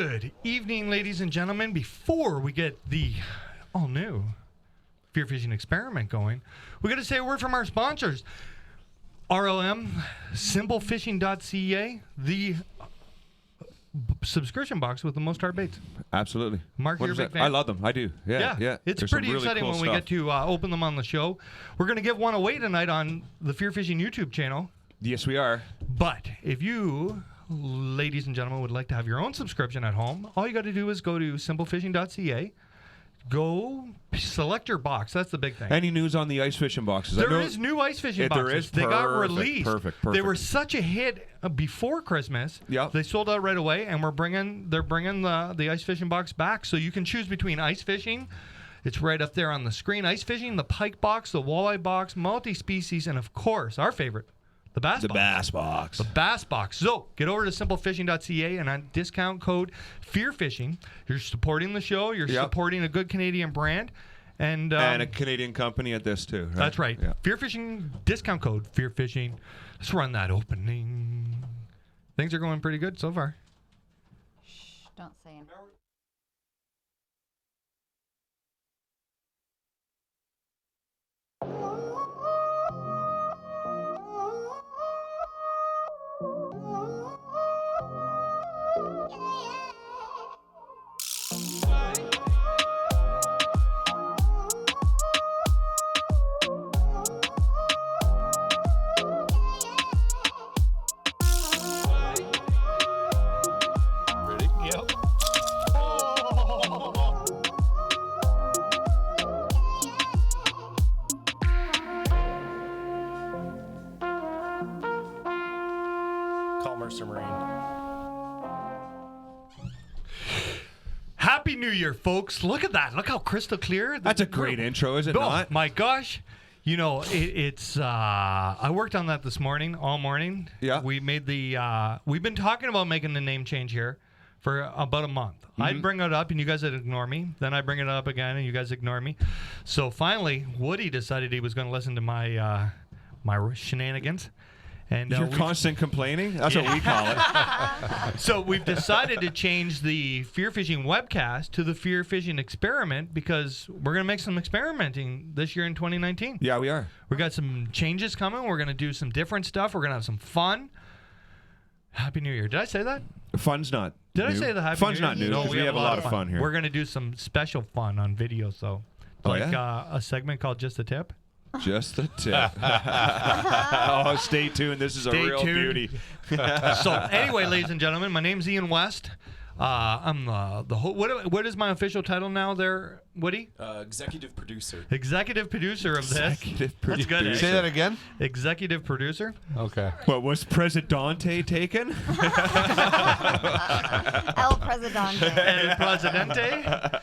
Good evening, ladies and gentlemen. Before we get the all-new FearFishing experiment going, we got to say a word from our sponsors. RLM, simplefishing.ca, the subscription box with the most hard baits. Absolutely. Mark, you're a big fan? I love them. I do. Yeah. It's There's pretty some really exciting cool when we stuff. get to open them on the show. We're going to give one away tonight on the FearFishing YouTube channel. Yes, we are. But if you, ladies and gentlemen, would like to have your own subscription at home, all you got to do is go to simplefishing.ca. Go select your box. That's the big thing. Any news on the ice fishing boxes? There is new ice fishing boxes. There is? They got Perfect, released. Perfect. They were such a hit before Christmas. Yep. They sold out right away, and they're bringing the ice fishing box back. So you can choose between ice fishing. It's right up there on the screen. Ice fishing, the pike box, the walleye box, multi-species, and of course, our favorite, the bass box. The bass box. The bass box. So get over to simplefishing.ca and on discount code FearFishing, you're supporting the show. You're supporting a good Canadian brand. And a Canadian company at this too. Right? That's right. Yeah. FearFishing, discount code FearFishing. Let's run that opening. Things are going pretty good so far. Shh, don't say it. Happy New Year, folks. Look at that. Look how crystal clear. That's a great intro, is it not? Oh, my gosh. You know, it's I worked on that this morning, all morning. Yeah. We made we've been talking about making the name change here for about a month. I'd bring it up and you guys would ignore me. Then I bring it up again and you guys ignore me. So finally, Woody decided he was going to listen to my my shenanigans. And Your constant complaining? That's what we call it. So we've decided to change the FearFishing webcast to the FearFishing experiment because we're going to make some experimenting this year in 2019. Yeah, we are. We got some changes coming. We're going to do some different stuff. We're going to have some fun. Happy New Year. Did I say that? Fun's not Did new. I say the Happy Fun's New Year? not new No, because we have a lot of fun here. We're going to do some special fun on video, so Oh, like yeah? a segment called Just a Tip. Just the tip. Oh, stay tuned. This is Stay a real tuned. beauty. So anyway, ladies and gentlemen, my name's Ian West. I'm the what is my official title now there, Woody? Executive producer. Executive producer of this. Executive That's good. producer. Say that again? Executive producer. Okay. What, was Presidente taken? El Presidente. El Presidente.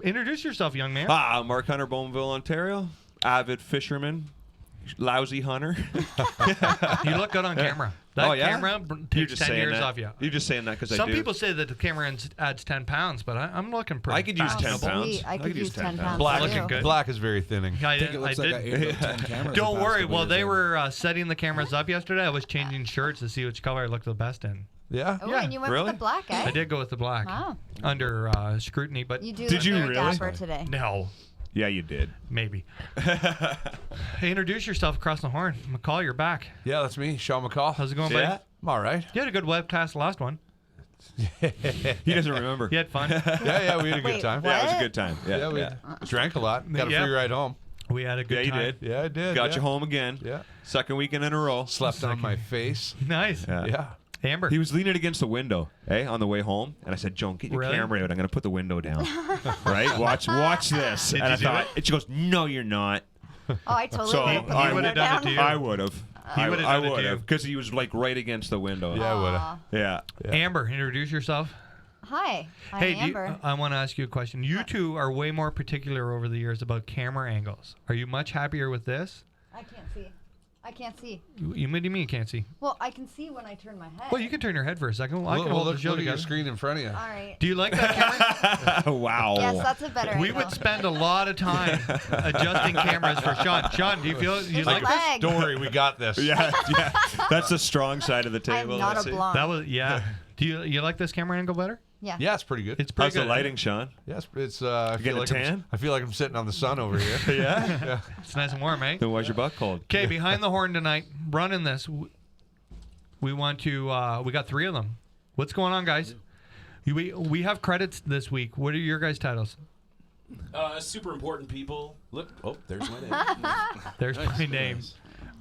Introduce yourself, young man. Mark Hunter, Bowmanville, Ontario. Avid fisherman. Lousy hunter. You look good on camera. That camera You're takes just 10 saying years that. off you. You're just saying that because I do. Some people say that the camera adds 10 pounds, but I'm looking pretty I could use 10 fashionable. pounds. Sweet. I could use 10 pounds. Black, Looking good. black is very thinning. I think it looks like I ate about 10 cameras. Don't the past worry. couple While years they there. were setting the cameras up yesterday, I was changing shirts to see which color I looked the best in. Yeah? Oh, Yeah, and you went really? with the black, eh? I did go with the black Wow. under scrutiny, but You do Did look you very really? dapper today. no, Yeah, you did. maybe. Hey, introduce yourself across the horn. McCall, you're back. Yeah, that's me, Sean McCall. How's it going, Yeah. buddy? I'm all right. You had a good webcast last one. He doesn't remember. You had fun. Yeah, we had a good Wait, time. what? Yeah, it was a good time. Yeah, we drank a lot. Got a Yeah. free ride home. We had a good you time. did. Yeah, I did. Got yeah. you home again. Yeah. Second weekend in a row. Slept on my face. Nice. Yeah. Amber. He was leaning against the window, on the way home, and I said, "Joan, get your Really? camera out. I'm going to put the window down. Right? Watch this." Did and you I do thought, it? and she goes, "No, you're not." Oh, I totally So would have put I the would've window done it down. to you. I would have. He would've I done it to would you. have, because he was like right against the window. Yeah, I would have. Aw. Yeah. Amber, introduce yourself. Hi, I'm Hey, Amber. I want to ask you a question. You two are way more particular over the years about camera angles. Are you much happier with this? I can't see. I can't see. What do you mean you can't see? Well, I can see when I turn my head. Well, you can turn your head for a second. I can hold look, the show look at your together. screen in front of you. All right. Do you like that camera? Wow. Yes, that's a better We angle. would spend a lot of time adjusting cameras for Sean. Sean, do you feel you There's like a this? leg. Don't worry, we got this. Yeah. That's the strong side of the I'm table. not I a see. blonde. That was yeah. Do you like this camera angle better? Yeah. Yeah, it's pretty good. It's pretty How's the good. lighting, Sean? Yes, it's. I getting feel a like tan? I feel like I'm sitting on the sun over here. Yeah. It's nice and warm, eh? Then why's your butt cold? Okay, behind the horn tonight, running this. We want to. We got 3 of them. What's going on, guys? We have credits this week. What are your guys' titles? Super important people. Look, there's my name. There's my name. Nice.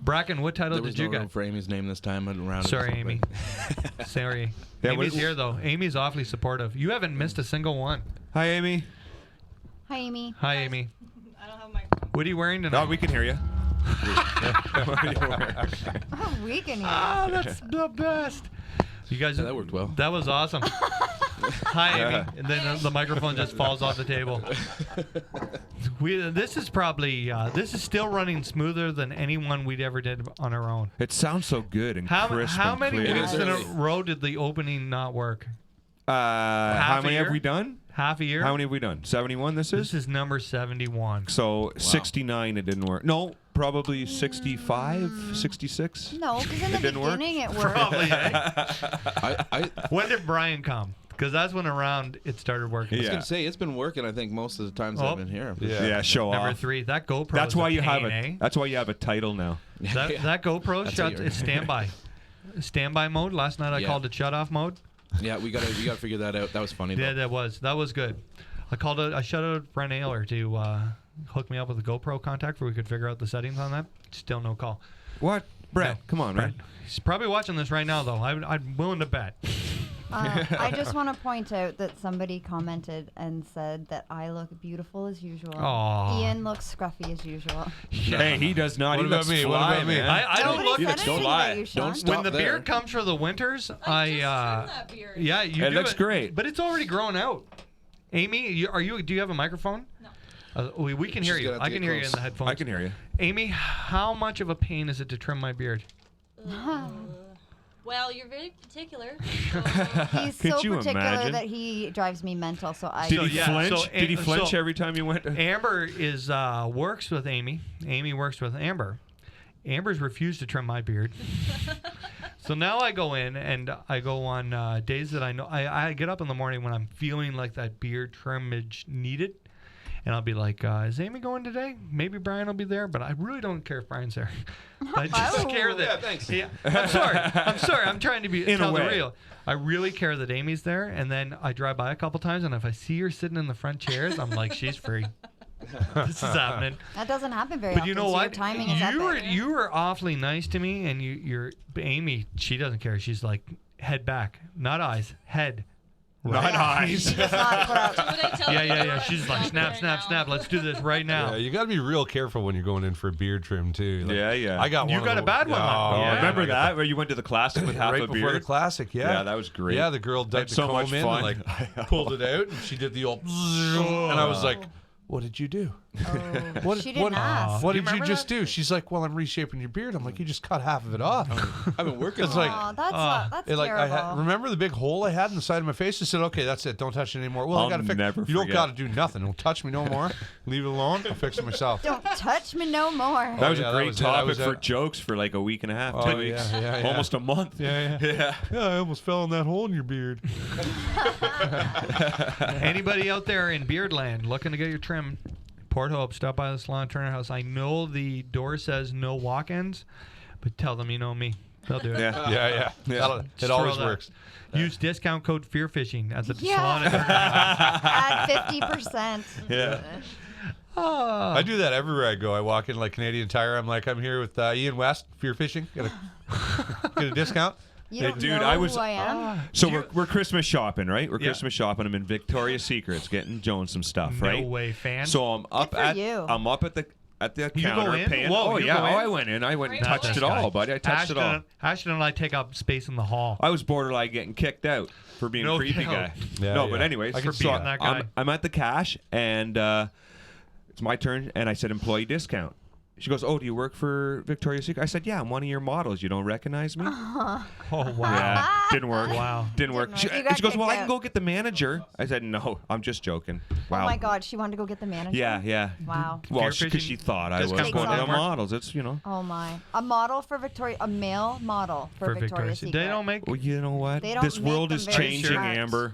Bracken, what title There was did you no room get? for Amy's name this time. I rounded Sorry, it up, Amy. Sorry. Yeah, Amy's what- here though. Amy's awfully supportive. You haven't missed a single one. Hi, Amy. Hi, Amy. Hi, Amy. I don't have my. What are you wearing tonight? No, we can hear you. Oh, we can hear. Ah, that's the best. You guys, Yeah, that worked well. That was awesome. Hi, Amy. And then the microphone just falls off the table. This is probably this is still running smoother than anyone we'd ever did on our own. It sounds so good and crisp How and many clear. weeks in a early. row did the opening not work? How a many year? have we done? Half a year. How many have we done? 71 this This is? is number 71. So 69 it didn't work. No, probably 65, 66. No, because in the It didn't work? beginning it worked. Probably. Eh? I When did Brian come? Because that's when around it started working. was Yeah. gonna say it's been working. I think most of the times Oh. I've been here. Yeah, show Number off. 3. That GoPro. That's is why a you have pain, a. eh? That's why you have a title now. That GoPro That's shut. how It's standby. Standby mode. Last night I Yeah. called it shut off mode. Yeah, we gotta figure that out. That was funny. Yeah, Though. that was good. I called it. I shut out Brent Ayler to hook me up with a GoPro contact where we could figure out the settings on that. Still no call. What? Brett, No. come on, Brent. man. He's probably watching this right now, though. I'm willing to bet. I just want to point out that somebody commented and said that I look beautiful as usual. Aw. Ian looks scruffy as usual. Hey, he does not. What he about looks me? What fly, about me? man. I don't Nobody look. said looks anything fly. about you, Sean. Don't stop When the there. beard comes for the winters, I just trimmed that beard. yeah, you It do looks great. but it's already grown out. Amy, do you have a microphone? No. We can hear She's you. gonna have I to can get hear you in close. the headphones. I can hear you. Amy, how much of a pain is it to trim my beard? Well, you're very particular. So He's Could so you particular imagine? that he drives me mental. So I. Did So, he yeah, flinch? so, Did he flinch so- every time you went? Amber is works with Amy. Amy works with Amber. Amber's refused to trim my beard. So now I go in and I go on days that I know I get up in the morning when I'm feeling like that beard trimmage needed. And I'll be like, is Amy going today? Maybe Brian will be there, but I really don't care if Brian's there. I just care that. Yeah, thanks. Yeah, I'm sorry. I'm trying to be In a tell the way. real. I really care that Amy's there, and then I drive by a couple times, and if I see her sitting in the front chairs, I'm like, she's free. This is happening. That doesn't happen very But often. you know so what? Your timing is epic. You were awfully nice to me, and you're Amy. She doesn't care. She's like, head back, not eyes, head. Not eyes. She does not put out. do what I tell Yeah, you yeah, to yeah. do, She's and like, stop snap, right snap, now. snap. Let's do this right now. Yeah, you got to be real careful when you're going in for a beard trim too. Like, Yeah, yeah. I got You one. got of a bad one, Oh, huh? Yeah. Remember I got that where you went to the classic with half right a before beard? the classic, yeah. Yeah, that was great. Yeah, the girl dug Had the so comb much in fun. and like pulled it out, and she did the old, and I was like, "What did you do? Oh, she didn't ask. What Do you did you remember just that? do?" She's like, "Well, I'm reshaping your beard." I'm like, "You just cut half of it off." I've been working. It's on like- it. Oh, that's It, like I terrible. had, remember the big hole I had in the side of my face? I said, "Okay, that's it. Don't touch it anymore." Well, I'll I got to fix. never You don't forget. got to do nothing. Don't touch me no more. Leave it alone. I'll fix it myself. Don't touch me no more. That was yeah, a that great was it. I topic was for out. jokes for like a week and a half, Oh, 2 weeks, yeah. almost a month. Yeah. Yeah, I almost fell in that hole in your beard. Anybody out there in Beardland looking to get your trim? Port Hope, stop by the Salon Turner House. I know the door says no walk-ins, but tell them you know me. They'll do it. Yeah. Yeah. Yeah. It Just always throw that. works. Use discount code FearFishing at the Yeah. Salon at Turner House. At 50%. Yeah. Oh. I do that everywhere I go. I walk in like Canadian Tire. I'm like, I'm here with Ian West, FearFishing. Get a discount. You don't dude, know I was- who I am. So we're Christmas shopping, right? We're Yeah. Christmas shopping. I'm in Victoria's Secrets getting Jones some stuff, No right? way, fan. So I'm up for at you. I'm up at the You go counter in? paying. Whoa, oh you yeah, go in? I went in. I went and Not touched this it guy. all, buddy. I touched it all. Ashton and I take up space in the hall. I was borderline getting kicked out for being No a creepy kidding. guy. Yeah, no, yeah. but anyways, I can For see being that. that guy. I'm at the cash and it's my turn, and I said employee discount. She goes, "Oh, do you work for Victoria's Secret?" I said, "Yeah, I'm one of your models. You don't recognize me?" Oh wow. Yeah, didn't work. Wow. Didn't work. Didn't She, work. You got she goes, "Well, I kicked can out. go get the manager." I said, "No, I'm just joking." Wow. Oh my God, she wanted to go get the manager. Yeah. Wow. Well, Fear because fishing she thought I just was comes one of the from work. models. It's Oh my. A model for a male model for Victoria's Secret. They don't make. Well, you know what? They don't This make world them is very changing, smart. Amber.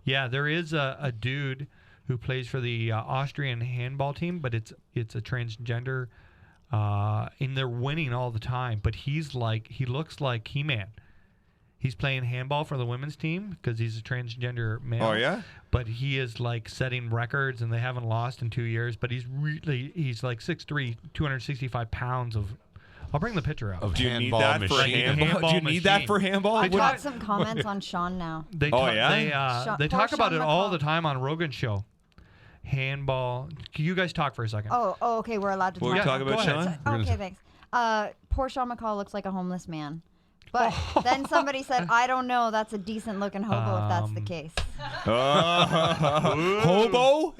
Yeah, there is a dude who plays for the Austrian handball team, but it's a transgender, and they're winning all the time. But he looks like He-Man. He's playing handball for the women's team because he's a transgender male. Oh yeah. But he is like setting records, and they haven't lost in 2 years. But he's like 6'3", 265 pounds of. I'll bring the picture up. Do you need handball that for machine. handball? Handball Do you need that machine. for handball? I They got talk- some comments on Sean now. They Oh, talk, yeah? they Poor talk about Sean it all McCall. the time on Rogan's show. Handball. Can you guys talk for a second? Oh, okay, we're allowed to Will we talk. talk go about ahead. Sean? We're gonna- Okay, thanks. Poor Sean McCall looks like a homeless man. But Oh. then somebody said, I don't know, that's a decent looking hobo if that's the case. Hobo?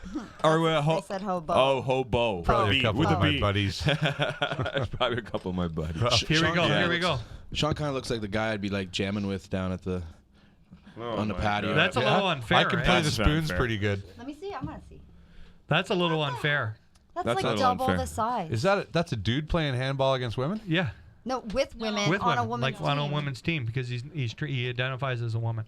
Or They said hobo. Oh, hobo. Probably a B, couple with of a my B. buddies. Probably a couple of my buddies. Here we go. Yeah. Here we go. Sean kind of looks like the guy I'd be like jamming with down at the on the my patio. God. That's a little unfair. I can right? play the That's spoons unfair. pretty good. Let me see. I want to see. That's a little unfair. That's That's a like little double unfair. the size. Is that's a dude playing handball against women? Yeah. No, with women With on a women, woman's like on a team. women's team, because he identifies as a woman.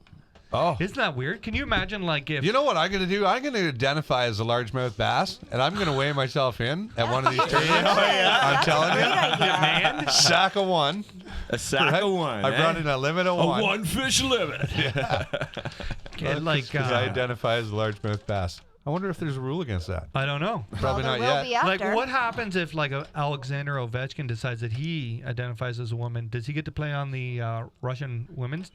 Oh. Isn't that weird? Can you imagine like if You know what I'm going to do? I'm going to identify as a largemouth bass, and I'm going to weigh myself in at one of these tournaments. I'm telling you. man? Sack of one. A sack of one. I've run in a limit of one. one fish limit. And like Because I identify as a largemouth bass. I wonder if there's a rule against that. I don't know. Probably well, not there will yet. Be after. Like, what happens if like Alexander Ovechkin decides that he identifies as a woman? Does he get to play on the Russian women's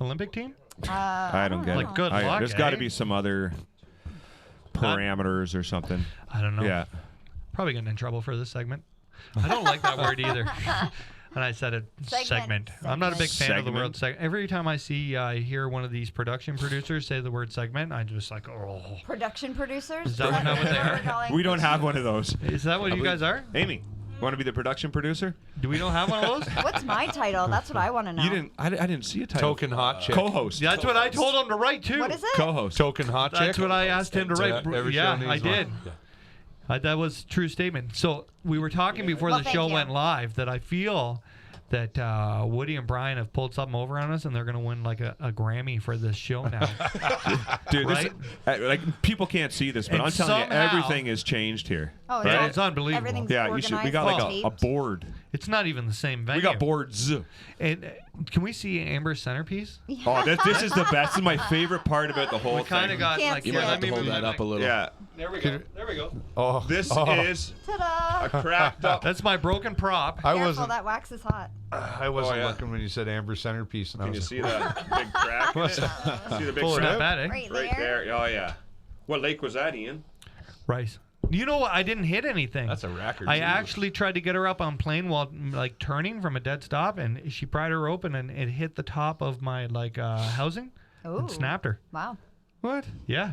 Olympic team? I don't get Like, it. good luck, There's got to eh? be some other parameters or something. I don't know. Yeah. Probably getting in trouble for this segment. I don't like that word either. And I said it. Segment. I'm not a big fan of the Segment. word segment. Every time I hear one of these production producers say the word segment, I'm just like, oh. Production producers? Is that what we're they are? calling- We don't have one of those. Is that what you guys are? Amy, want to be the production producer? Do we don't have one of those? What's my title? That's what I want to know. You didn't. I didn't see a title. Token hot chick. Co-host. That's what I told him to write too. What is it? Co-host. Token hot chick. That's what I asked him to write. Every show Yeah, needs I one. did. That was a true statement. So we were talking before Well, the thank show you. went live that I feel that Woody and Brian have pulled something over on us, and they're going to win like a Grammy for this show now. Dude, Right? like people can't see this, but And I'm telling you, somehow- everything has changed here. Oh, Yeah, all- it's unbelievable. Everything's Yeah, you should. We organized got like and a taped. board. It's not even the same venue. We got boards. And can we see Amber's centerpiece? Oh, this is the best. This is my favorite part about the whole We thing. kind of got Can't like. see You here, might it. have to hold that up a little. Yeah. There we go. There we go. Oh, This oh. is Ta-da! a cracked up. That's my broken prop. I Careful, wasn't. that wax is hot. I wasn't Oh, yeah. looking when you said Amber centerpiece, and I Can you was see that big crack? In it? See the big Pull it Not out. crack? bad, eh? Right, Right there. Oh yeah. What lake was that, Ian? Rice. You know what? I didn't hit anything. That's a record. I actually tried to get her up on plane while like turning from a dead stop, and she pried her open, and it hit the top of my like housing Ooh. and snapped her. Wow. What? Yeah.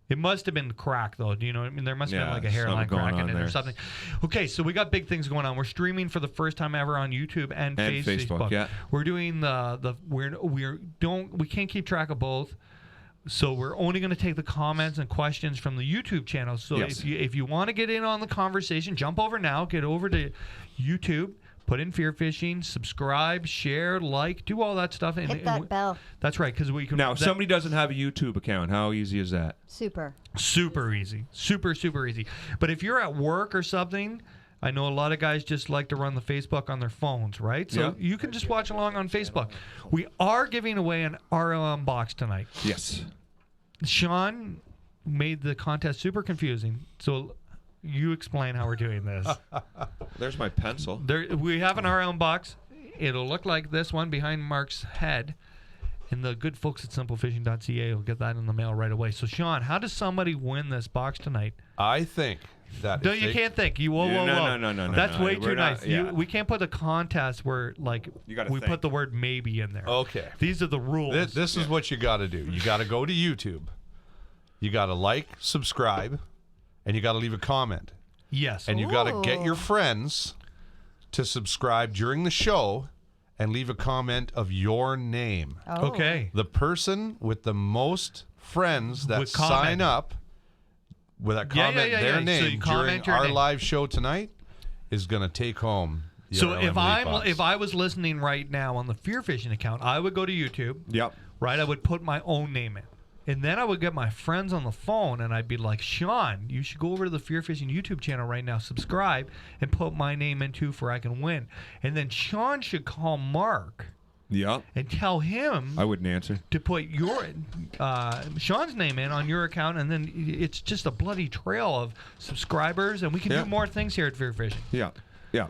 It must have been crack though. Do you know what I mean? There must have Yeah, been like a hairline something going crack in on it or there. something. Okay, so we got big things going on. We're streaming for the first time ever on YouTube and Facebook, yeah. We're doing we can't keep track of both. So we're only going to take the comments and questions from the YouTube channel. So Yes. if you want to get in on the conversation, jump over now. Get over to YouTube. Put in FearFishing. Subscribe, share, like, do all that stuff. Hit that bell. That's right, because we can. Now, if somebody doesn't have a YouTube account, how easy is that? Super. Super easy. Super easy. But if you're at work or something, I know a lot of guys just like to run the Facebook on their phones, right? So Yeah. you can just watch along on Facebook. We are giving away an RLM box tonight. Yes. Sean made the contest super confusing. So you explain how we're doing this. There's my pencil. We have an RLM box. It'll look like this one behind Mark's head. And the good folks at simplefishing.ca will get that in the mail right away. So, Sean, how does somebody win this box tonight? I think that. No, if you they- can't think. You whoa, Yeah, whoa, no, whoa. no, That's no. way We're too not- nice. yeah. We can't put a contest where like You gotta we think. put the word maybe in there. Okay. These are the rules. This is what you got to do. You got to go to YouTube. You got to like, subscribe, and you got to leave a comment. Yes. And you got to get your Ooh. friends to subscribe during the show and leave a comment of your name. Oh. Okay. The person with the most friends that With comment. sign up with that Yeah, comment yeah, their yeah. So name you during comment your our name. live show tonight is going to take home. The So RLM if I was listening right now on the FearFishing account, I would go to YouTube. Yep. Right, I would put my own name in. And then I would get my friends on the phone and I'd be like, Sean, you should go over to the FearFishing YouTube channel right now, subscribe, and put my name in too for I can win. And then Sean should call Mark Yep. and tell him I wouldn't answer. to put your Sean's name in on your account, and then it's just a bloody trail of subscribers, and we can Yeah. do more things here at FearFishing. Yeah. Yeah.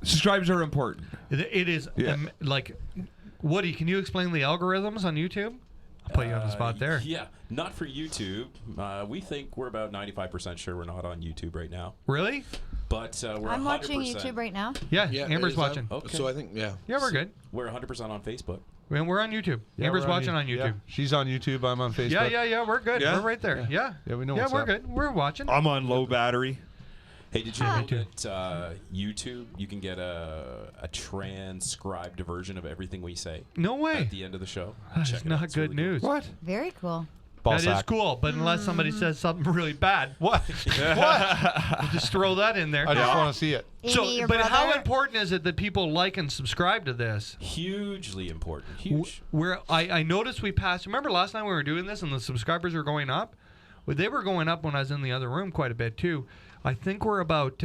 Subscribers are important. It is Yeah. like, Woody, can you explain the algorithms on YouTube? I'll put you on the spot there. Yeah, not for YouTube. We think we're about 95% sure we're not on YouTube right now. Really? But we're I'm 100%. watching YouTube right now. Yeah, Yeah, Amber's is that- watching. Okay. So I think, yeah. Yeah, we're good. We're 100% on Facebook. And we're on YouTube. Yeah, Amber's we're watching on Yeah. YouTube. She's on YouTube. I'm on Facebook. Yeah, we're good. Yeah? We're right there. Yeah. Yeah, we know Yeah, what's we're up. good. We're watching. I'm on low battery. Hey, did you know that YouTube, you can get a transcribed version of everything we say No way. at the end of the show? That's Check it out. not It's good really news. What? Very cool. Ball That is sack. cool, but unless somebody says something really bad, what? We'll just throw that in there. I just want to see it. Amy, your but how brother- important is it that people like and subscribe to this? Hugely important. Huge. Where I noticed we passed. Remember last time we were doing this and the subscribers were going up? Well, they were going up when I was in the other room quite a bit too. I think we're about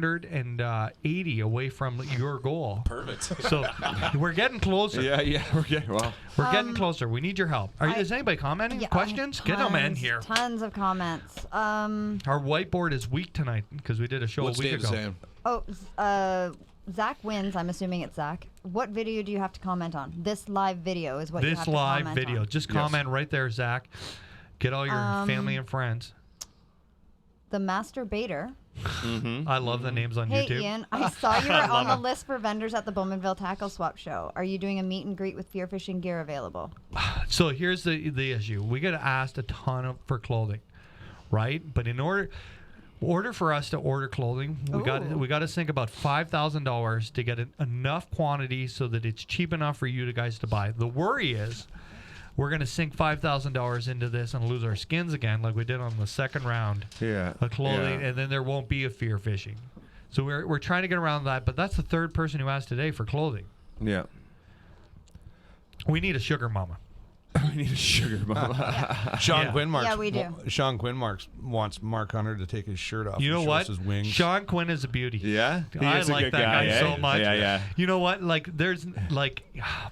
97,480 away from your goal. Perfect. So we're getting closer. Yeah. Okay. Well. We're getting closer. We need your help. Is anybody commenting? Yeah, Questions? Get them in tons- here. Tons of comments. Our whiteboard is weak tonight because we did a show What's a week Dave ago. saying? Zach wins. I'm assuming it's Zach. What video do you have to comment on? This live video is what you This have to live comment video. on. Just comment right there, Zach. Get all your family and friends. The Masturbator. I love the names on Hey, YouTube. Ian, I saw you were on the list for vendors at the Bowmanville Tackle Swap Show. Are you doing a meet and greet with FearFishing gear available? So here's the issue. We get asked a ton for clothing, right? But in order for us to order clothing, we got to think about $5,000 to get enough quantity so that it's cheap enough for you guys to buy. The worry is we're going to sink $5,000 into this and lose our skins again, like we did on the second round Yeah. of clothing, Yeah. and then there won't be a fear fishing. So we're trying to get around that. But that's the third person who asked today for clothing. Yeah. We need a sugar mama. We need a sugar mama. Sean Yeah. Quinn Yeah, we do. Sean Quinn wants Mark Hunter to take his shirt off. You know and show what? us his wings. Sean Quinn is a beauty. Yeah. He I is a like good that guy eh? so much. Yeah. You know what? Like, there's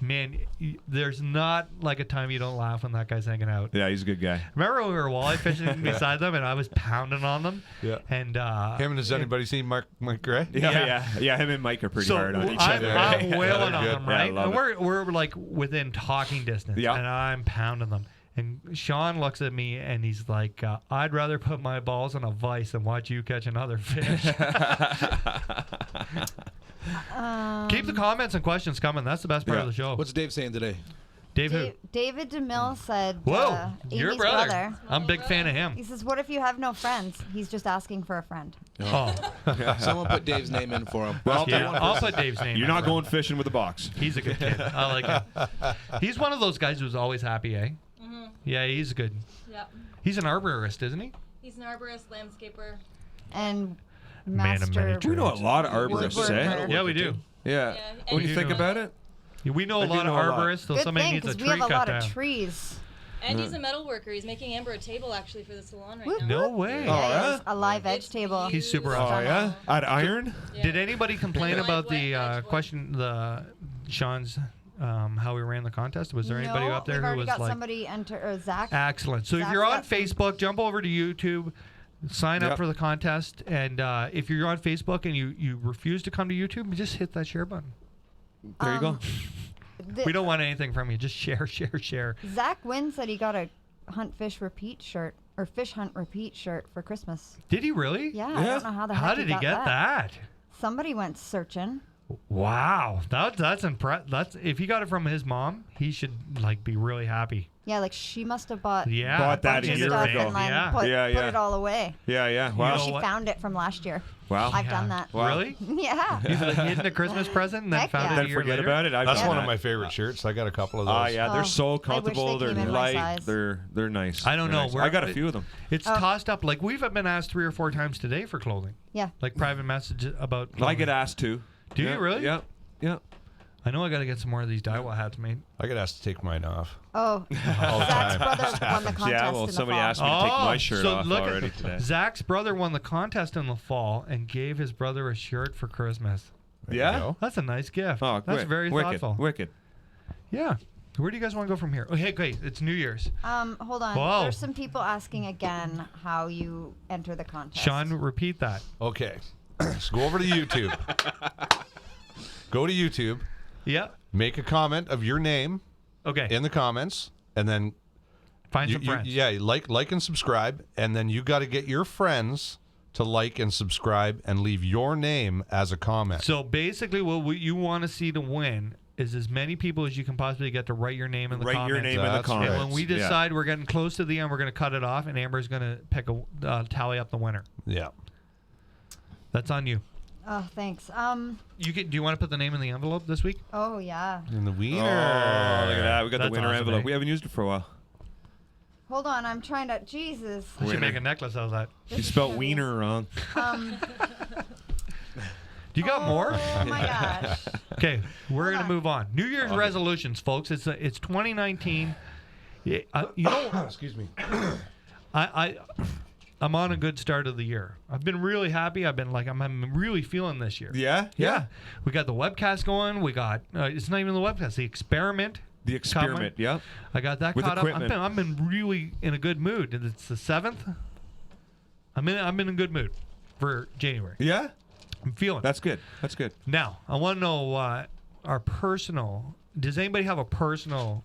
man, there's not like a time you don't laugh when that guy's hanging out. Yeah, he's a good guy. Remember when we were walleye fishing beside them and I was pounding on them? Yeah. And Him and has anybody seen Mark Gray? Yeah. Him and Mike are pretty so hard on each I'm, other. I'm wailing on Good. them, Yeah, I right? love And we're like within talking distance, Yeah. and I'm pounding them. And Sean looks at me and he's like, "I'd rather put my balls in a vise than watch you catch another fish." Keep the comments and questions coming. That's the best part Yeah. of the show. What's Dave saying today? Dave who? David DeMille said, Whoa, your Amy's brother. I'm a big fan of him. He says, what if you have no friends? He's just asking for a friend. Oh, Someone put Dave's name in for him. Well, yeah. I'll put Dave's name. You're in not for him. going fishing with a box. He's a good kid. I like him. He's one of those guys who's always happy, eh? Mm-hmm. Yeah, he's good. Yep. He's an arborist, isn't he? He's an arborist, landscaper. And Man of many master. We know a lot of arborists, eh? Woodworker. Yeah, we do. Yeah. Yeah, When you and- think about it, We know a I do lot of know a lot. arborists, so Good somebody thing, needs a because tree we have a cut lot down. of trees. And he's a metal worker. He's making Amber a table actually for the salon right Whoop, now. No way. Oh, Yeah, yeah? it's a live edge It's table. He's super huge. oh awesome. yeah, at iron. Yeah. Did anybody complain Live about wet, the edge question, the Sean's, how we ran the contest? Was there anybody No, up there we've who already was got like, somebody enter, or Zach. excellent. So if Zach's you're on got some- Facebook, jump over to YouTube, sign up Yep. for the contest, and if you're on Facebook and you refuse to come to YouTube, just hit that share button. There you go. We don't want anything from you. Just share, share, share. Zach Wynn said he got a Hunt Fish Repeat shirt, or Fish Hunt Repeat shirt for Christmas. Did he really? Yeah, I Yeah. don't know how the How heck did he got get that? Somebody went searching. Wow, that's impressive. That's if he got it from his mom, he should like be really happy. Yeah, like she must have bought Bought that a bunch of year stuff ago. and then Yeah. put Yeah, yeah. it all away. Yeah. Wow. know She what? found it from last year. Wow. I've done that. Wow. Really? Yeah. You've hidden a Christmas present and then Heck found yeah. it a Then year forget later? about it. I've That's done one of that. my favorite shirts. I got a couple of those. Ah, yeah, they're Oh, so I wish they comfortable. They're came in my light. size. They're nice. I don't They're know. nice. We're- I got a few of them. It's tossed up. Like we've been asked 3 or 4 times today for clothing. Yeah. Like private messages about. I Clothing. get asked to. Do Yeah, you really? Yeah. Yeah. I know I got to get some more of these Daiwa hats made. I get asked to take mine off. Oh, All the Zach's time. brother won the contest Yeah. Well, in the somebody fall. asked me to take my shirt so off look already at today. Zach's brother won the contest in the fall and gave his brother a shirt for Christmas. There you Yeah? go. That's a nice gift. Oh, That's great. very wicked. thoughtful. Wicked. Yeah. Where do you guys want to go from here? Oh, hey, great. It's New Year's. Hold on. Whoa. There's some people asking again how you enter the contest. Sean, repeat that. Okay. So go over to YouTube. Go to YouTube. Yeah. Make a comment of your name Okay. in the comments, and then Find some friends. like and subscribe, and then you got to get your friends to like and subscribe and leave your name as a comment. So basically, what you want to see to win is as many people as you can possibly get to write your name in the Write comments. your name in the That's right. comments. And when we Yeah. decide we're getting close to the end, we're going to cut it off, and Amber's going to pick a tally up the winner. Yeah. That's on you. Oh, thanks. Do you want to put the name in the envelope this week? Oh yeah. And the Oh, wiener. look at that. We got the That's winner awesome, envelope. eh? We haven't used it for a while. Hold on, I'm trying to. Jesus. I should Winner. make a necklace out of that. This You is spelled heavy. wiener wrong. Do you got more? Oh my gosh. Okay, we're Hold gonna on. move on. New Year's resolutions, folks. It's 2019. Yeah, you know, Excuse me. I'm on a good start of the year. I've been really happy. I'm really feeling this year. Yeah? Yeah. We got the webcast going. We got it's not even the webcast. The experiment. The experiment, yeah. I got that With caught equipment. up. I've been really in a good mood. And it's the 7th. I'm in a good mood for January. Yeah? I'm feeling. That's good. That's good. Now, I want to know our personal. Does anybody have a personal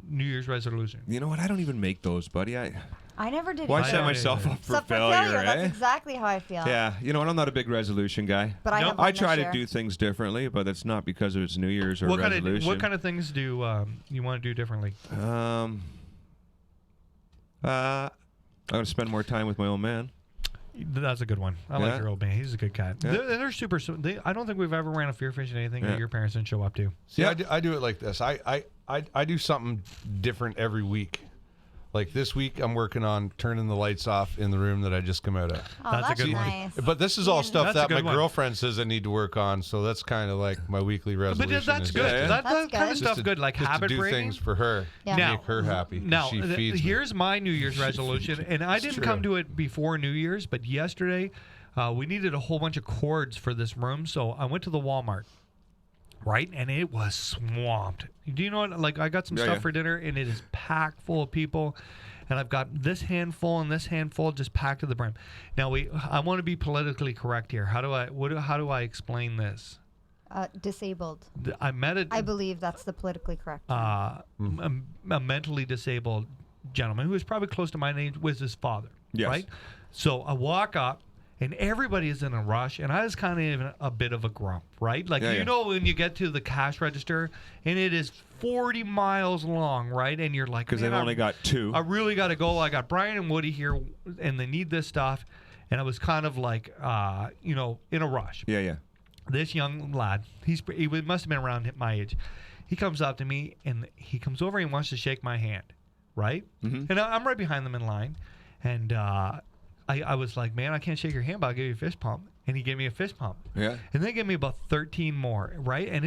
New Year's resolution? You know what? I don't even make those, buddy. I never did. Why either. set myself up for Except for failure, That's eh? exactly how I feel. Yeah. You know what? I'm not a big resolution guy. But I No. have I one try this to year. do things differently, but it's not because it's New Year's or What resolution. what kind of things do you want to do differently? I'm going to spend more time with my old man. That's a good one. I like Yeah. your old man. He's a good cat. Yeah. They're super. I don't think we've ever ran a FearFishing anything that Yeah. your parents didn't show up to. See, Yeah. I do it like this. I do something different every week. Like this week, I'm working on turning the lights off in the room that I just come out of. Oh, That's a that's good one. nice. But this is all Ian. stuff That's a that my good one. girlfriend says I need to work on. So that's kind of like my weekly But resolution. that's is good. Yeah, yeah. That That's kind of good. just stuff's to- good. Like just habit to do breaking. things for her. Yeah. Now- Make her happy. 'cause Now, she feeds me. here's my New Year's resolution, and I didn't true. come to it before New Year's, but yesterday we needed a whole bunch of cords for this room, so I went to the Walmart, right, and it was swamped. Do you know what? Like, I got some Yeah, stuff yeah. for dinner, and it is packed full of people, and I've got this handful and this handful just packed to the brim. Now, I want to be politically correct here. How do I explain this? Disabled. I met a I believe that's the politically correct. a mentally disabled gentleman who was probably close to my age with his father. Yes. Right? So I walk up and everybody is in a rush and I was kind of in a bit of a grump, right? Like, Yeah, you yeah. know, when you get to the cash register and it is 40 miles long, right? And you're like, Because "Man, they've I- only got 2. I really got to go. I got Brian and Woody here and they need this stuff. And I was kind of like, in a rush. Yeah, yeah. This young lad, he must have been around my age. He comes up to me and he comes over and wants to shake my hand, right? Mm-hmm. And I'm right behind them in line, and I was like, "Man, I can't shake your hand, but I'll give you a fist pump." And he gave me a fist pump, Yeah. and they gave me about 13 more, right? And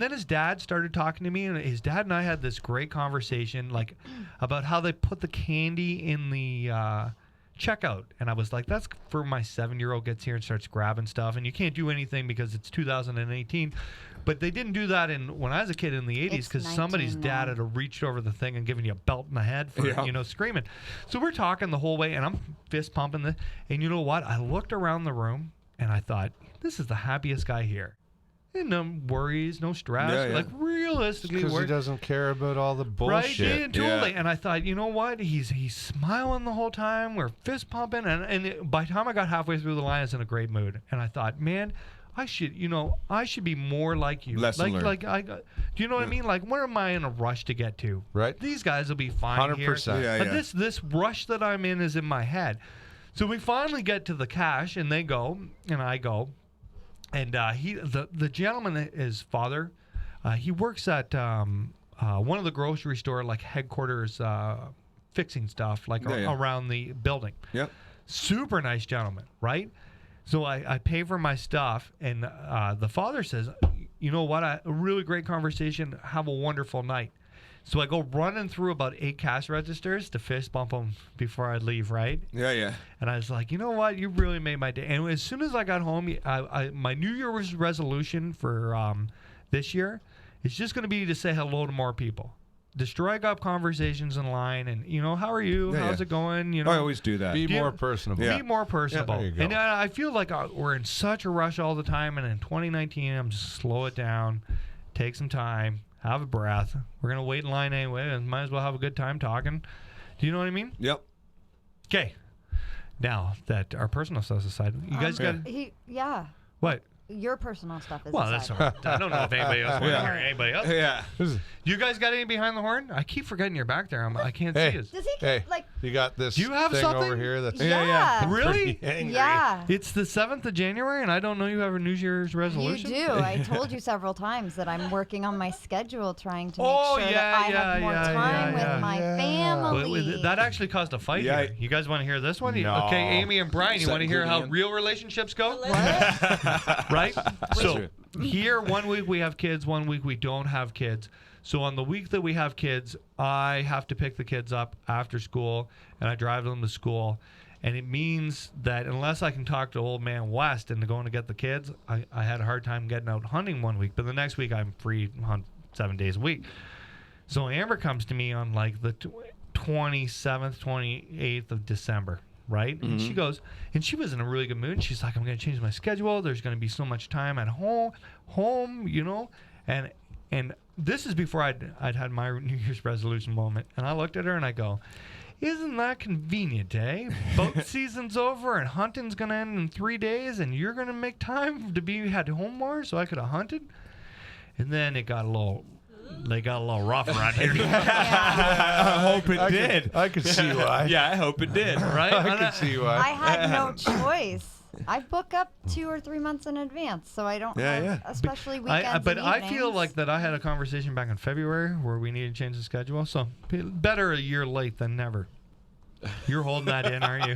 then his dad started talking to me, and his dad and I had this great conversation, like about how they put the candy in the checkout. And I was like, that's for my 7-year-old gets here and starts grabbing stuff, and you can't do anything because it's 2018. But they didn't do that when I was a kid in the 80s It's because somebody's 19 dad now. had to reached over the thing and given you a belt in the head for Yeah. screaming. So we're talking the whole way, and I'm fist pumping this. And you know what? I looked around the room and I thought, this is the happiest guy here. And no worries, no stress. Yeah, yeah. Like realistically, Because he we're doesn't care about all the right, bullshit. yeah, totally. Yeah. And I thought, you know what? He's smiling the whole time. We're fist pumping, and by the time I got halfway through the line, I was in a great mood. And I thought, man, I should be more like you. Lesson learned. Do you know what I mean? Like, where am I in a rush to get to? Right. These guys will be fine 100%. here. Yeah, But this rush that I'm in is in my head. So we finally get to the cache, and they go, and I go, and the gentleman, his father, he works at one of the grocery store like headquarters, fixing stuff like around the building. Yep. Super nice gentleman, right? So I pay for my stuff, and the father says, you know what, a really great conversation. Have a wonderful night. So I go running through about 8 cash registers to fist bump them before I leave, right? Yeah. And I was like, you know what, you really made my day. And as soon as I got home, my New Year's resolution for this year is just going to be to say hello to more people. To strike up conversations in line, and how are you? How's it going? I always do that. Be more personable. Be more personable. there you go. And I feel like we're in such a rush all the time. And in 2019, I'm just slow it down, take some time, have a breath. We're gonna wait in line anyway, and might as well have a good time talking. Do you know what I mean? Yep. Okay. Now that our personal stuff's aside, you guys got what? Your personal stuff is Well, aside. that's all right. I don't know if anybody else wants to hear anybody else. Yeah. You guys got any behind the horn? I keep forgetting you're back there. I can't Hey. see you. Does he Hey, like? you got this Do you have thing something? over here that's Yeah. Really? pretty angry. Yeah. It's the 7th of January, and I don't know you have a New Year's You resolution? do. I told you several times that I'm working on my schedule, trying to make Oh, sure yeah, that I yeah, have more yeah, time yeah, with my yeah. family. That actually caused a fight Yeah. here. You guys want to hear this one? No. Okay, Amy and Brian, you Is want to that hear how including real relationships go? What? Right? So true. here, one week we have kids, one week we don't have kids. So on the week that we have kids, I have to pick the kids up after school, and I drive them to school. And it means that unless I can talk to old man West into going to get the kids, I had a hard time getting out hunting one week. But the next week I'm free to hunt 7 days a week. So Amber comes to me on like the 27th, 28th of December, right? And she goes, and she was in a really good mood. She's like, I'm going to change my schedule. There's going to be so much time at home, and this is before I'd had my New Year's resolution moment. And I looked at her and I go, isn't that convenient, eh? Boat season's over and hunting's going to end in 3 days, and you're going to make time to be at home more so I could have hunted? And then it got a little rough around here. I hope it did. I could see why. Yeah, I hope it did. Right? I could see why. I had no choice. I book up 2 or 3 months in advance, so I don't have, especially weekends But and I feel evenings. like that I had a conversation back in February where we needed to change the schedule. So better a year late than never. You're holding that in, aren't you?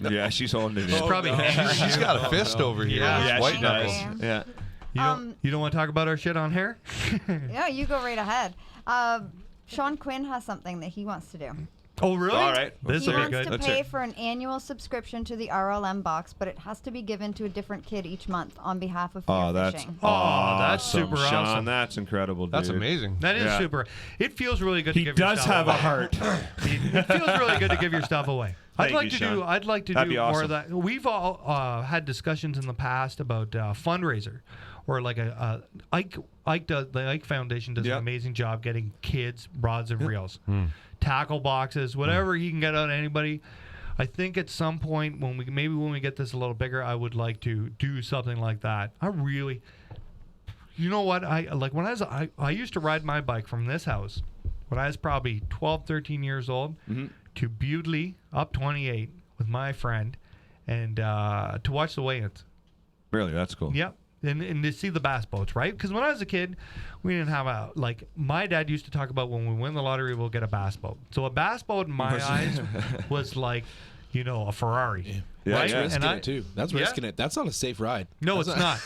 Yeah, she's holding it She's in. probably She's got a fist over here. Yeah. with Yeah, white she knuckles. does. Yeah. You don't want to talk about our shit on hair? Yeah, you go right ahead. Sean Quinn has something that he wants to do. Oh, really? All right. This He will be wants good. to Let's pay hear. for an annual subscription to the RLM box, but it has to be given to a different kid each month on behalf of Oh, that's FearFishing. That's awesome, super Sean. awesome. That's incredible, dude. That's amazing. That is Yeah. super. It feels really good He to give does your stuff have a away. heart. It feels really good to give your stuff away. Thank you, Sean. I'd like to That'd do be more awesome. of that. We've all had discussions in the past about fundraiser, or like Ike does. The Ike Foundation does Yep. an amazing job getting kids rods and reels, tackle boxes, whatever he can get out of anybody. I think at some point when we get this a little bigger, I would like to do something like that. You know what? I used to ride my bike from this house when I was probably 12, 13 years old to Bewdley up 28 with my friend and to watch the weigh-ins. Really, that's cool. Yep. And to see the bass boats, right? Because when I was a kid, we didn't have my dad used to talk about when we win the lottery, we'll get a bass boat. So a bass boat in my eyes was like, a Ferrari. Yeah, right? yeah. That's risking And it too. That's risking it. That's not a safe ride. No, it's not.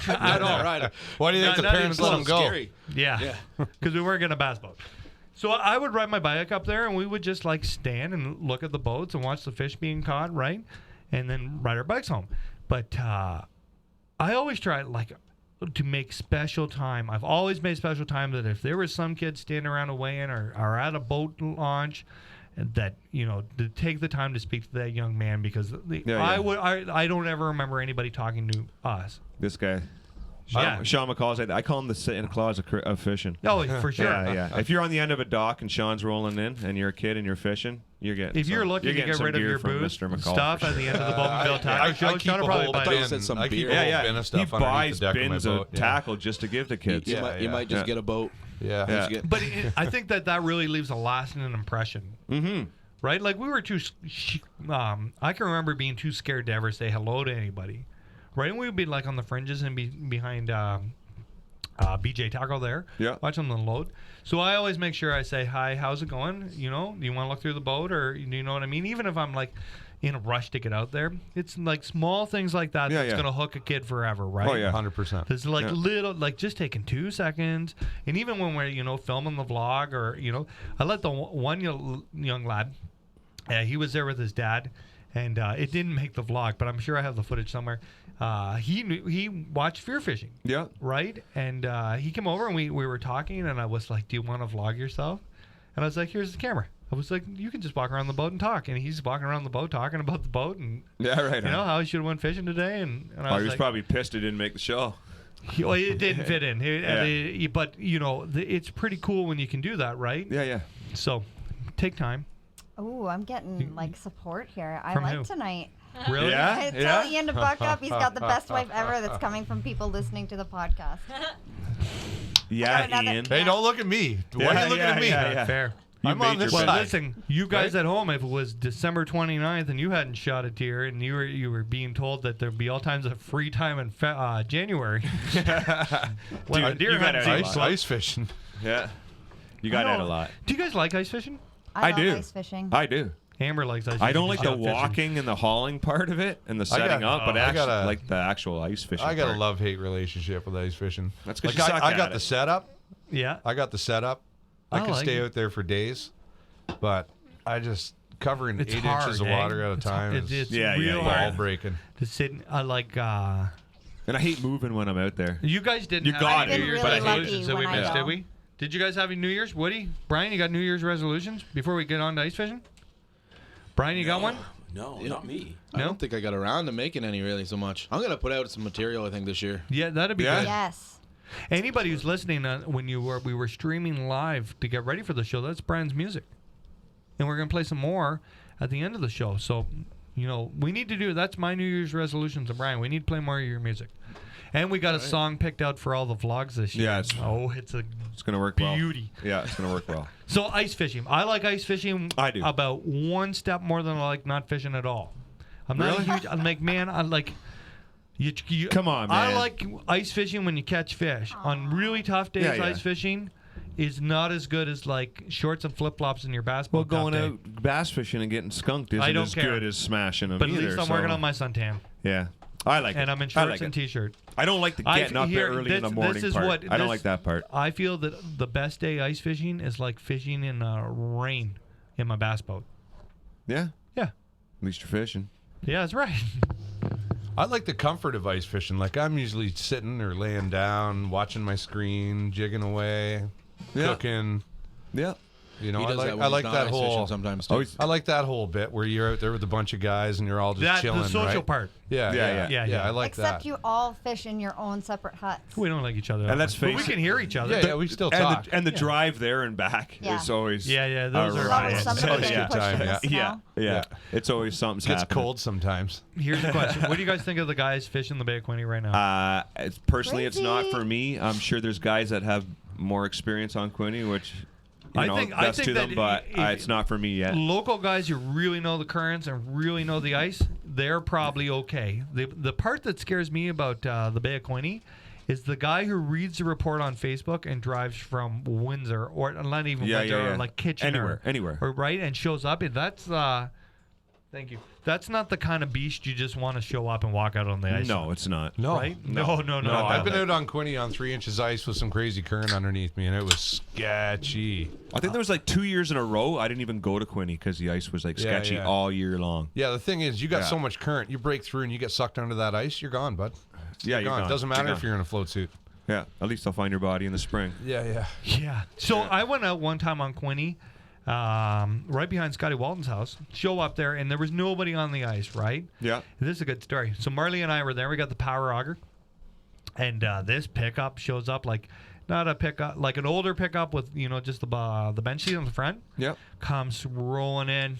At all. Right. Why do you think No, the not parents even let them close. go? Scary. Yeah, because we weren't getting a bass boat. So I would ride my bike up there, and we would just stand and look at the boats and watch the fish being caught, right? And then ride our bikes home. But I always try to make special time. I've always made special time that if there was some kid standing around a weigh-in or at a boat launch, that to take the time to speak to that young man, because I don't ever remember anybody talking to us. This guy. Yeah. Sean McCall said I call him the Santa Claus of fishing. Oh, for sure. Yeah. If you're on the end of a dock and Sean's rolling in and you're a kid and you're fishing, you're getting. If you're looking to get rid of your booze stuff at the end of the Bowmanville Tackle Show, Sean will probably buy whole it. bin. Some I keep beer. a whole Yeah, bin yeah. of stuff He underneath buys the deck of my bins boat. of tackle just to give to kids. You might just get a boat. Yeah. Yeah. Just get- But I think that really leaves a lasting impression. Mm-hmm. Right? Like we were I can remember being too scared to ever say hello to anybody. Right? And we would be like on the fringes and be behind BJ Tackle there. Yeah. Watching them load. So I always make sure I say, hi, how's it going? You know, do you want to look through the boat or do you know what I mean? Even if I'm like in a rush to get out there, it's like small things like that that's going to hook a kid forever, right? Oh, yeah. 100%. There's like little, like just taking 2 seconds. And even when we're, filming the vlog or, I let the one young lad, he was there with his dad, and it didn't make the vlog, but I'm sure I have the footage somewhere. He watched FearFishing. Yeah. Right? And he came over and we were talking, and I was like, do you want to vlog yourself? And I was like, here's the camera. I was like, you can just walk around the boat and talk. And he's walking around the boat talking about the boat and how he should have went fishing today. And I was he was like, probably pissed it didn't make the show. it didn't fit in. But, it's pretty cool when you can do that, right? Yeah, yeah. So take time. Oh, I'm getting like support here. I From like who? tonight. Really? Yeah? Tell Ian to buck up. He's got the best wife ever. That's coming from people listening to the podcast. Yeah, another- Ian. Hey, don't look at me. Why are you looking at me? yeah. Fair. You I'm on made this your side. Well, bet. listen, you guys at home, if it was December 29th and you hadn't shot a deer and you were being told that there'd be all kinds of free time in January, when the deer you got hunting it. season- Ice fishing. Yeah. You got that a lot. Do you guys like ice fishing? I love do. ice fishing. I do. Amber likes ice fishing. I don't like She's the out fishing. walking and the hauling part of it and the setting up, but I actually gotta- like the actual ice fishing. I got a part. love-hate relationship with ice fishing. That's 'cause like you suck I at got it. the setup. Yeah. I got the setup. I I could like stay it. out there for days, but I just covering It's 8 hard, inches of eh? water at a It's time hard. is It's Yeah, real yeah, ball hard breaking. to sit. I like. And I hate moving when I'm out there. You guys didn't. You have got any it. New Year's But I hate it. resolutions that we when I missed, go. did we? Did you guys have any New Year's? Woody, Brian, you got New Year's resolutions before we get on to ice fishing? Brian, you got one? No, not me. I don't think I got around to making any really so much. I'm gonna put out some material I think this year. Yeah, that'd be Yeah? good. Yes. Anybody who's listening when we were streaming live to get ready for the show, that's Brian's music, and we're gonna play some more at the end of the show. So, we need to do. That's my New Year's resolution to Brian. We need to play more of your music, and we got a song picked out for all the vlogs this year. Yeah, it's gonna work beauty. well. Yeah, it's gonna work well. So ice fishing. I like ice fishing. I do. About one step more than I like not fishing at all. I'm not a huge. I'm like, man. I like. You, Come on, I man. like ice fishing when you catch fish. On really tough days, Yeah, yeah. ice fishing is not as good as like shorts and flip flops in your bass Well, boat. tough going day. out bass fishing and getting skunked I isn't don't as care. good as smashing them But either. at least I'm so- working on my suntan, Yeah, I like it. and I'm in I shorts like and it. t-shirt. I don't like the getting up there early in the morning this is part. what- I don't this- like that part. I feel that the best day ice fishing is like fishing in rain in my bass boat. Yeah, Yeah, at least you're fishing. yeah, that's right. I like the comfort of ice fishing. Like I'm usually sitting or laying down, watching my screen, jigging away, Yeah. cooking. Yeah. You know, He I does like that when I he's like not that ice fishing whole. sometimes too. Always. I like that whole bit where you're out there with a bunch of guys and you're all just chilling. The social right? part. Yeah, Yeah, yeah, yeah. I like Except that. you all fish in your own separate huts. We don't like each other. And let's but we face can it- hear each other. Yeah, we still and talk. the drive there and back Yeah. is always Yeah, those a are riot. Always Right. somebody It's getting a good pushed time, in the yeah. snow. Yeah. It's always something's It gets happening. cold sometimes. Here's the question: what do you guys think of the guys fishing the Bay of Quinte right now? Personally, it's not Crazy. for me. I'm sure there's guys that have more experience on Quinte, which I think that's to them, that but if- it's not for me yet. Local guys who really know the currents and really know the ice, they're probably okay. The part that scares me about the Bay of Quinte is the guy who reads the report on Facebook and drives from Windsor or not even Yeah, Windsor yeah, yeah. or like Kitchener, Anywhere. or right, and shows up. And that's thank you. That's not the kind of beast you just want to show up and walk out on the ice. No, it's not. No, right? no. No. No, I've been that. out on Quinte on 3 inches ice with some crazy current underneath me, and it was sketchy. I think there was like 2 years in a row I didn't even go to Quinte because the ice was like Yeah, sketchy yeah. all year long. Yeah, the thing is, you got Yeah. so much current, you break through and you get sucked under that ice, you're gone, bud. Yeah, you're It gone. doesn't matter You're if gone. you're in a float suit. Yeah, at least I'll find your body in the spring. Yeah. Yeah. So I went out one time on Quinte, right behind Scotty Walton's house. Show up there, and there was nobody on the ice. Right. Yeah. This is a good story. So Marley and I were there. We got the power auger. And this pickup shows up like not a pickup, like an older pickup with just the bench seat on the front. Yep. Comes rolling in,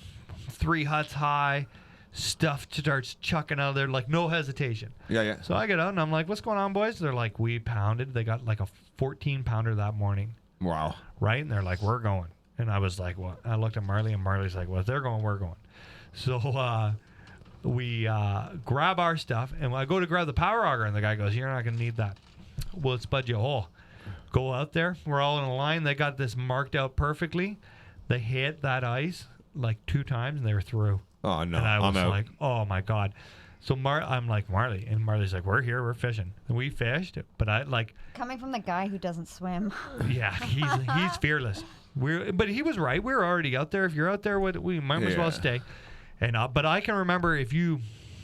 3 huts high, stuff starts chucking out of there like no hesitation. Yeah. So I get out and I'm like, "What's going on, boys?" They're like, "We pounded." They got like a 14-pounder that morning, Wow. right? And they're like, "We're going." And I was like, "What?" I looked at Marley, and Marley's like, "Well, if they're going, we're going." So we grab our stuff, and I go to grab the power auger, and the guy goes, "You're not going to need that. We'll spud you a hole." Go out there. We're all in a line. They got this marked out perfectly. They hit that ice like 2 times, and they were through. Oh no. And I was I'm out. like, "Oh my god!" So I'm like, "Marley," and Marley's like, "We're here. We're fishing." And we fished, but I like, Coming from the guy who doesn't swim. yeah, he's fearless. But he was right. We're already out there. If you're out there, we might as well Yeah. stay. And but I can remember if you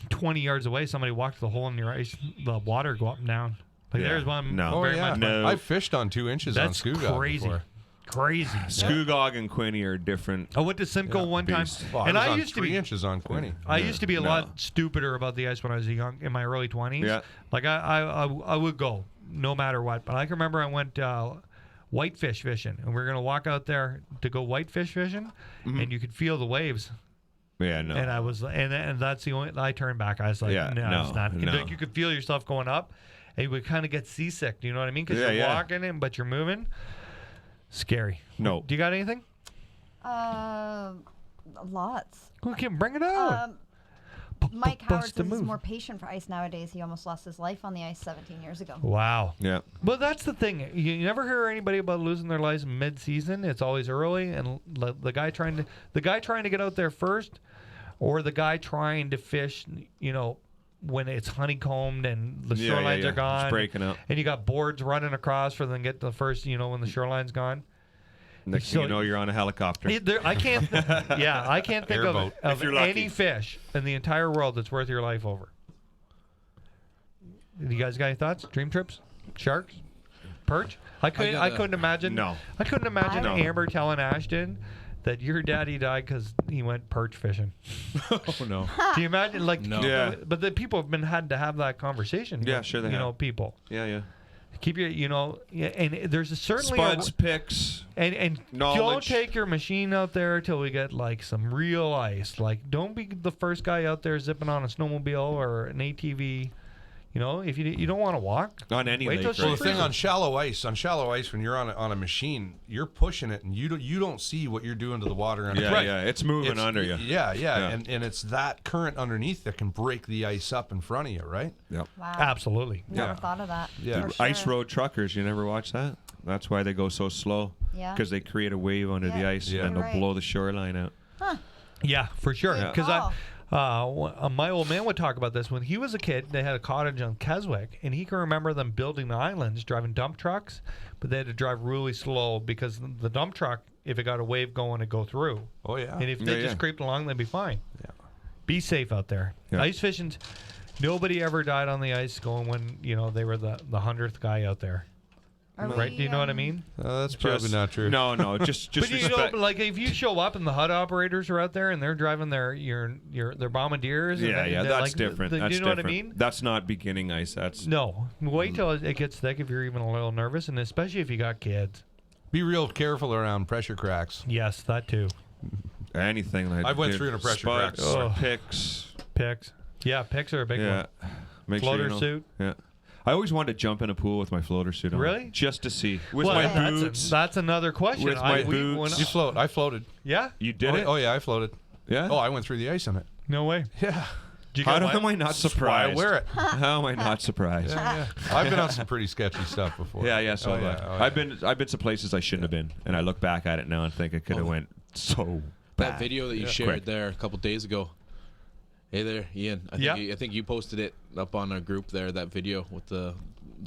20 yards away, somebody walked the hole in your ice, the water go up and down. Like Yeah. there's one. No. Oh very yeah, much. No. I've fished on 2 inches That's on Scugog crazy. before. Crazy. Scugog and Quinny are different. I went to Simcoe one time, beast. Well, and I was I on used to 3 be. inches on Quinny. I used to be a No. lot stupider about the ice when I was young, in my early 20s. Yeah. Like I would go no matter what. But I can remember I went whitefish fishing, and we were gonna walk out there to go whitefish fishing, and you could feel the waves. Yeah, no. And I was, and that's the only. I turned back. I was like, Yeah, no, it's not. no. Like, you could feel yourself going up, and you would kind of get seasick. Do you know what I mean? Because Yeah, you're yeah. walking in, but you're moving. Scary. No. Do you got anything? Lots. We can bring it out. Mike Howard Bust a says he's move. more patient for ice nowadays. He almost lost his life on the ice 17 years ago. Wow. Yeah. Well, that's the thing. You never hear anybody about losing their lives mid-season. It's always early, and the guy trying to get out there first, or the guy trying to fish. When it's honeycombed and the Yeah, shorelines yeah. are gone, It's breaking up. and you got boards running across for them to get the first. When the shoreline's gone. Next So- thing you know, you're on a helicopter. I can't. I can't think Airboat. of If you're lucky. any fish in the entire world that's worth your life over. You guys got any thoughts? Dream trips, sharks, perch. I couldn't imagine. No. I couldn't imagine No. Amber telling Ashton that your daddy died because he went perch fishing. Oh no. Do you imagine? Like, No. Yeah. But the people have had to have that conversation. Yeah, with, sure they have. people. Yeah. Keep your, and there's certainly Spuds, picks. and don't Knowledge. take your machine out there till we get like some real ice. Like, don't be the first guy out there zipping on a snowmobile or an ATV. If you don't want to walk On any wait lake, till right? Well, the it's thing freezing. on shallow ice, when you're on a machine, you're pushing it, and you don't see what you're doing to the water underneath. Yeah. It's moving under you. Yeah, Yeah. and it's that current underneath that can break the ice up in front of you, right? Yep. Wow. Absolutely. Never Yeah. thought of that. Yeah. for Ice sure. road truckers. You never watch that? That's why they go so slow. Yeah. Because they create a wave under the Yeah. ice, Yeah. and they'll Right. blow the shoreline out. Yeah, for sure. Good Because call. my old man would talk about this when he was a kid. They had a cottage on Keswick, and he can remember them building the islands, driving dump trucks, but they had to drive really slow because the dump truck, if it got a wave going, it'd go through. Oh yeah. And if they Yeah, just yeah. creeped along, they'd be fine. Yeah. Be safe out there. Yeah. Ice fishing, nobody ever died on the ice going when they were the 100th guy out there. Are Right? we, Do you know what I mean? That's probably not true. No, just But respect. like if you show up and the HUD operators are out there and they're driving their bombardiers. and Yeah, they're that's like, different. Do That's you know different. what I mean? That's not beginning ice. That's No, wait till it gets thick if you're even a little nervous, and especially if you got kids. Be real careful around pressure cracks. Yes, that too. anything like. I went dude, through in a pressure spuds, crack. Oh. Picks. Picks. Yeah, picks are a big Yeah. one. Make Floater sure you know. suit. Yeah. I always wanted to jump in a pool with my floater suit on. Really? Just to see. With Well, my that's, boots. that's another question. With my boots. when- You float. I floated. yeah? You did oh, it? Oh yeah, I floated. Yeah? Oh, I went through the ice on it. No way. Yeah. Did you How get wet? am I not That's why surprised? I wear it. How am I not surprised? Yeah. I've been on some pretty sketchy stuff before. Yeah, so Oh, have I. yeah. Oh, yeah. I've been to places I shouldn't have been, and I look back at it now and think I could have went so bad. That video that you shared Quick. there a couple days ago. Hey there, Ian. I think you posted it up on our group there. That video with the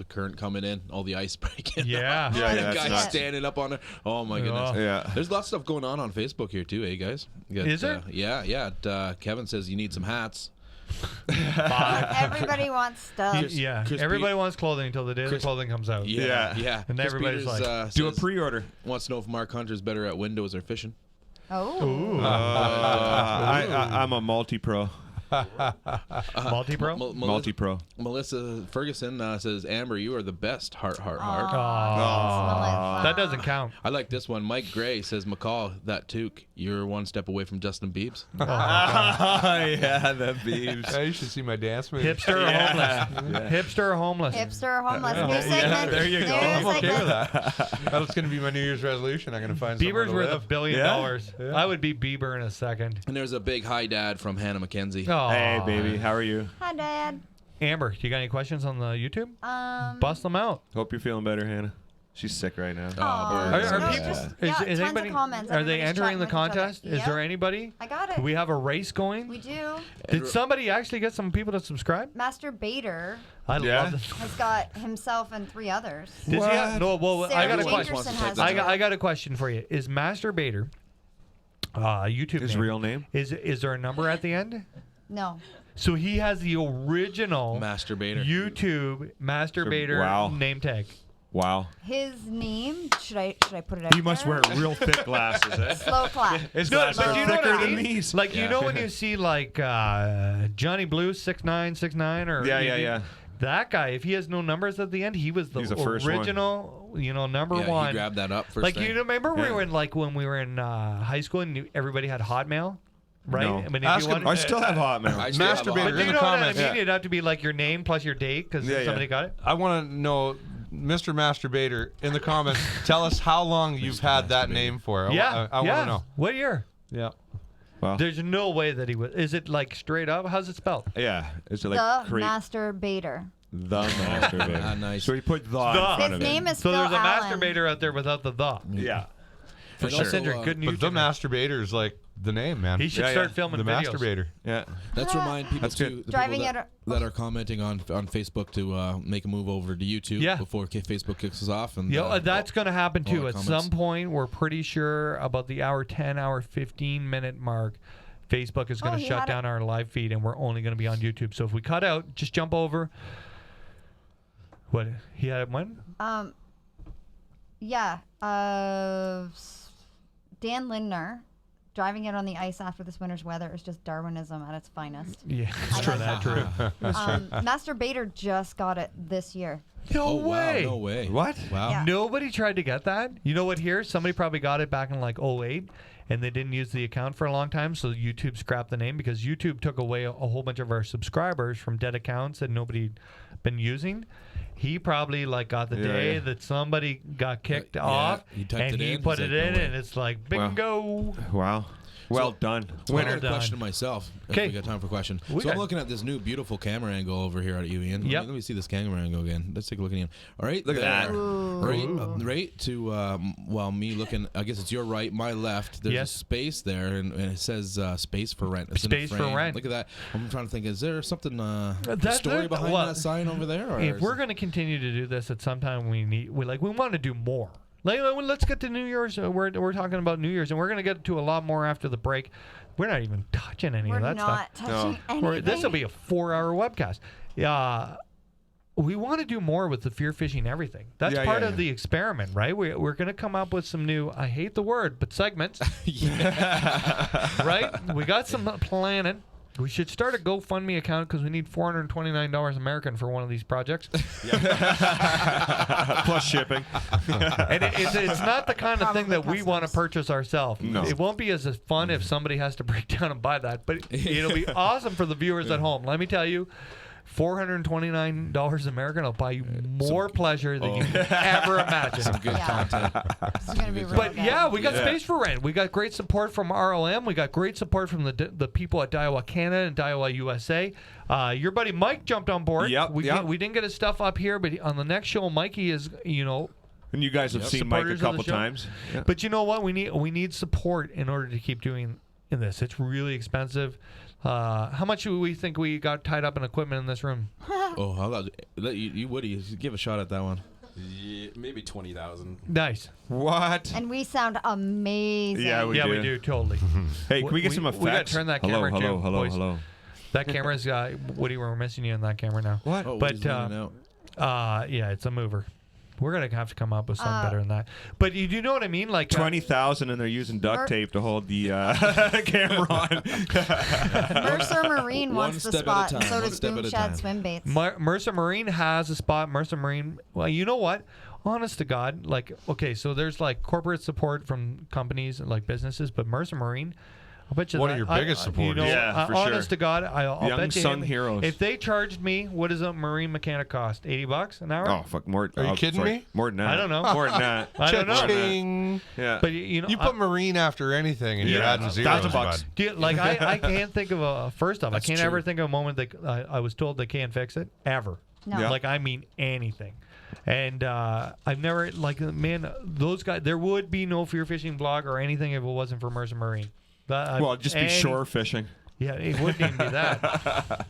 current coming in, all the ice breaking. Yeah. Yeah, The that's guy nuts. standing up on it. Oh my goodness. Oh. Yeah. There's lots of stuff going on Facebook here too, guys? You got, Is there? Yeah. Kevin says you need some hats. Everybody wants stuff. Yeah. Chris Everybody Pe- wants clothing until the day the Chris- clothing comes out. Yeah. And Chris everybody's Peters, like, Do a says- pre-order. wants to know if Mark Hunter's better at windows or fishing. Oh. I'm a multi-pro. Multi-pro? Multi-pro. Melissa Ferguson says, Amber, you are the best. Heart, heart, heart. Aw. That doesn't count. I like this one. Mike Gray says, McCall, that toque, you're one step away from Justin Biebs. Yeah, the beeps. Yeah, you should see my dance move. Hipster or homeless? Hipster or homeless? Hipster or homeless. New segment. there you go. New I'm okay segment. with that. That's going to be my New Year's resolution. I'm going to find Bieber's somewhere worth to $1 live. billion. Yeah? I would be Bieber in a second. And there's a big hi dad from Hannah McKenzie. Oh, Hey, baby. How are you? Hi, Dad. Amber, you got any questions on the YouTube? Bust them out. Hope you're feeling better, Hannah. She's sick right now. Are No, people? just- Is tons anybody? of comments. Are they Everybody's entering the chatting with each other. contest? Is there Yep. anybody? I got it. Do we have a race going? We do. Did somebody actually get some people to subscribe? Master Bader I Yeah. love this. has got himself and 3 others. Does he have, no, well, I Sarah got a Jenkerson question. has I got a question for you. Is Master Bader YouTube His name, real name? Is there a number at the end? No. So he has the original Masturbator. YouTube Masturbator Wow. name tag. Wow. His name, should I put it out He must there? wear real thick glasses, eh? Slow clap. His No, glasses but are you know what thicker I than mean? these. Like you Yeah. know when you see like Johnny Blue 6969 or Yeah. that guy. If he has no numbers at the end, he was the He's the first one. original. Number Yeah, one. he grabbed that up first Like thing. remember we Yeah. were in when we were in high school and everybody had Hotmail, right? No. I mean, if Ask you him- wanted, I still have Hotmail. I still have Masturbator a- but in you the know what I comments. mean? Yeah. It'd have to be like your name plus your date because Yeah, somebody yeah. got it. I want to know, Mr. Masturbator, in the comments, tell us how long you've had that Masturbator. name for. Yeah, I yeah. want to know. What year? Yeah. Wow. There's no way that he was. Is it like straight up? How's it spelled? Yeah. Is it like The create Master Bader. the masturbator? Ah, nice. So he put the in The. front His of name it. is So Phil there's a Allen. masturbator out there without the the. Yeah. For That's sure. interesting. Good news. But the Masturbator is like the name, man. He should Yeah, start yeah. filming the videos. Masturbator. Yeah. Let's remind people That's too, good. the Driving people at that are commenting on Facebook to make a move over to YouTube Yeah. before Facebook kicks us off. And That's going to happen all too. the At comments. some point, we're pretty sure about the hour 10, hour 15-minute mark, Facebook is going Oh, to he shut had it- down our live feed, and we're only going to be on YouTube. So if we cut out, just jump over. What he had it when? Yeah. Dan Lindner, driving it on the ice after this winter's weather is just Darwinism at its finest. Yeah, it's true. That true. Master Bader just got it this year. No Oh, way. wow, no way. What? Wow. Yeah. Nobody tried to get that. You know what? Here, somebody probably got it back in like 08, and they didn't use the account for a long time, so YouTube scrapped the name because YouTube took away a whole bunch of our subscribers from dead accounts that nobody been using. He probably like got the day yeah. that somebody got kicked Yeah, off, he typed and it he in. put He's it like, in, no way. and it's like Wow. bingo. Wow. Well done. So I Winner got a done. question myself. If 'Kay. we got time for a question. We So I'm got- looking at this new beautiful camera angle over here at you, Ian. Yep. Let me see this camera angle again. Let's take a look at Ian. All right. Look at that. Right to me looking. I guess it's your right, my left. There's Yes. a space there, and it says space for rent. It's in a Space for frame. rent. Look at that. I'm trying to think. Is there something a That's story it. behind Well, that sign over there? Or If is we're it- going to continue to do this at some time, we want to do more. Like, let's get to New Year's. We're talking about New Year's, and we're going to get to a lot more after the break. We're not even touching any We're of that not stuff. touching anything. This will be a 4-hour webcast. We want to do more with the fear fishing everything. That's Yeah, part yeah, of yeah. the experiment, right? We're going to come up with some new, I hate the word, but segments, right? We got some planning. We should start a GoFundMe account because we need $429 American for one of these projects. Plus shipping. And it's not the kind of thing that we want to customs. purchase ourselves. No. It won't be as fun if somebody has to break down and buy that, but it'll be awesome for the viewers at home. Let me tell you, $429 American will buy you more pleasure than you can ever imagine. some good Yeah. content? This is gonna be real But good. yeah, we got Yeah. space for rent. We got great support from RLM. We got great support from the people at Daiwa Canada and Daiwa USA. Your buddy Mike jumped on board. Yep, We yep. we didn't get his stuff up here, but on the next show, Mikey is And you guys have seen Mike a supporters of the couple show. times. Yeah. But you know what? We need support in order to keep doing in this. It's really expensive. How much do we think we got tied up in equipment in this room? Oh, how about you, Woody? Give a shot at that one. Yeah, maybe 20,000. Nice. What? And we sound amazing. Yeah, we We do. do totally. Hey, can we get some effects? We got to turn that hello, camera hello, too, hello, boys. hello. That camera's Woody. We're missing you on that camera now. What? Oh, But, Woody's leaning out. Yeah, it's a mover. We're gonna have to come up with something better than that. But you do know what I mean? Like 20,000, and they're using duct tape to hold the camera on. Mercer Marine One wants the step at a spot, and time, so one does step Boom at a Shad time. Swim Baits. Mercer Marine has a spot. Mercer Marine. Well, you know what? Honest to God, like, okay, so there's like corporate support from companies and like businesses, but Mercer Marine, I'll bet you One that, of your biggest supporters. You know, Yeah, for honest sure. to God, I'll Young bet you sung heroes. if they charged me, what does a marine mechanic cost? $80 an hour? Oh, fuck. More. Are you oh, kidding sorry. me? More than that. I don't know. More than that. I don't know. Cha-ching. Yeah. But you know, You put Marine after anything, and you're Yeah. adding zeros, $1,000. bud. do you, like I can't think of a first off. I That's can't true. ever think of a moment that I was told they can't fix it ever. No. Yeah. Like I mean anything. And I've never like man those guys. There would be no Fear Fishing blog or anything if it wasn't for Mercer Marine. Well, it'd just be shore fishing. Yeah, it wouldn't even be that.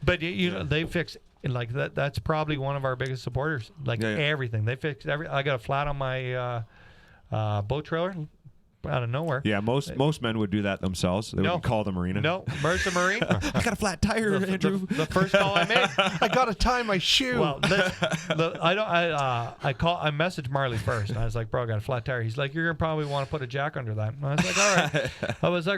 But you know they fix like that. That's probably one of our biggest supporters. Like Yeah, yeah. everything they fix. I got a flat on my boat trailer out of nowhere. Yeah, most men would do that themselves. They No. wouldn't call the marina. No, Mercer Marine. I got a flat tire, Andrew. The first call I made. I gotta tie my shoe. Well, I messaged Marley first, and I was like, "Bro, I got a flat tire." He's like, "You're gonna probably want to put a jack under that." And I was like, "All right."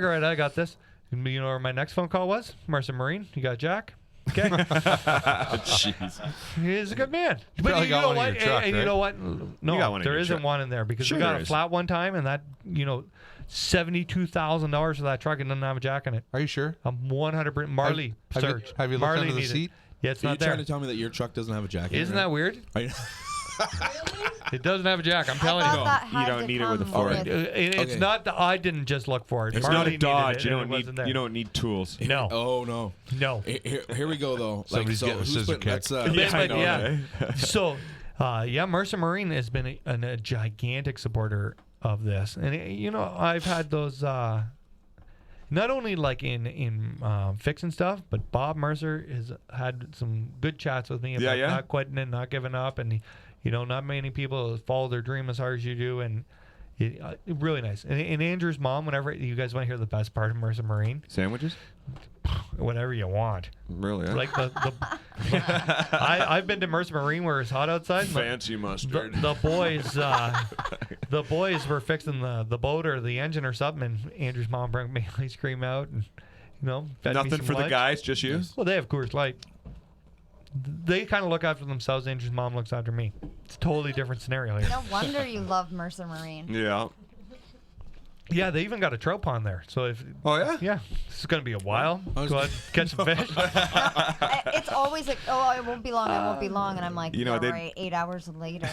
All right, I got this. And you know where my next phone call was? Mercer Marine. You got a jack? Okay. Jeez. He's a good man. But probably you got know one in what? your truck, And you right? know what? You got No, one in there your isn't truck. one in there because Sure we got there a is. flat one time, and that $72,000 for that truck and doesn't have a jack in it. Are you sure? I'm 100% Marley Have you- search. have you looked Marley under the needed- seat? Yeah, it's Are you not there. trying to tell me that your truck doesn't have a jacket? Isn't that weird? that? It doesn't have a jack. I'm I telling you. thought that had don't to need it with a come foreign. with- It's Okay. not that I didn't just look for it. It's Marley not a needed Dodge. it You and don't it need. wasn't there. You don't need tools. No. Oh no. No. Here we go though. Somebody's getting a who's scissor putting- kick. let's, Yeah, I know, yeah. eh? So, Mercer Marine has been a gigantic supporter of this, and you know I've had those not only like in fixing stuff, but Bob Mercer has had some good chats with me about Yeah. not quitting and not giving up, and you know not many people follow their dream as hard as you do, and really nice. And Andrew's mom, whenever you guys want to hear the best part of Mercer Marine, Sandwiches? whatever you want. Really? Eh? Like I've been to Mercer Marine where it's hot outside. and Fancy mustard. the boys were fixing the boat or the engine or something, and Andrew's mom brought me ice cream out, and you know, fed me Nothing some for the lunch. guys, just you. Well, they have Coors Light. They kind of look after themselves. Andrew's mom looks after me. It's a totally different scenario here. No wonder you love Mercer Marine. Yeah. Yeah, they even got a trout pond there. So if Oh yeah. yeah, this is gonna be a while. I was- Go ahead, catch some fish. It's always like, oh, it won't be long, it won't be long. And I'm like, You know, yeah, they- right, 8 hours later.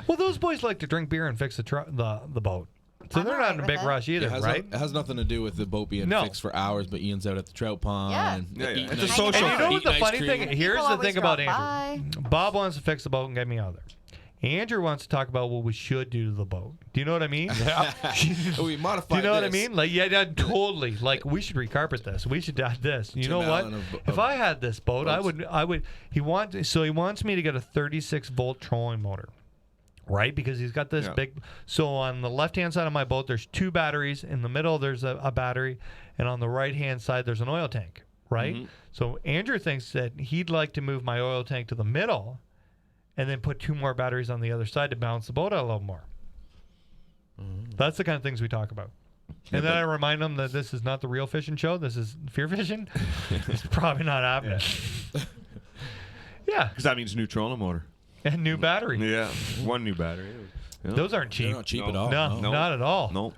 Well, those boys like to drink beer and fix the boat, so I'm they're all not right in a with big it. rush either, It has, right? it has nothing to do with the boat being No. fixed for hours, but Ian's out at the trout pond. Yeah. Yeah, yeah. eating It's a ice- social And you know what eating the ice funny cream. thing? Here's People the always thing about drop Andrew. Bob wants to fix the boat and get me out of there. Andrew wants to talk about what we should do to the boat. Do you know what I mean? We modified. Do you know what I this. mean? Like, yeah, totally. Like, we should recarpet this. We should add this. You Tim know what? Allen of If I had this boat, I boats. would. He wants me to get a 36-volt trolling motor, right? Because he's got this Yeah. big. So on the left-hand side of my boat, there's 2 batteries. In the middle, there's a battery, and on the right-hand side, there's an oil tank, right? Mhm. So Andrew thinks that he'd like to move my oil tank to the middle, and then put 2 more batteries on the other side to balance the boat out a little more. That's the kind of things we talk about. And then I remind them that this is not the real fishing show. This is Fear Fishing. It's probably not happening. Yeah. Because that means new trolling motor. And new battery. Yeah. One new battery. Yeah. Those aren't They're cheap. not cheap No. at all. No, No. not at all. Nope.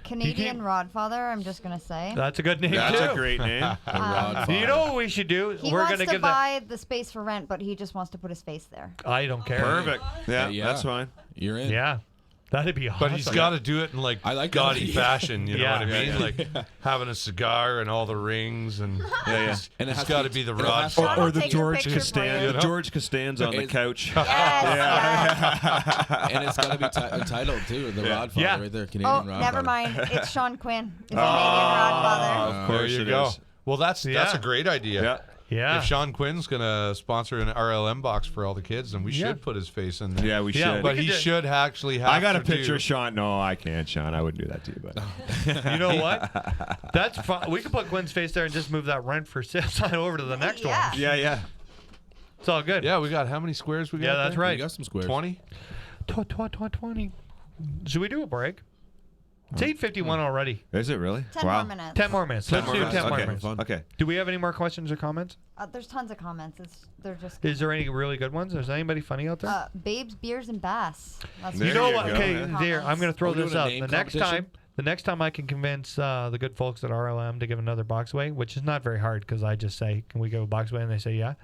Canadian Rodfather, I'm just going to say. That's a good name, That's too. a great name. A rod You know what we should do? He We're wants going to to give buy the space for rent, but he just wants to put his face there. I don't care. Perfect. Yeah, Yeah. that's fine. You're in. Yeah. That'd be awesome. But he's got to do it in like I like gaudy that. fashion. You know Yeah. what I mean? Yeah. Like having a cigar and all the rings, and Yeah, And it it's has got to to be the it rod. has to- I'll Or the take your George picture for you. Costanza. The George Costanza on the It's- couch. Yes, yes. And it's got to be entitled too. The Yeah. Rodfather Yeah. right there, Canadian Oh, Rodfather. never mind. It's Sean Quinn. It's Canadian Ah, Rodfather. of There course you it go. is. Well, that's Yeah. a great idea. Yeah. Yeah. If Sean Quinn's gonna sponsor an RLM box for all the kids, then we Yeah. should put his face in there. Yeah, we Yeah, should. But we he could do- should actually have. I got a to picture do- of Sean. No, I can't, Sean. I wouldn't do that to you, but You know what? That's fine. We could put Quinn's face there and just move that rent for sale sign over to the next Yeah. one. yeah. It's all good. Yeah, we got how many squares we got? Yeah, that's there? right. You got some squares. 20. 20. Should we do a break? It's 8:51 already. Is it really? 10 more minutes. 10 more minutes. Let's do 10 more Okay. minutes. Okay. Do we have any more questions or comments? There's tons of comments. They're just. Is there any really good ones? Is anybody funny out there? Babes, beers, and bass. That's There You know what? go, Okay, yeah. dear, I'm going to throw Are we this doing a out. name The next time I can convince the good folks at RLM to give another box away, which is not very hard because I just say, "Can we give a box away?" and they say, "Yeah."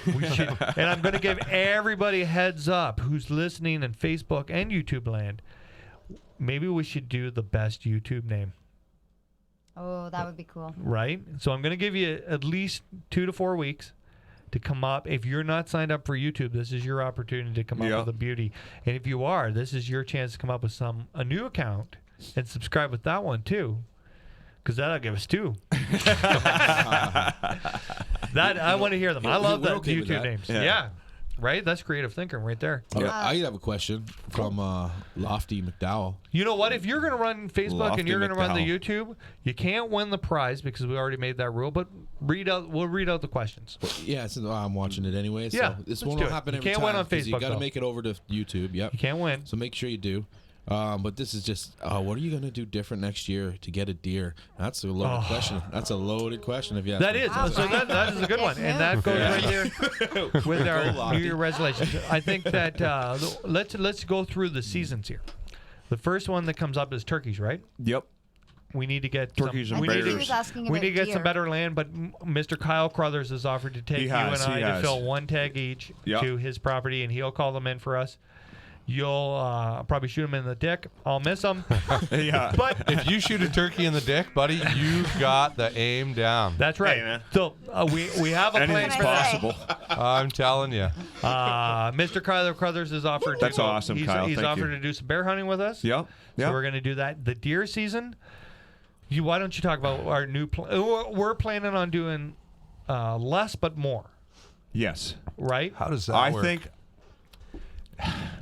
We should, and I'm going to give everybody a heads up who's listening in Facebook and YouTube land. Maybe we should do the best YouTube name, Oh, that would be cool. right? So I'm going to give you at least 2 to 4 weeks to come up. If you're not signed up for YouTube, this is your opportunity to come up Yeah. with a beauty. And if you are, this is your chance to come up with a new account and subscribe with that one too, because that'll give us 2. That I want to hear them. I love we're that okay with YouTube that. names. Yeah. Yeah, right. That's creative thinking right there. I have a question from Lofty McDowell. You know what? If you're going to run Facebook Lofty and you're going to run the McDowell. YouTube, you can't win the prize because we already made that rule. But we'll read out the questions. Yeah, since I'm watching it anyway. So Yeah, this let's won't do it. happen You every can't time. win on 'cause You Facebook, got to though. make it over to YouTube. Yep. You can't win. So make sure you do. But this is just, what are you going to do different next year to get a deer? That's a loaded question. That's a loaded question if you ask That me. is. So that is a good one. And that goes right there with our Lofty. New Year resolutions. I think that let's go through the seasons here. The first one that comes up is turkeys, right? Yep. We need to get Turkeys some, and we I need think he bears. was asking we about need to get deer. some better land, but Mr. Kyle Crothers has offered to take He you has, and I he to has. fill one tag each Yep. to his property, and he'll call them in for us. You'll probably shoot him in the dick. I'll miss him. Yeah. But If you shoot a turkey in the dick, buddy, you got the aim down. that's right. Hey, man. So we have a plan Anything's for What that. can I say? possible. I'm telling you. Mr. Kyle Crothers has offered. That's to go, awesome, he's, Kyle. He's Thank offered you. to do some bear hunting with us. Yep. So Yep. we're going to do that. The deer season. Why don't you talk about our new plan? We're planning on doing less but more, Yes. right? How does that I work? think.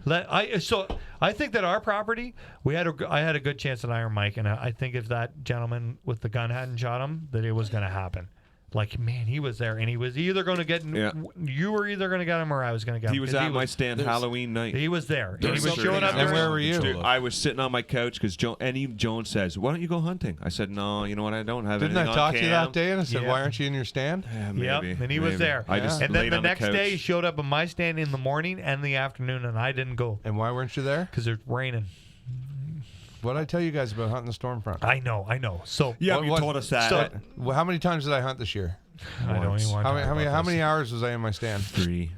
I think that our property, I had a good chance at Iron Mike, and I think if that gentleman with the gun hadn't shot him, that it was going to happen. Like, man, he was there, and he was either going to get Yeah. you were either going to get him or I was going to get him. He was 'cause at my stand Halloween night. He was there, and he There's was something showing up else. And there. where were you? Dude, I was sitting on my couch because Jones says, "Why don't you go hunting?" I said, "No, you know what? I don't have Didn't I anything talk on to you cam." that day? And I said, Yeah. why aren't you in your stand? Yeah, Yep, maybe, and he was maybe. there. I just And then laid the on next couch. day, he showed up on my stand in the morning and the afternoon, and I didn't go And why weren't you there? because it's raining. What did I tell you guys about hunting the storm front? I know. So Yeah, What- you what- told us that. So- Well, how many times did I hunt this year? I don't even want to talk about How this. many hours was I in my stand? 3.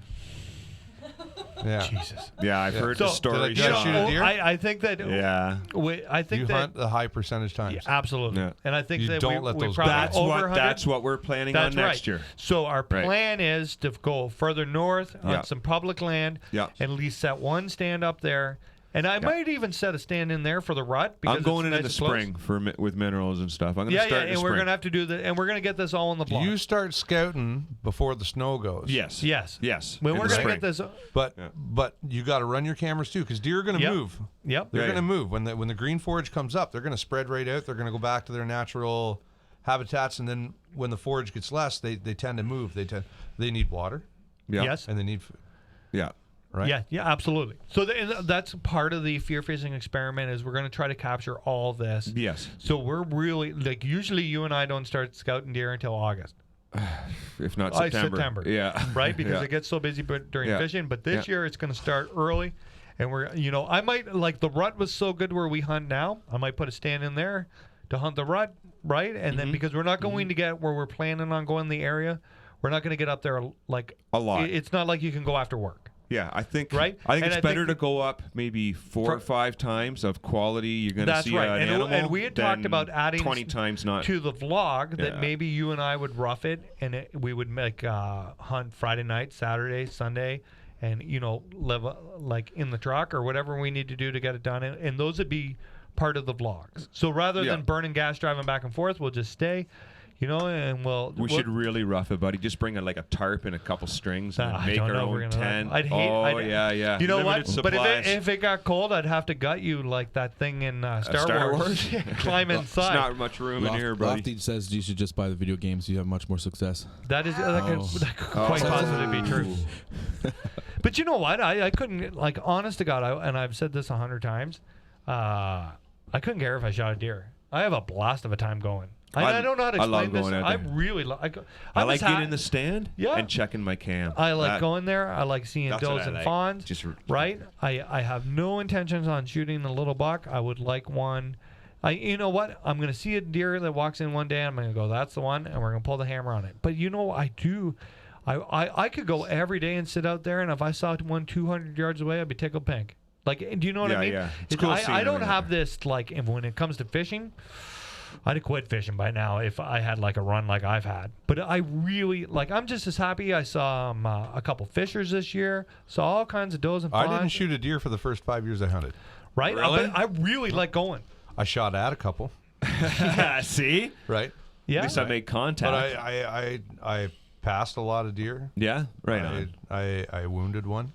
Yeah. Jesus. Yeah, I've heard So- the story. Did I shoot a deer? I think that. Yeah. I think You that. hunt the high percentage times. Yeah, absolutely. Yeah. And I think You that don't we, let we those probably That's overhunted. that's what we're planning That's on right. next year. So our Right. plan is to go further north Yeah. on some public land Yeah. and at least set one stand up there. And I might even set a stand in there for the rut. Because I'm going it's in nice the and close. spring for with minerals and stuff. I'm going to Yeah, start in and the we're spring. gonna have to do and we're gonna get this all on the blog. You start scouting before the snow goes. Yes. Yes. Yes. When in we're the gonna spring. get this. But you got to run your cameras too, because deer are going to Yep. move. Yep. They're Yeah, going to yeah. move when the green forage comes up. They're going to spread right out. They're going to go back to their natural habitats, and then when the forage gets less, they tend to move. They need water Yeah. Yes. and they need food. Yeah. Right? Yeah, absolutely. So that's part of the fear fishing experiment is we're going to try to capture all this. Yes. So we're really like usually you and I don't start scouting deer until August, If not Oh, September. September. Yeah. right? Because Yeah. it gets so busy during Yeah. fishing. But this Yeah. year it's going to start early, and I might like the rut was so good where we hunt now. I might put a stand in there to hunt the rut, right? And Mm-hmm. then because we're not going to get where we're planning on going the area, we're not going to get up there like A lot. It's not like you can go after work. Yeah, I think Right? I think And it's I better think to go up maybe 4 or 5 times of quality. You're going to That's see right. an And- animal. and we had talked than about adding 20 times not. to the vlog that Yeah. maybe you and I would rough it and we would make hunt Friday night, Saturday, Sunday, and live like in the truck or whatever we need to do to get it done. And those would be part of the vlogs. So rather Yeah. than burning gas driving back and forth, we'll just stay. You know, and We should really rough it, buddy. Just bring like a tarp and a couple strings and I make don't our know if we're own gonna- tent. I'd hate- yeah. You know Limited what? But supplies. if it got cold, I'd have to gut you like that thing in Star Wars. Climb There's inside. not much room in here, buddy. Lofty says you should just buy the video games. You have much more success. That is that could quite possibly be true. But you know what? I couldn't, like, honest to God, and I've said this 100 times, I couldn't care if I shot a deer. I have a blast of a time going. I don't know how to I explain love this. going out I there. really like. I like getting in the stand Yeah. and checking my cam. I like That- going there. I like seeing That's what does I and like. fawns. Just Right? I have no intentions on shooting a little buck. I would like one. You know what? I'm going to see a deer that walks in one day. I'm going to go, that's the one, and we're going to pull the hammer on it. But you know, I do. I could go every day and sit out there, and if I saw one 200 yards away, I'd be tickled pink. Like, do you know what I mean? Yeah. It's cool seeing I don't them have there. this, like, when it comes to fishing, I'd have quit fishing by now if I had like a run like I've had. But I really, like, I'm just as happy. I saw a couple fishers this year, saw all kinds of does and I fawns. didn't shoot a deer for the first 5 years I hunted. Right? Really? But I really like going. I shot at a couple, See? right? Yeah. At least I made contact. But I passed a lot of deer. Yeah, right on. I wounded one.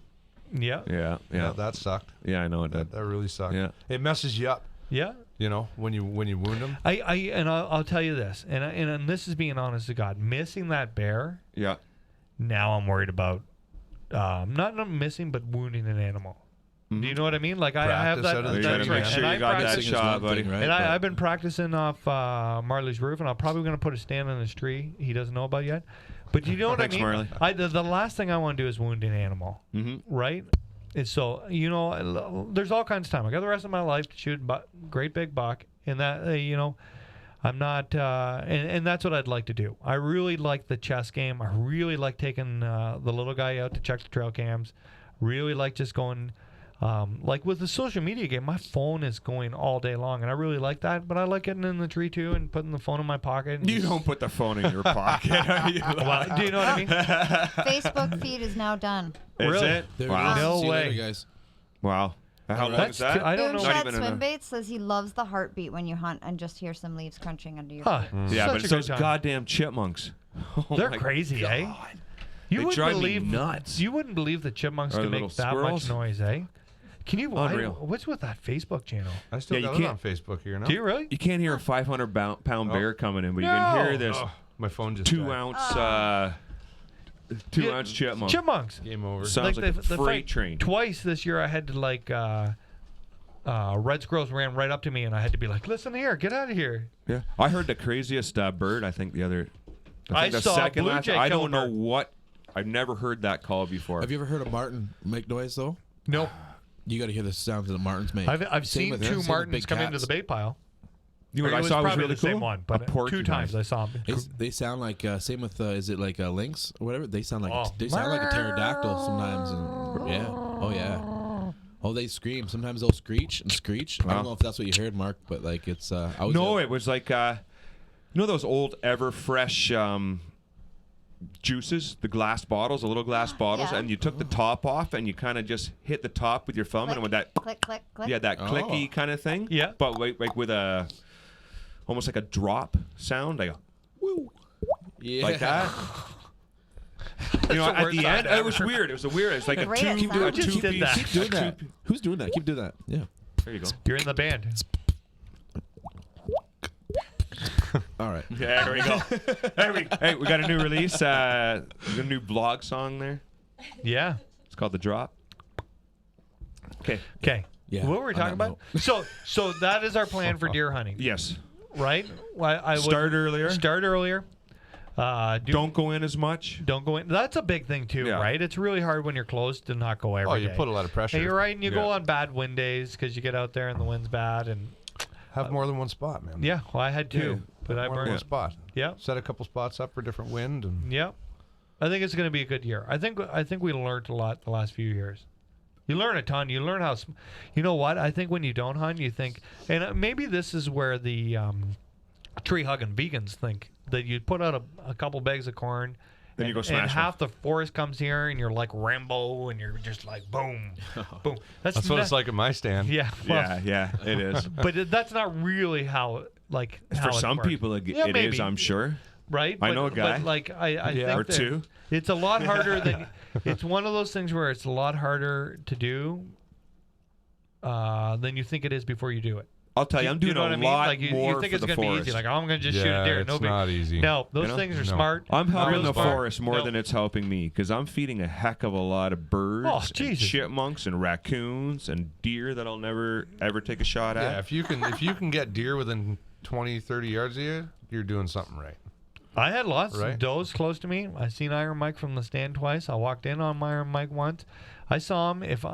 Yeah. Yeah. That sucked. Yeah, I know it did. That really sucked. Yeah. It messes you up, Yeah. you know, when you wound them. I'll tell you this, and this is being honest to God, missing that bear. Yeah. Now I'm worried about not missing, but wounding an animal. Do you know what I mean? Like I have Practice that. out of the You that's gotta tree, right. make man. sure And you I got that practice- Practicing is shot, one buddy. thing, right? And But- I've been practicing off Marley's roof, and I'm probably going to put a stand on his tree. He doesn't know about yet. But you know what Thanks, I mean? Marley. The last thing I want to do is wound an animal, right? And so, you know, there's all kinds of time. I got the rest of my life to shoot great big buck, and that, you know, I'm not, and that's what I'd like to do. I really like the chess game. I really like taking the little guy out to check the trail cams. Really like just going. Like with the social media game, my phone is going all day long, and I really like that. But I like getting in the tree too and putting the phone in my pocket. And You don't put the phone in your pocket. well, do you know what I mean? Facebook feed is now done. Is Really? it? There Wow. it is. No See you way. later, guys. Wow. How long is that? I don't know. Not Boomshed even enough. Swim Bait says he loves the heartbeat when you hunt and just hear some leaves crunching under your Huh. feet. Yeah, Such but a it's good those time. goddamn chipmunks. Oh They're my crazy, God. eh? You They wouldn't drive me believe nuts. You wouldn't believe the chipmunks Or can the make little that squirrels. much noise, eh? Can you? Unreal. What's with that Facebook channel? I still Yeah, you got it on can't- Facebook here now. Do you really? You can't hear a 500-pound bear coming in, but you No. can hear this Oh, my phone just 2 died. ounce, 2 ounce chipmunk. Chipmunks. Game over. Sounds like a the freight fight train. Twice this year, I had to like. Red squirrels ran right up to me, and I had to be like, "Listen here, get out of here." Yeah, I heard the craziest bird. I think the other. I think the saw a second blue last. jay I kill a don't know bird. what. I've never heard that call before. Have you ever heard a martin make noise though? Nope. You got to hear the sounds that martins make. I've Same seen with- two same with martins big come into cats. the bait pile. You know Or what it I was saw was probably really the same cool? one, but A 2 porcupine. times I saw them. They sound like same with is it like a lynx or whatever? They sound like Oh. they sound like a pterodactyl sometimes, and yeah, oh yeah, oh they scream. Sometimes they'll screech and screech. I Wow. don't know if that's what you heard, Mark, but like it's. I was No, it was like you know those old Everfresh juices, the glass bottles, the little glass bottles, Yeah. and you took the top off and you kind of just hit the top with your thumb, and with that Click, click, click. yeah that clicky kind of thing. Yeah. but like with a almost like a drop sound, like yeah. like that. You know, the at worst the sound end, it was weird. It was weird. It was like a Great it two, sounds. a Who just two did piece. that? Keep doing that. Who's doing that? Keep doing that. Yeah. There you go. You're in the band. All right. Yeah, there we go. Hey, we got a new release. We got a new vlog song there. Yeah. It's called The Drop. Okay. Okay. Yeah, What were we on talking that about? So that is our plan for deer hunting, Yes. right? I would Start earlier. Start earlier. Don't go in as much. Don't go in. That's a big thing too, Yeah. right? It's really hard when you're close to not go every Oh, you day. put a lot of pressure. And you're right, and you go Yeah. on bad wind days because you get out there and the wind's bad, and Have more than one spot, man. yeah, well, I had two, but I more than burned. one spot. Yeah, Set a couple spots up for different wind, and yeah. I think it's going to be a good year. I think we learned a lot the last few years. You learn a ton. You learn how. You know what? I think when you don't hunt, you think, and maybe this is where the tree hugging vegans think that you put out a couple bags of corn. Then you go smash and one. half the forest comes here, and you're like Rambo, and you're just like boom, boom. that's what it's not- like at my stand. Yeah, well, Yeah, it is. but that's not really how how For it some works. people, Yeah, it maybe. is, I'm sure. right? I know a guy. But like I Yeah. think Or that two. it's a lot harder than it's one of those things where it's a lot harder to do than you think it is before you do it. I'll tell you, I'm doing know what a I mean? lot Like more you think for it's the gonna be forest. easy. Like, oh, I'm gonna just shoot a deer. it's No big. not easy. No, those You know? things are No. smart. I'm helping Real the smart. forest more No. than it's helping me because I'm feeding a heck of a lot of birds, Oh, and Jesus. chipmunks, and raccoons, and deer that I'll never ever take a shot Yeah, at. if you can get deer within 20, 30 yards of you, you're doing something right. I had lots Right. of does close to me. I seen Iron Mike from the stand twice. I walked in on Iron Mike once. I saw him if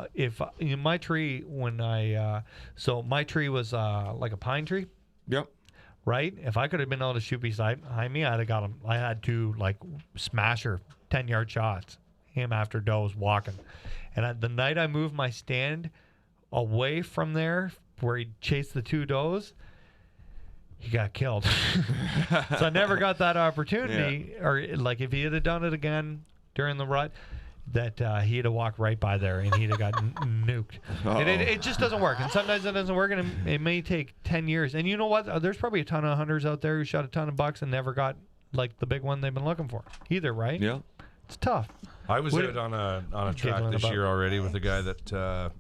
in my tree when so my tree was like a pine tree, Yep. right? If I could have been able to shoot behind me, I'd have got him. I had two like smasher 10-yard shots. Him after does walking, and the night I moved my stand away from there where he chased the two does, he got killed. So I never got that opportunity. Or like if he had done it again during the rut, that he'd have walked right by there and he'd have got nuked. And it just doesn't work. And sometimes it doesn't work, and it may take 10 years. And you know what? There's probably a ton of hunters out there who shot a ton of bucks and never got like the big one they've been looking for either, right? Yeah. It's tough. I was What- out on a track Giggling this about- year already with a guy that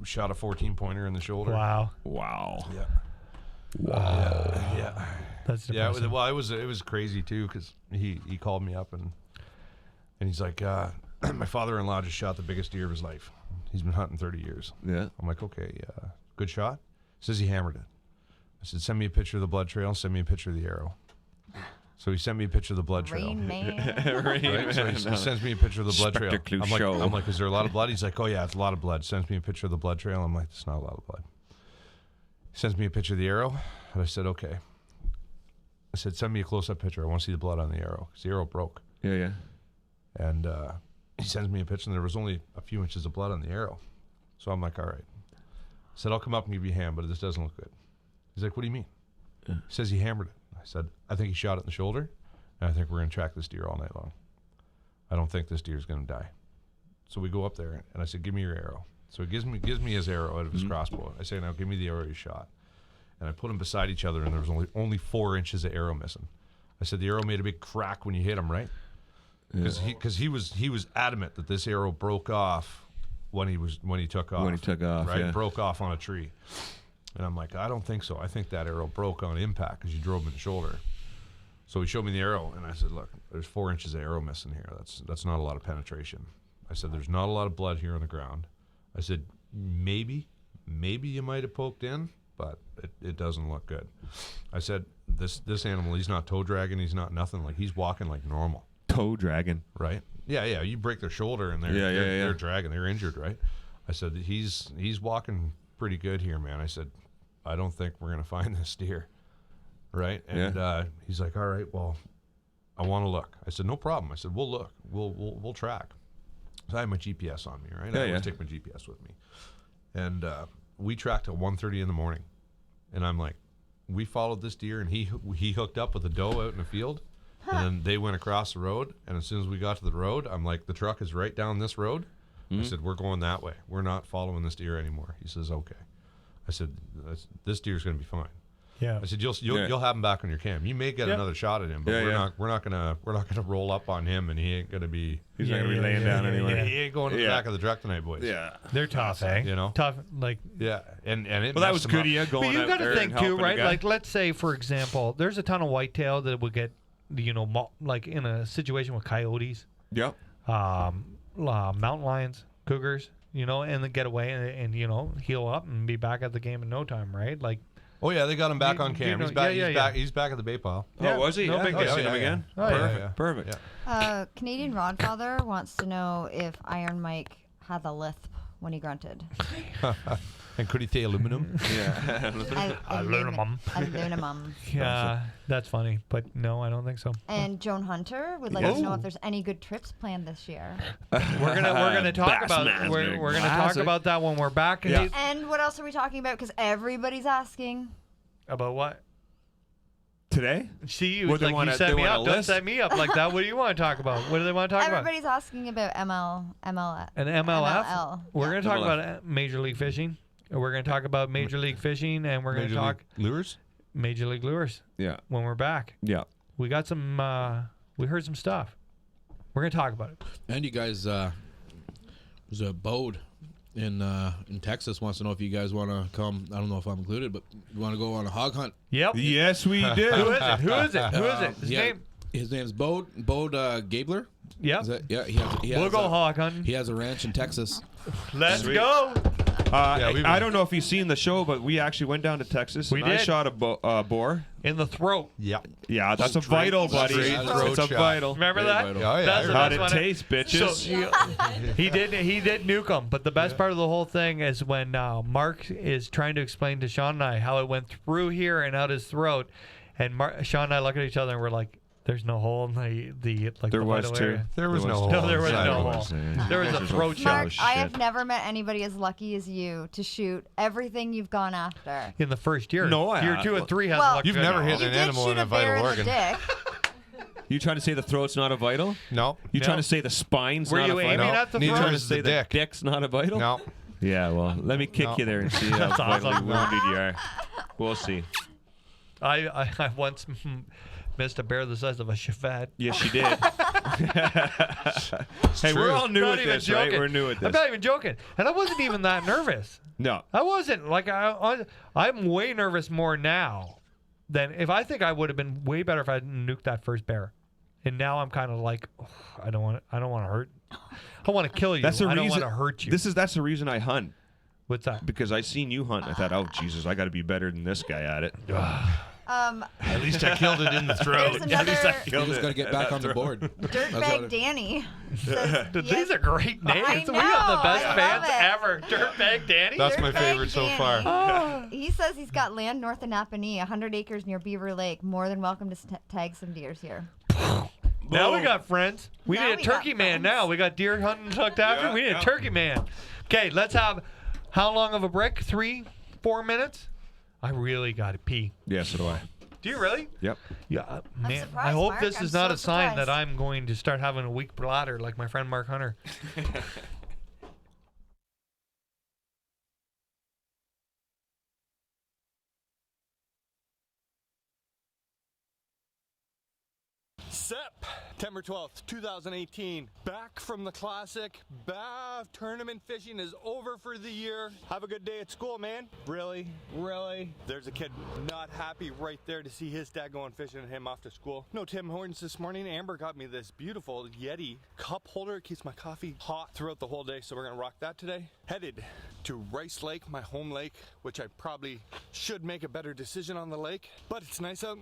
shot a 14-pointer in the shoulder. Wow. Wow. Yeah. Yeah. That's Yeah, depressing. it was crazy too because he called me up and he's like, my father-in-law just shot the biggest deer of his life. He's been hunting 30 years. Yeah. I'm like, okay, good shot. Says he hammered it. I said, send me a picture of the blood trail. Send me a picture of the arrow. So he sent me a picture of the blood trail. Rain Man. Right? So he sends me a picture of the blood trail. Spectacle I'm show. like, is there a lot of blood? He's like, oh yeah, it's a lot of blood. Sends me a picture of the blood trail. I'm like, it's not a lot of blood. He sends me a picture of the arrow. And I said, okay. I said, send me a close-up picture. I want to see the blood on the arrow because the arrow broke. Yeah, yeah. And he sends me a picture, and there was only a few inches of blood on the arrow. So I'm like, all right. I said, I'll come up and give you a hand, but this doesn't look good. He's like, what do you mean? He says he hammered it. I said, I think he shot it in the shoulder, and I think we're going to track this deer all night long. I don't think this deer is going to die. So we go up there, and I said, give me your arrow. So he gives me his arrow out of his crossbow. I say, now give me the arrow you shot. And I put them beside each other, and there was only 4 inches of arrow missing. I said, the arrow made a big crack when you hit him, right? Because he was adamant that this arrow broke off when he took off. When he took off, right? yeah. Broke off on a tree. And I'm like, I don't think so. I think that arrow broke on impact because you drove him in the shoulder. So he showed me the arrow, and I said, look, there's 4 inches of arrow missing here. That's not a lot of penetration. I said, there's not a lot of blood here on the ground. I said, maybe you might have poked in, but it doesn't look good. I said, this animal, he's not toe dragging, he's not nothing. Like, he's walking like normal. Toe dragging. Right? Yeah. You break their shoulder and they're dragging, they're injured, right? I said, he's walking pretty good here, man. I said, I don't think we're gonna find this deer. Right? And he's like, all right, well, I want to look. I said, no problem. I said, we'll look. We'll track. So I have my GPS on me, right? I always take my GPS with me. And we tracked at 1:30 in the morning. And I'm like, we followed this deer, and he hooked up with a doe out in the field. And then they went across the road. And as soon as we got to the road, I'm like, the truck is right down this road. I said, we're going that way. We're not following this deer anymore. He says, okay. I said, this deer's going to be fine. Yeah. I said, you'll have him back on your cam. You may get another shot at him, but we're not gonna roll up on him, and he ain't gonna be. He's not gonna be laying down anywhere. He ain't going to the back of the truck tonight, boys. Yeah. They're tough, eh? You know? Tough, like. Yeah, and it. Well, that messed was him good up. of you going But you out got there to and think too, helping a right? guy. Like, let's say, for example, there's a ton of whitetail that would get, like in a situation with coyotes, Yep. mountain lions, cougars, and then get away and heal up and be back at the game in no time, right? Like. Oh yeah, they got him back on cam. know- He's back. yeah, he's yeah. back. He's back at the bait pile. Yeah, Oh, was he? no Yeah, big I deal. seen him Yeah, again. yeah. Oh, yeah, Perfect. yeah. Perfect. Yeah. Canadian Rodfather wants to know if Iron Mike had the lisp when he grunted. And could he say aluminum? Yeah. Aluminum. Aluminum. Yeah, that's funny, but no, I don't think so. And Joan Hunter would like Yes. to know if there's any good trips planned this year. We're gonna talk about Bassmaster we're gonna talk Classic. about that when we're back. Yeah. And what else are we talking about? Because everybody's asking. About what? Today? See, you What, they like wanna- you set they me want a up. Don't list? set me up like that. What do you want to talk about? What do they want to talk about? Everybody's asking about MLF. An MLF. MLL. We're Yeah. gonna talk MLF. about Major League Fishing. We're gonna talk about Major League Fishing, and we're gonna talk lures. Major League Lures Yeah. when we're back. Yeah. we got some. We heard some stuff. We're gonna talk about it. And you guys, there's a Bode in Texas wants to know if you guys want to come. I don't know if I'm included, but you want to go on a hog hunt? Yep. Yes, we do. Who is it? Who is it? Who is it? His name? His name's Bode Gabler. Yep. Yeah. We'll go hog hunting. He has a ranch in Texas. Let's Sweet. go. I don't know if you've seen the show, but we actually went down to Texas. We and I did. shot a boar. In the throat. Yeah. Yeah, that's a vital, buddy. straight throat It's a shot. vital. Remember Very that? vital. Oh, yeah. That's I what How'd I it wanted- taste, bitches? So he did nuke them, but the best part of the whole thing is when Mark is trying to explain to Sean and I how it went through here and out his throat, and Sean and I look at each other and we're like, "There's no hole in the There the was vital too. area." There was no hole. No, there was inside no of hole. it. There was a throat shot. Mark, I have never met anybody as lucky as you to shoot everything you've gone after. In the first year. No, year 2 and 3 hasn't Well, looked You've good never at all. hit You an did animal shoot in a bear vital in the organ. dick. You trying to say the throat's not a vital? No. You No. trying to say the spine's Were not you a aiming vital? at the Neither throat? Trying to is say the the dick. dick's not a vital? No. Yeah, well, let me kick No. you there and see how That's vitally awesome. wounded you are. We'll see. I once missed a bear the size of a Chevette. Yes, you did. Hey, we're all new Not at even this, right? joking. We're new at I'm this. not even joking, and I wasn't even that nervous. No. I wasn't like I'm way nervous more now than if I think I would have been way better if I hadn't nuked that first bear. And now I'm kind of like, I don't want to hurt. I want to kill you. That's the I don't reason. want to hurt you. That's the reason I hunt, What's that? because I seen you hunt. I thought, oh Jesus, I got to be better than this guy at it. At least I killed it in the throat. There's another You just got to get back on the board. dirtbag Danny. Says, Dude, yes, these are great names. I We have the know, best I fans love it. ever. Dirtbag Danny. That's my Dirtbag favorite so Danny. far. He says he's got land north of Napanee, 100 acres near Beaver Lake. More than welcome to tag some deers here. Now we got friends. We Now need a we got turkey man friends. now. We got deer hunting tucked after. Yeah, We need a yeah. turkey man. Okay, let's have how long of a break? 3-4 minutes? I really got to pee. Yeah, so do I. Do you really? Yep. Yeah, man. surprised, I hope Mark. this I'm is not so a sign surprised. that I'm going to start having a weak bladder like my friend Mark Hunter. September 12th, 2018. Back from the classic. Tournament fishing is over for the year. Have a good day at school, man. Really? Really? There's a kid not happy right there to see his dad going fishing and him off to school. No Tim Hortons this morning. Amber got me this beautiful Yeti cup holder. It keeps my coffee hot throughout the whole day, so we're gonna rock that today. Headed to Rice Lake, my home lake, which I probably should make a better decision on the lake, but it's nice out.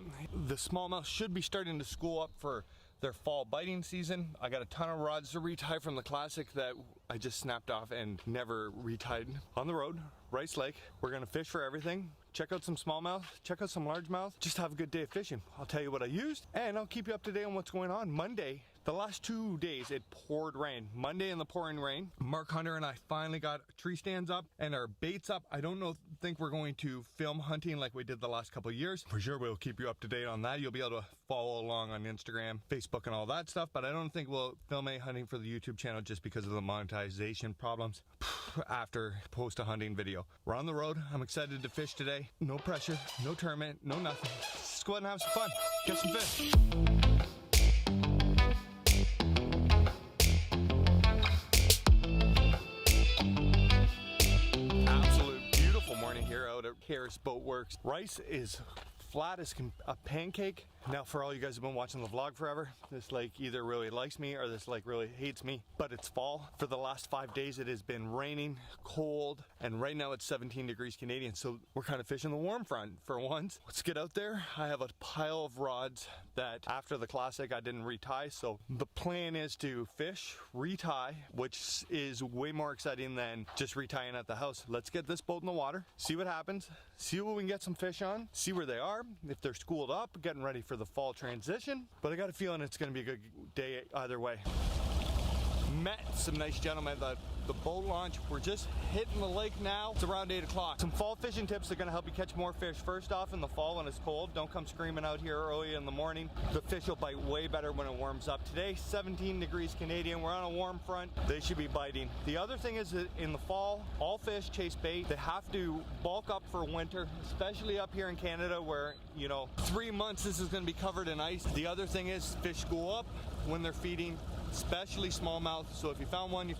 The smallmouth should be starting to school up for their fall biting season. I got a ton of rods to retie from the classic that I just snapped off and never retied. On the road, Rice Lake, we're gonna fish for everything. Check out some smallmouth, check out some largemouth. Just have a good day of fishing. I'll tell you what I used, and I'll keep you up to date on what's going on. Monday, the last 2 days, it poured rain. Monday in the pouring rain, Mark Hunter and I finally got tree stands up and our baits up. I don't think we're going to film hunting like we did the last couple of years. For sure, we'll keep you up to date on that. You'll be able to follow along on Instagram, Facebook, and all that stuff. But I don't think we'll film any hunting for the YouTube channel just because of the monetization problems after post a hunting video. We're on the road. I'm excited to fish today. No pressure, no tournament, no nothing. Just go out and have some fun. Get some fish. Absolute beautiful morning here out at Harris Boat Works. Rice is flat as a pancake. Now, for all you guys who've been watching the vlog forever, this lake either really likes me or this lake really hates me, but it's fall. For the last 5 days, it has been raining, cold, and right now it's 17 degrees Canadian, so we're kind of fishing the warm front for once. Let's get out there. I have a pile of rods that after the classic I didn't retie, so the plan is to fish, retie, which is way more exciting than just retying at the house. Let's get this boat in the water, see what happens, see what we can get some fish on, see where they are, if they're schooled up, getting ready for the fall transition. But I got a feeling it's going to be a good day either way. Met some nice gentlemen that the boat launch. We're just hitting the lake now. It's around 8 o'clock. Some fall fishing tips are going to help you catch more fish. First off, in the fall when it's cold, don't come screaming out here early in the morning. The fish will bite way better when it warms up. Today, 17 degrees Canadian. We're on a warm front. They should be biting. The other thing is that in the fall, all fish chase bait. They have to bulk up for winter, especially up here in Canada where, 3 months this is going to be covered in ice. The other thing is fish go up when they're feeding, especially smallmouth. So if you found one, you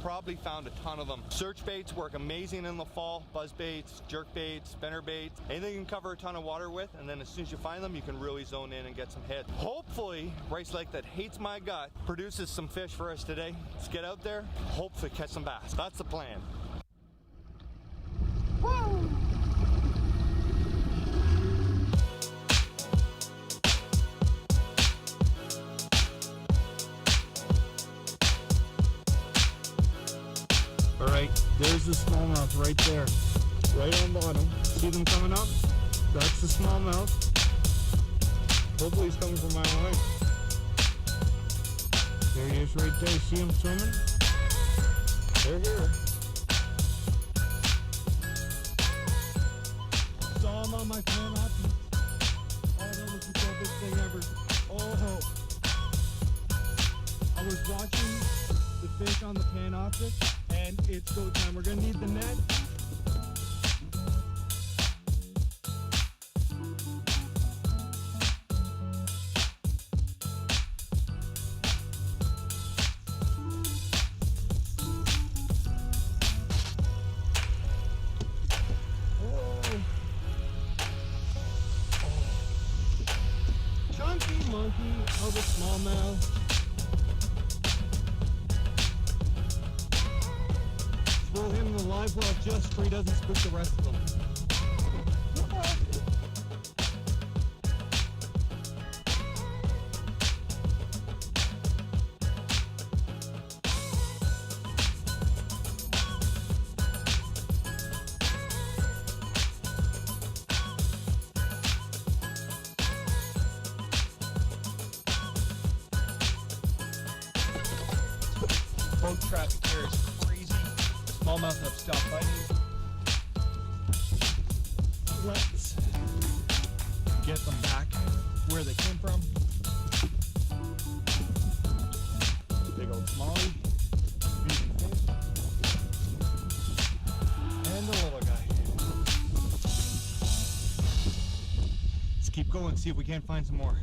probably found a ton of them. Search baits work amazing in the fall. Buzz baits, jerk baits, spinner baits, anything you can cover a ton of water with, and then as soon as you find them, you can really zone in and get some hits. Hopefully, Rice Lake that hates my gut produces some fish for us today. Let's get out there, hopefully catch some bass. That's the plan. Woo! All right, there's the smallmouth right there, right on bottom. See them coming up? That's the smallmouth. Hopefully he's coming from my line. There he is right there. See him swimming? They're here. Saw him on my pan options. Oh, that was the dopest thing ever. Oh, I was watching the fish on the pan optic. And it's go time. We're gonna need the net. Chunky monkey of a smallmouth. Throw him in the live well just so he doesn't spook the rest of them. Boat traffic here is crazy. Smallmouth have stopped biting. Let's get them back where they came from. Big old smallie, feeding fish, and the little guy. Let's keep going, see if we can't find some more.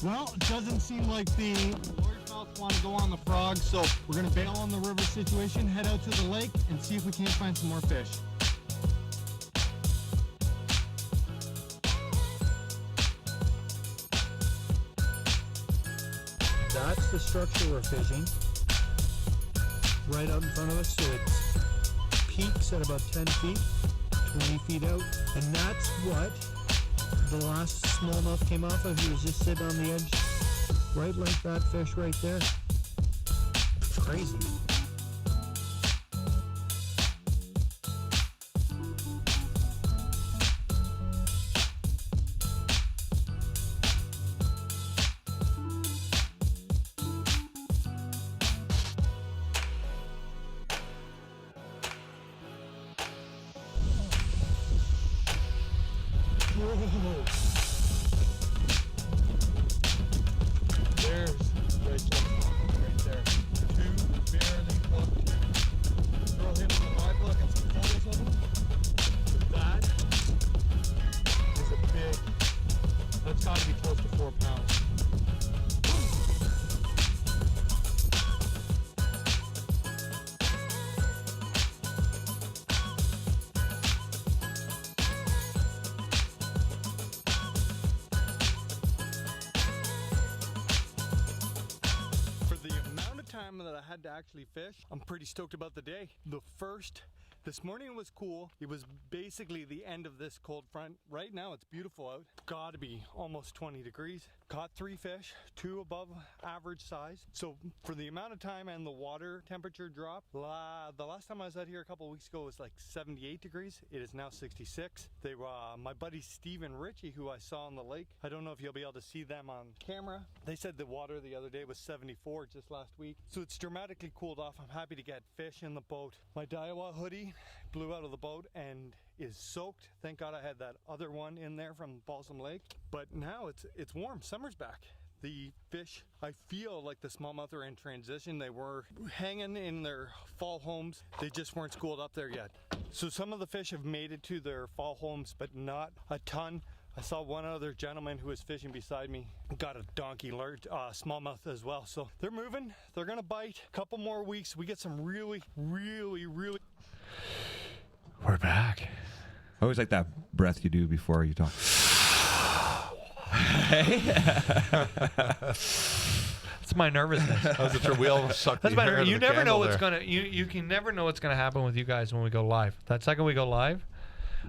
Well, it doesn't seem like the largemouth want to go on the frog, so we're going to bail on the river situation, head out to the lake, and see if we can't find some more fish. That's the structure we're fishing. Right out in front of us, so it peaks at about 10 feet, 20 feet out, and that's what the last smallmouth came off of. He was just sitting on the edge, right like that fish right there. It's crazy. Whoa. There's right there. Two barely hooked. Throw him in the live hook and some photos of him. That is a big, that's got to be close to 4 pounds. That I had to actually fish, I'm pretty stoked about the day. This morning was cool. It was basically the end of this cold front. Right now it's beautiful out. Gotta be almost 20 degrees. Caught 3 fish, 2 above average size. So for the amount of time and the water temperature drop, the last time I was out here a couple of weeks ago was like 78 degrees. It is now 66. They were my buddy Steve and Richie, who I saw on the lake. I don't know if you'll be able to see them on camera. They said the water the other day was 74 just last week. So it's dramatically cooled off. I'm happy to get fish in the boat. My Daiwa hoodie blew out of the boat and is soaked. Thank God I had that other one in there from Balsam Lake. But now it's warm. Summer's back. The fish, I feel like the smallmouth are in transition. They were hanging in their fall homes. They just weren't schooled up there yet. So some of the fish have made it to their fall homes, but not a ton. I saw one other gentleman who was fishing beside me got a donkey smallmouth as well. So they're moving. They're gonna bite. A couple more weeks. We get some really. We're back. I always like that breath you do before you talk. It's my nervousness. That's my nervousness. You never know what's gonna. You can never know what's gonna happen with you guys when we go live. That second we go live,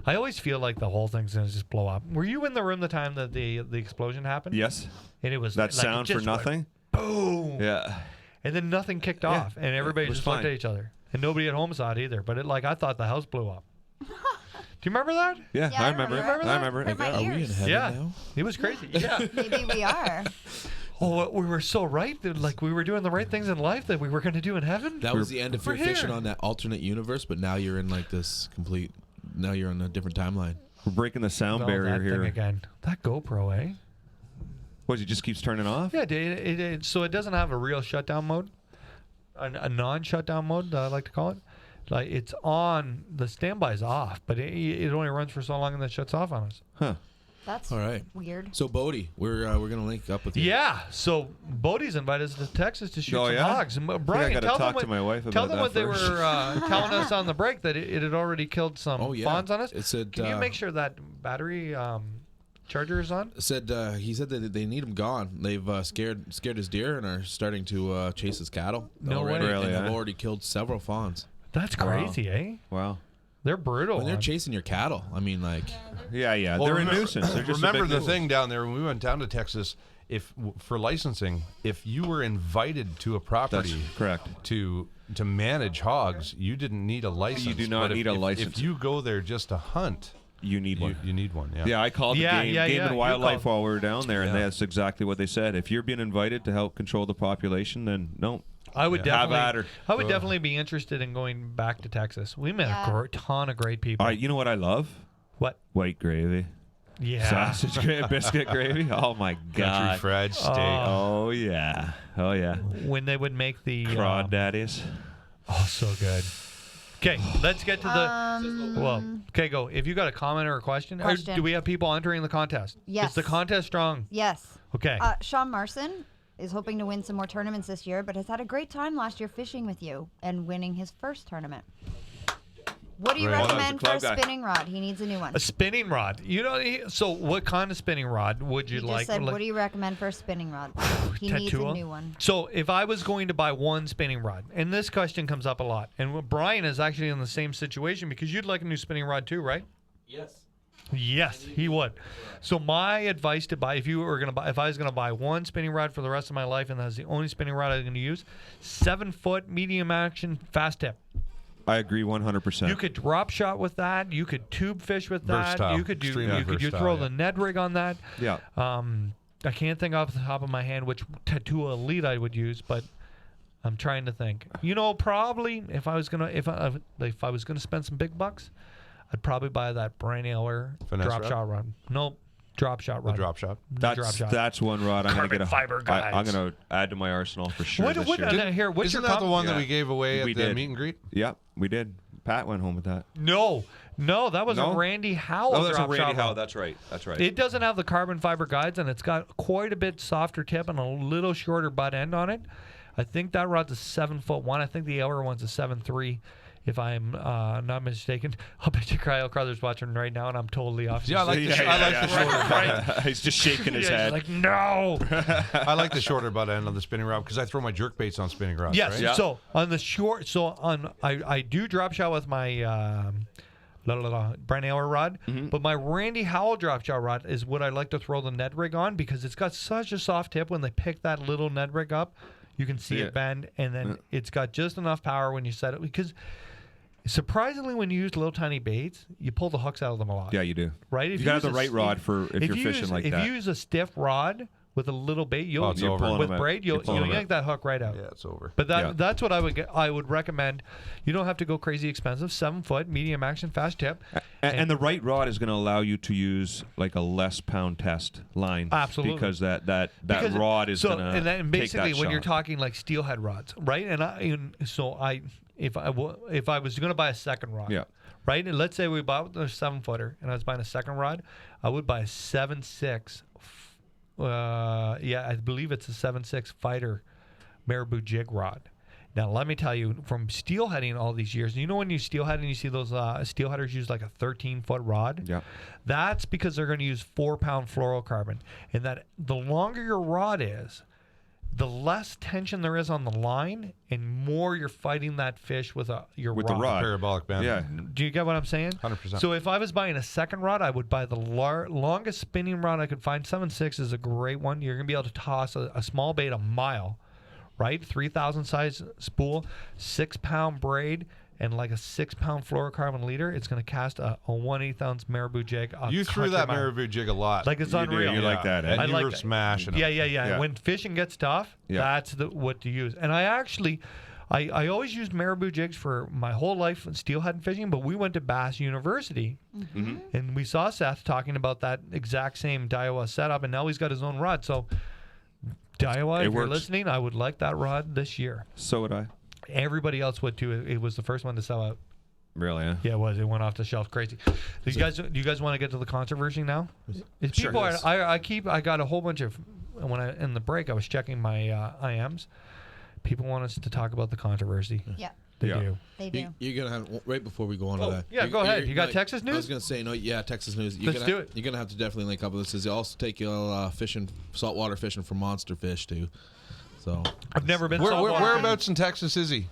I always feel like the whole thing's gonna just blow up. Were you in the room the time that the explosion happened? Yes. And it was that like, sound for nothing. Boom. Yeah. And then nothing kicked off, and everybody just looked at each other, and nobody at home saw it either. But I thought the house blew up. Do you remember that? Yeah, I remember. I remember. Are we in heaven now? It was crazy. Yeah. Maybe we are. Oh, we were so right that like we were doing the right things in life that we were going to do in heaven. That was the end of FearFishing on that alternate universe, but now you're in like this complete. Now you're on a different timeline. We're breaking the sound barrier that here. Thing again. That GoPro, eh? What? It just keeps turning off? Yeah. So it doesn't have a real shutdown mode, a non-shutdown mode. I like to call it. Like it's on, the standby's off, but it only runs for so long and then shuts off on us. Huh. That's all right. Weird. So Bodie, we're gonna link up with you. Yeah. So Bodie's invited us to Texas to shoot some hogs. Brian, I gotta talk to my wife about that. Tell them what they were telling us on the break, that it had already killed some fawns on us. It said, can you make sure that battery charger is on? He said that they need him gone. They've scared his deer and are starting to chase his cattle. No already. way. Really, and they've already killed several fawns. That's crazy, eh? Wow. They're brutal. When they're chasing your cattle, I mean, like. Yeah. Well, they're a nuisance. They're just remember the thing down there when we went down to Texas. For licensing, if you were invited to a property, that's correct, to manage hogs, you didn't need a license. You do not need a license. If you go there just to hunt, you need one. You need one. Yeah. Yeah, I called Game and Wildlife while we were down there, and that's exactly what they said. If you're being invited to help control the population, then no. I would definitely be interested in going back to Texas. We met a ton of great people. You know what I love? What? White gravy. Yeah. Sausage gravy, biscuit gravy. Oh my God. Country fried steak. Oh yeah. Oh yeah. When they would make the crawdaddies. Oh, so good. Okay, let's get to the. Okay, go. If you got a comment or a question. Do we have people entering the contest? Yes. Is the contest strong? Yes. Okay. Sean Marson is hoping to win some more tournaments this year, but has had a great time last year fishing with you and winning his first tournament. What do you recommend for a spinning rod? He needs a new one. A spinning rod. So what kind of spinning rod would you like? He just said, what do you recommend for a spinning rod? He needs a new one. So if I was going to buy one spinning rod, and this question comes up a lot, and Brian is actually in the same situation because you'd like a new spinning rod too, right? Yes. Yes, he would. So my advice to buy, if I was going to buy one spinning rod for the rest of my life, and that's the only spinning rod I'm going to use, 7-foot medium action fast tip. I agree 100%. You could drop shot with that. You could tube fish with that. Versatile. You could throw the Ned rig on that. Yeah. I can't think off the top of my hand which Tattoo Elite I would use, but I'm trying to think. Probably if I was gonna spend some big bucks, I'd probably buy that Brian Ayler drop shot rod. Nope. Drop shot rod. The drop shot. That's one rod I'm Carbon fiber guides. I'm gonna add to my arsenal for sure. Isn't that the one that we gave away at the meet and greet? Yep, we did. Pat went home with that. No, that was a Randy Howell. Oh, that's drop a Randy shot Howell. rod. That's right. It doesn't have the carbon fiber guides, and it's got quite a bit softer tip and a little shorter butt end on it. I think that rod's a 7-foot one. I think the other one's a 7.3. If I'm not mistaken. I'll bet you Cryo Crothers watching right now, and I'm totally off. Yeah, I like the shorter butt end. He's just shaking his head. He's like, no. I like the shorter butt end on the spinning rod because I throw my jerk baits on spinning rods. Yes. Right? Yeah. So on the short, I do drop shot with my Brent Ailer rod. But my Randy Howell drop shot rod is what I like to throw the Ned rig on because it's got such a soft tip. When they pick that little Ned rig up, you can see it bend, and then it's got just enough power when you set it. Because surprisingly, when you use little tiny baits, you pull the hooks out of them a lot. Yeah, you do. Right? You got to have the right rod for if you're fishing like that. If you use a stiff rod with a little bait, you'll yank that hook right out. Yeah, it's over. But that's what I would recommend. You don't have to go crazy expensive. 7 foot, medium action, fast tip. And the right rod is going to allow you to use like a less pound test line. Absolutely. Because that rod is going to and then basically take that when you're shot. talking like steelhead rods, right? If I was going to buy a second rod, right? And let's say we bought a 7 footer and I was buying a second rod, I would buy a 7.6. I believe it's a 7.6 fighter marabou jig rod. Now, let me tell you, from steelheading all these years, you know when you steelhead and you see those steelheaders use like a 13-foot rod? Yeah. That's because they're going to use 4-pound fluorocarbon. And that the longer your rod is, the less tension there is on the line and more you're fighting that fish with your rod. The rod. Parabolic bend. Yeah. Do you get what I'm saying? 100%. So if I was buying a second rod, I would buy the longest spinning rod I could find. 7.6 is a great one. You're going to be able to toss a small bait a mile, right? 3,000 size spool, 6-pound braid, and like a 6-pound fluorocarbon leader. It's going to cast a 1/8 ounce marabou jig. You threw that marabou jig a lot. Like it's unreal. You like that, eh? And you were smashing it. Yeah. When fishing gets tough, that's what to use. And I always used marabou jigs for my whole life in steelhead fishing, but we went to Bass University, and we saw Seth talking about that exact same Daiwa setup, and now he's got his own rod. So, Daiwa, if you're listening, I would like that rod this year. So would I. Everybody else would too. It was the first one to sell out. Really? Yeah. Yeah, it was. It went off the shelf crazy. Do you guys want to get to the controversy now? Sure. I got a whole bunch of in the break I was checking my IMs. People want us to talk about the controversy. Yeah. They do. They do. You're gonna have right before we go on to that. Yeah, go ahead. You got Texas news? I was gonna say Texas news. Let's do it. You're gonna have to definitely link up with this. They also take you fishing, saltwater fishing for monster fish too. So I've never been. Whereabouts in Texas is he?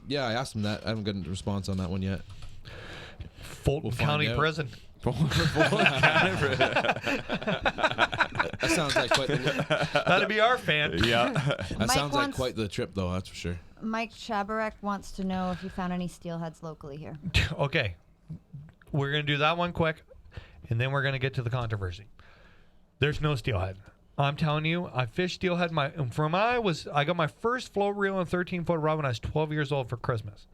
Yeah, I asked him that. I haven't gotten a response on that one yet. Fulton County Prison. That sounds like quite the That'd be our fan. Yeah. That sounds like quite the trip, though. That's for sure. Mike Shabarek wants to know if you found any steelheads locally here. Okay, we're gonna do that one quick, and then we're gonna get to the controversy. There's no steelhead. I'm telling you, I fished steelhead. I got my first float reel and 13-foot rod when I was 12 years old for Christmas.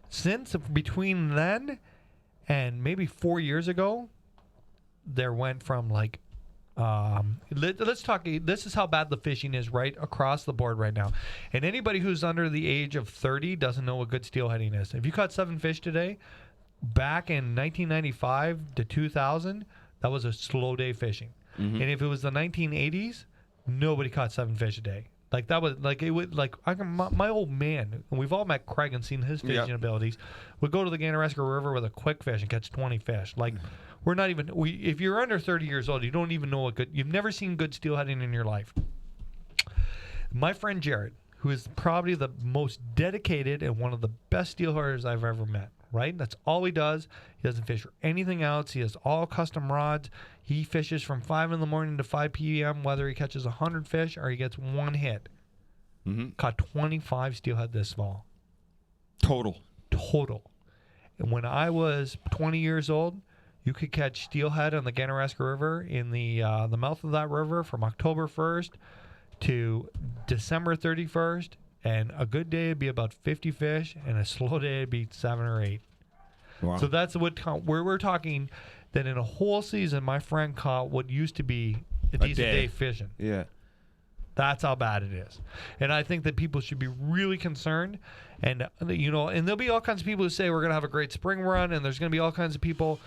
Since between then and maybe 4 years ago, there went from like, let's talk. This is how bad the fishing is right across the board right now. And anybody who's under the age of 30 doesn't know what good steelheading is. If you caught 7 fish today, back in 1995 to 2000, that was a slow day fishing. And if it was the 1980s, nobody caught 7 fish a day. Like that was like it would like my old man, and we've all met Craig and seen his fishing abilities. Would go to the Gannaresca River with a quick fish and catch 20 fish. Like we're not even if you're under 30 years old, you don't even know you've never seen good steelheading in your life. My friend Jared, who is probably the most dedicated and one of the best steelheaders I've ever met. Right? That's all he does. He doesn't fish for anything else. He has all custom rods. He fishes from 5 in the morning to 5 p.m., whether he catches 100 fish or he gets 1 hit. Caught 25 steelhead this fall. Total. And when I was 20 years old, you could catch steelhead on the Gannaresca River in the mouth of that river from October 1st to December 31st. And a good day would be about 50 fish, and a slow day would be 7 or 8. Wow. So that's where we're talking that in a whole season, my friend caught what used to be a decent day fishing. Yeah. That's how bad it is. And I think that people should be really concerned. And, and there'll be all kinds of people who say we're going to have a great spring run, and there's going to be all kinds of people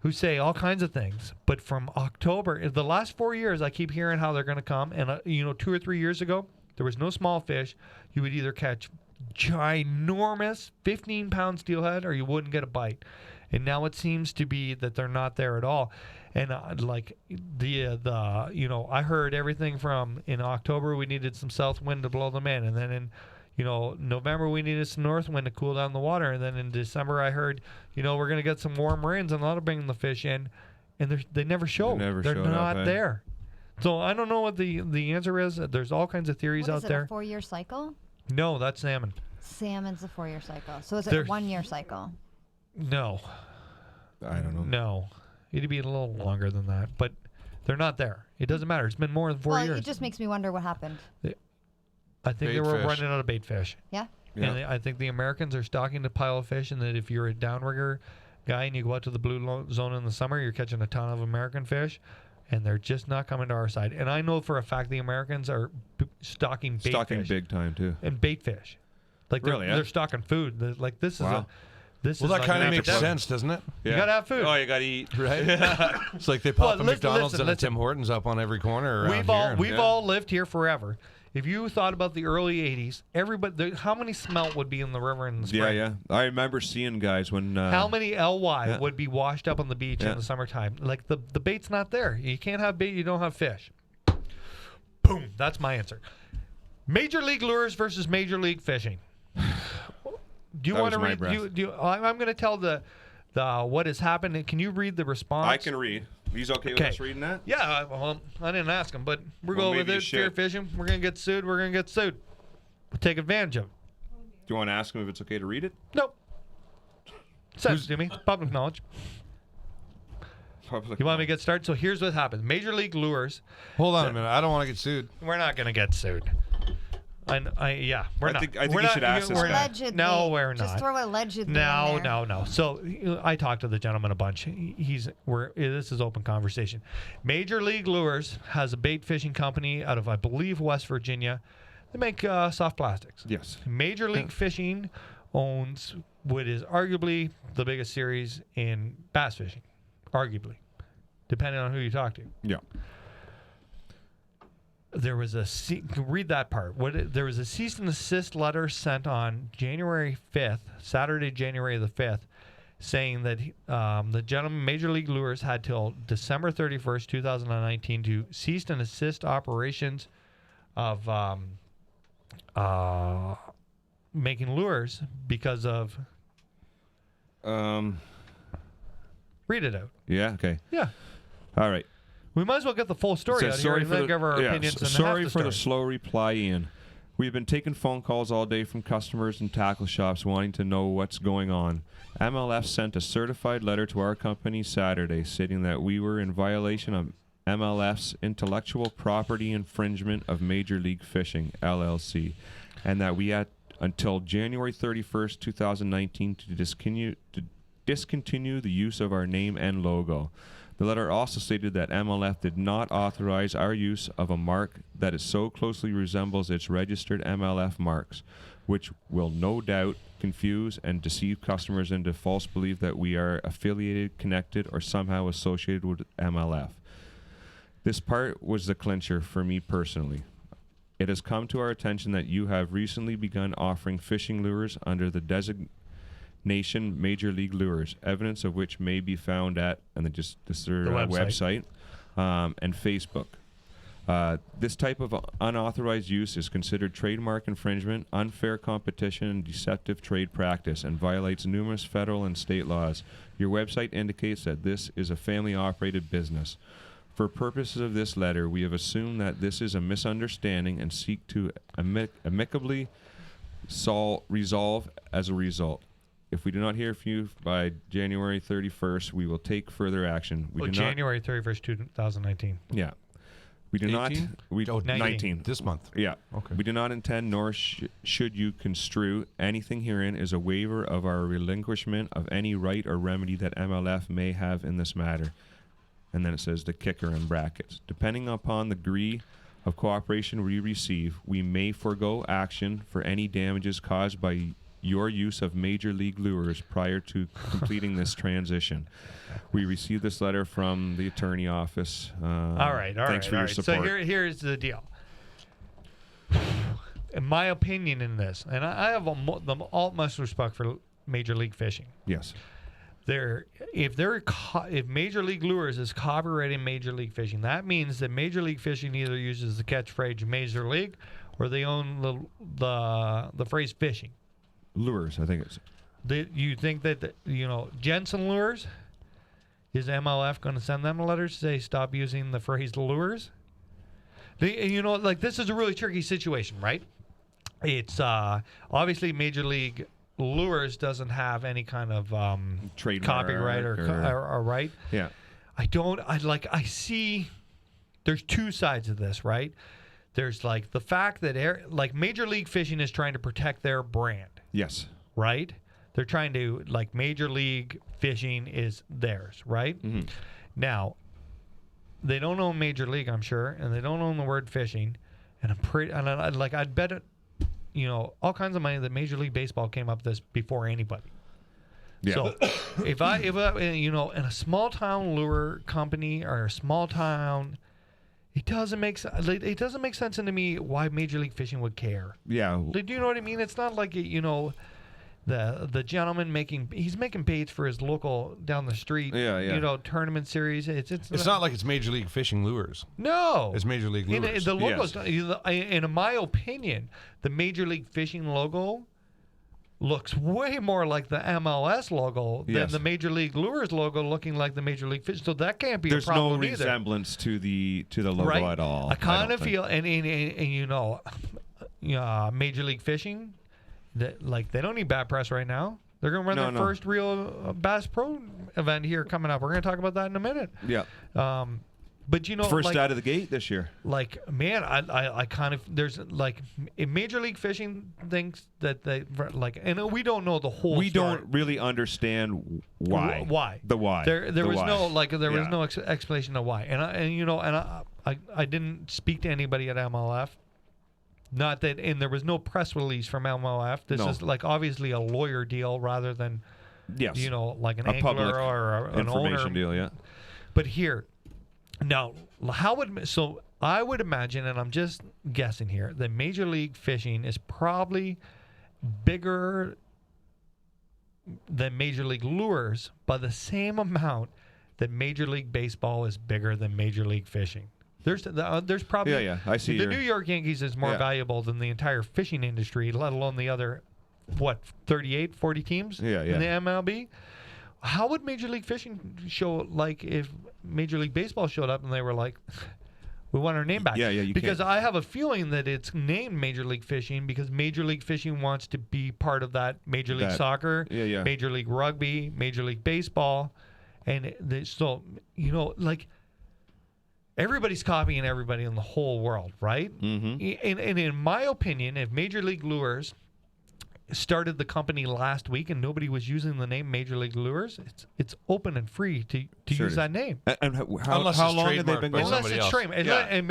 who say all kinds of things. But from October, the last 4 years, I keep hearing how they're going to come. And, 2 or 3 years ago, there was no small fish. You would either catch ginormous 15-pound steelhead or you wouldn't get a bite. And now it seems to be that they're not there at all. And I heard everything from in October we needed some south wind to blow them in. And then in November we needed some north wind to cool down the water, and then in December I heard, we're going to get some warm rains and that'll bring the fish in, and they never show. They're not there. So I don't know what the answer is. There's all kinds of theories out there. A 4-year cycle? No, that's salmon. Salmon's a 4-year cycle. So is it a 1-year cycle? No. I don't know. No. It'd be a little longer than that, but they're not there. It doesn't matter. It's been more than 4 years. Well, it just makes me wonder what happened. I think they were running out of bait fish. Yeah? And I think the Americans are stocking the pile of fish, and that if you're a downrigger guy and you go out to the blue zone in the summer, you're catching a ton of American fish, and they're just not coming to our side. And I know for a fact the Americans are stocking bait fish. Stocking big time, too. And bait fish. Like they're stocking food. Like this is a... Well, that kind of makes sense, doesn't it? Yeah. You gotta have food. Oh, you gotta eat, right? It's like they pop a McDonald's and a Tim Hortons up on every corner around We've all lived here forever. If you thought about the early '80s, everybody, how many smelt would be in the river in the spring? Yeah. I remember seeing guys when. How many LY would be washed up on the beach in the summertime? Like the bait's not there. You can't have bait. You don't have fish. Boom. That's my answer. Major League Lures versus Major League Fishing. Do you want to read? I'm going to tell the what has happened. Can you read the response? I can read. He's okay with us reading that? Yeah. Well, I didn't ask him, but we're going with it. Fear fishing. We're going to get sued. We're going to get sued. We'll take advantage of it. Do you want to ask him if it's okay to read it? Nope. Send it to me. Public knowledge. You want me to get started? So here's what happens. Major League Lures. Hold on a minute. I don't want to get sued. We're not going to get sued. We're not. I think you should ask this guy. Allegedly. No, we're not. Just throw allegedly No, in there. no. So I talked to the gentleman a bunch. This is open conversation. Major League Lures has a bait fishing company out of, I believe, West Virginia. They make soft plastics. Yes. Major League Fishing owns what is arguably the biggest series in bass fishing. Arguably. Depending on who you talk to. Yeah. There was read that part. There was a cease and desist letter sent on January 5th, Saturday, January the 5th, saying that the gentleman, Major League Lures, had till December 31st, 2019 to cease and desist operations of making lures because of... Read it out. Yeah, okay. Yeah. All right. We might as well get the full story out here and then give our opinions. Sorry for the slow reply, Ian. We've been taking phone calls all day from customers and tackle shops wanting to know what's going on. MLF sent a certified letter to our company Saturday stating that we were in violation of MLF's intellectual property infringement of Major League Fishing, LLC, and that we had until January 31st, 2019 to discontinue the use of our name and logo. The letter also stated that MLF did not authorize our use of a mark that it so closely resembles its registered MLF marks, which will no doubt confuse and deceive customers into false belief that we are affiliated, connected, or somehow associated with MLF. This part was the clincher for me personally. It has come to our attention that you have recently begun offering fishing lures under the designation Major League Lures, evidence of which may be found at, and this is their website, and Facebook. This type of unauthorized use is considered trademark infringement, unfair competition, and deceptive trade practice, and violates numerous federal and state laws. Your website indicates that this is a family-operated business. For purposes of this letter, we have assumed that this is a misunderstanding and seek to amicably resolve as a result. If we do not hear from you by January 31st, we will take further action. January 31st, 2019. Yeah. We do 18? not... 19. This month. Yeah. Okay. We do not intend, nor should you construe anything herein as a waiver of our relinquishment of any right or remedy that MLF may have in this matter. And then it says the kicker in brackets. Depending upon the degree of cooperation we receive, we may forego action for any damages caused by your use of Major League Lures prior to completing this transition. We received this letter from the attorney office. All right. Thanks for your support. So here's the deal. In my opinion in this, and I have the utmost respect for Major League Fishing. Yes. If Major League Lures is copyrighting Major League Fishing, that means that Major League Fishing either uses the catchphrase Major League or they own the phrase fishing. Lures, I think it's. You think that Jensen Lures, is MLF going to send them a letter to say stop using the phrase lures? This is a really tricky situation, right? It's obviously Major League Lures doesn't have any kind of trademark copyright or right. Yeah. I see there's two sides of this, right? There's like the fact that Major League Fishing is trying to protect their brand. Yes. Right? They're trying to, Major League Fishing is theirs, right? Mm-hmm. Now, they don't own Major League, I'm sure, and they don't own the word fishing. And I'd bet it, all kinds of money that Major League Baseball came up with this before anybody. Yeah. So if I in a small town lure company or a small town, it doesn't make sense to me why Major League Fishing would care. Yeah. Do you know what I mean? It's not like the gentleman making baits for his local down the street. Yeah. Tournament series. It's not like it's Major League Fishing Lures. No, it's Major League Lures. The logos, in my opinion, the Major League Fishing logo looks way more like the MLS logo than the Major League Lures logo, looking like the Major League Fish. So that can't be a problem either. There's no resemblance to the logo at all. I kind of feel, and Major League Fishing, that they don't need bad press right now. They're going to run their first real Bass Pro event here coming up. We're going to talk about that in a minute. Yeah. But first out of the gate this year. I kind of Major League Fishing thinks that they and we don't know the whole. We story. don't really understand why. Why the why? There was why. no was no explanation of why. I didn't speak to anybody at MLF. Not that, and there was no press release from MLF. This is obviously a lawyer deal rather than, like an angler or an owner deal. Yeah. But here, now, I would imagine, and I'm just guessing here, that Major League Fishing is probably bigger than Major League Lures by the same amount that Major League Baseball is bigger than Major League Fishing. There's probably I see the New York Yankees is more valuable than the entire fishing industry, let alone the other 38, 40 teams in the MLB. How would Major League Fishing show if Major League Baseball showed up and they were like, we want our name back? Because I have a feeling that it's named Major League Fishing because Major League Fishing wants to be part of that Major League Soccer, Major League Rugby, Major League Baseball, and everybody's copying everybody in the whole world, right? Mm-hmm. And in my opinion, if Major League Lures started the company last week and nobody was using the name Major League Lures, it's open and free to use that name. And how long have they been going? Unless it's trademarked. And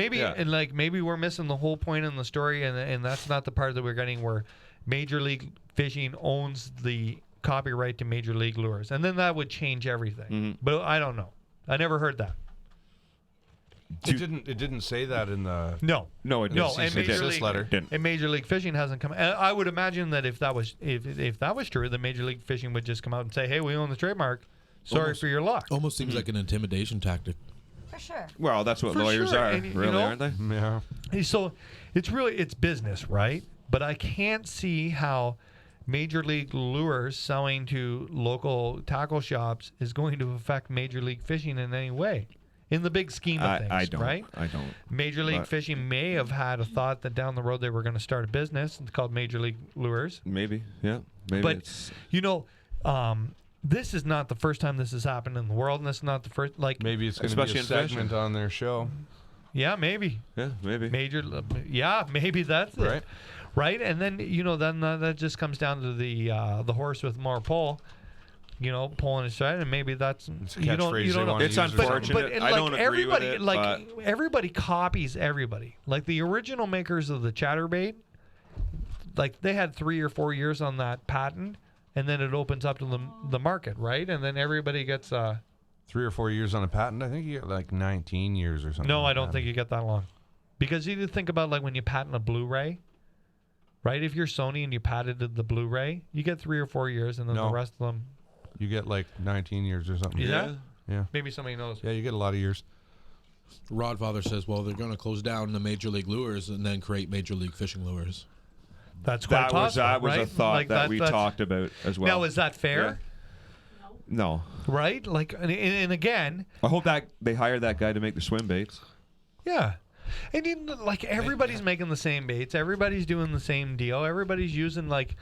maybe we're missing the whole point in the story, and that's not the part that we're getting where Major League Fishing owns the copyright to Major League Lures, and then that would change everything. Mm-hmm. But I don't know. I never heard that. It didn't say that in the no it didn't. And Major League letter. And Major League Fishing hasn't come. And I would imagine that if that was true, then Major League Fishing would just come out and say, "Hey, we own the trademark. Sorry for your luck." Almost seems like an intimidation tactic. For sure. Well, that's what lawyers are, and, really, aren't they? Yeah. So it's business, right? But I can't see how Major League Lures selling to local tackle shops is going to affect Major League Fishing in any way. In the big scheme of things, I don't. right? I don't. Major League Fishing may have had a thought that down the road they were going to start a business. It's called Major League Lures. Maybe, yeah. Maybe. But, it's... this is not the first time this has happened in the world, and this is not the first, Maybe it's going to be a segment on their show. Yeah, maybe. Yeah, maybe. Maybe that's it. Right? And then, then that just comes down to the horse with more pull. Pulling his side, and maybe that's it's unfortunate. But I don't agree with it. Everybody copies everybody. Like the original makers of the chatterbait, they had 3 or 4 years on that patent, and then it opens up to the market, right? And then everybody gets 3 or 4 years on a patent. I think you get 19 years or something. No, I don't think you get that long, because you think about when you patent a Blu-ray. Right? If you're Sony and you patented the Blu-ray, you get 3 or 4 years, and then the rest of them. You get 19 years or something. Yeah? Yeah. Maybe somebody knows. Yeah, you get a lot of years. Rodfather says, well, they're going to close down the Major League Lures and then create Major League Fishing Lures. That's quite that possible, was right? a thought that we talked about as well. Now, is that fair? Yeah. No. Right? Like, and again, I hope that they hire that guy to make the swim baits. yeah. And like everybody's making the same baits. Everybody's doing the same deal. Everybody's using like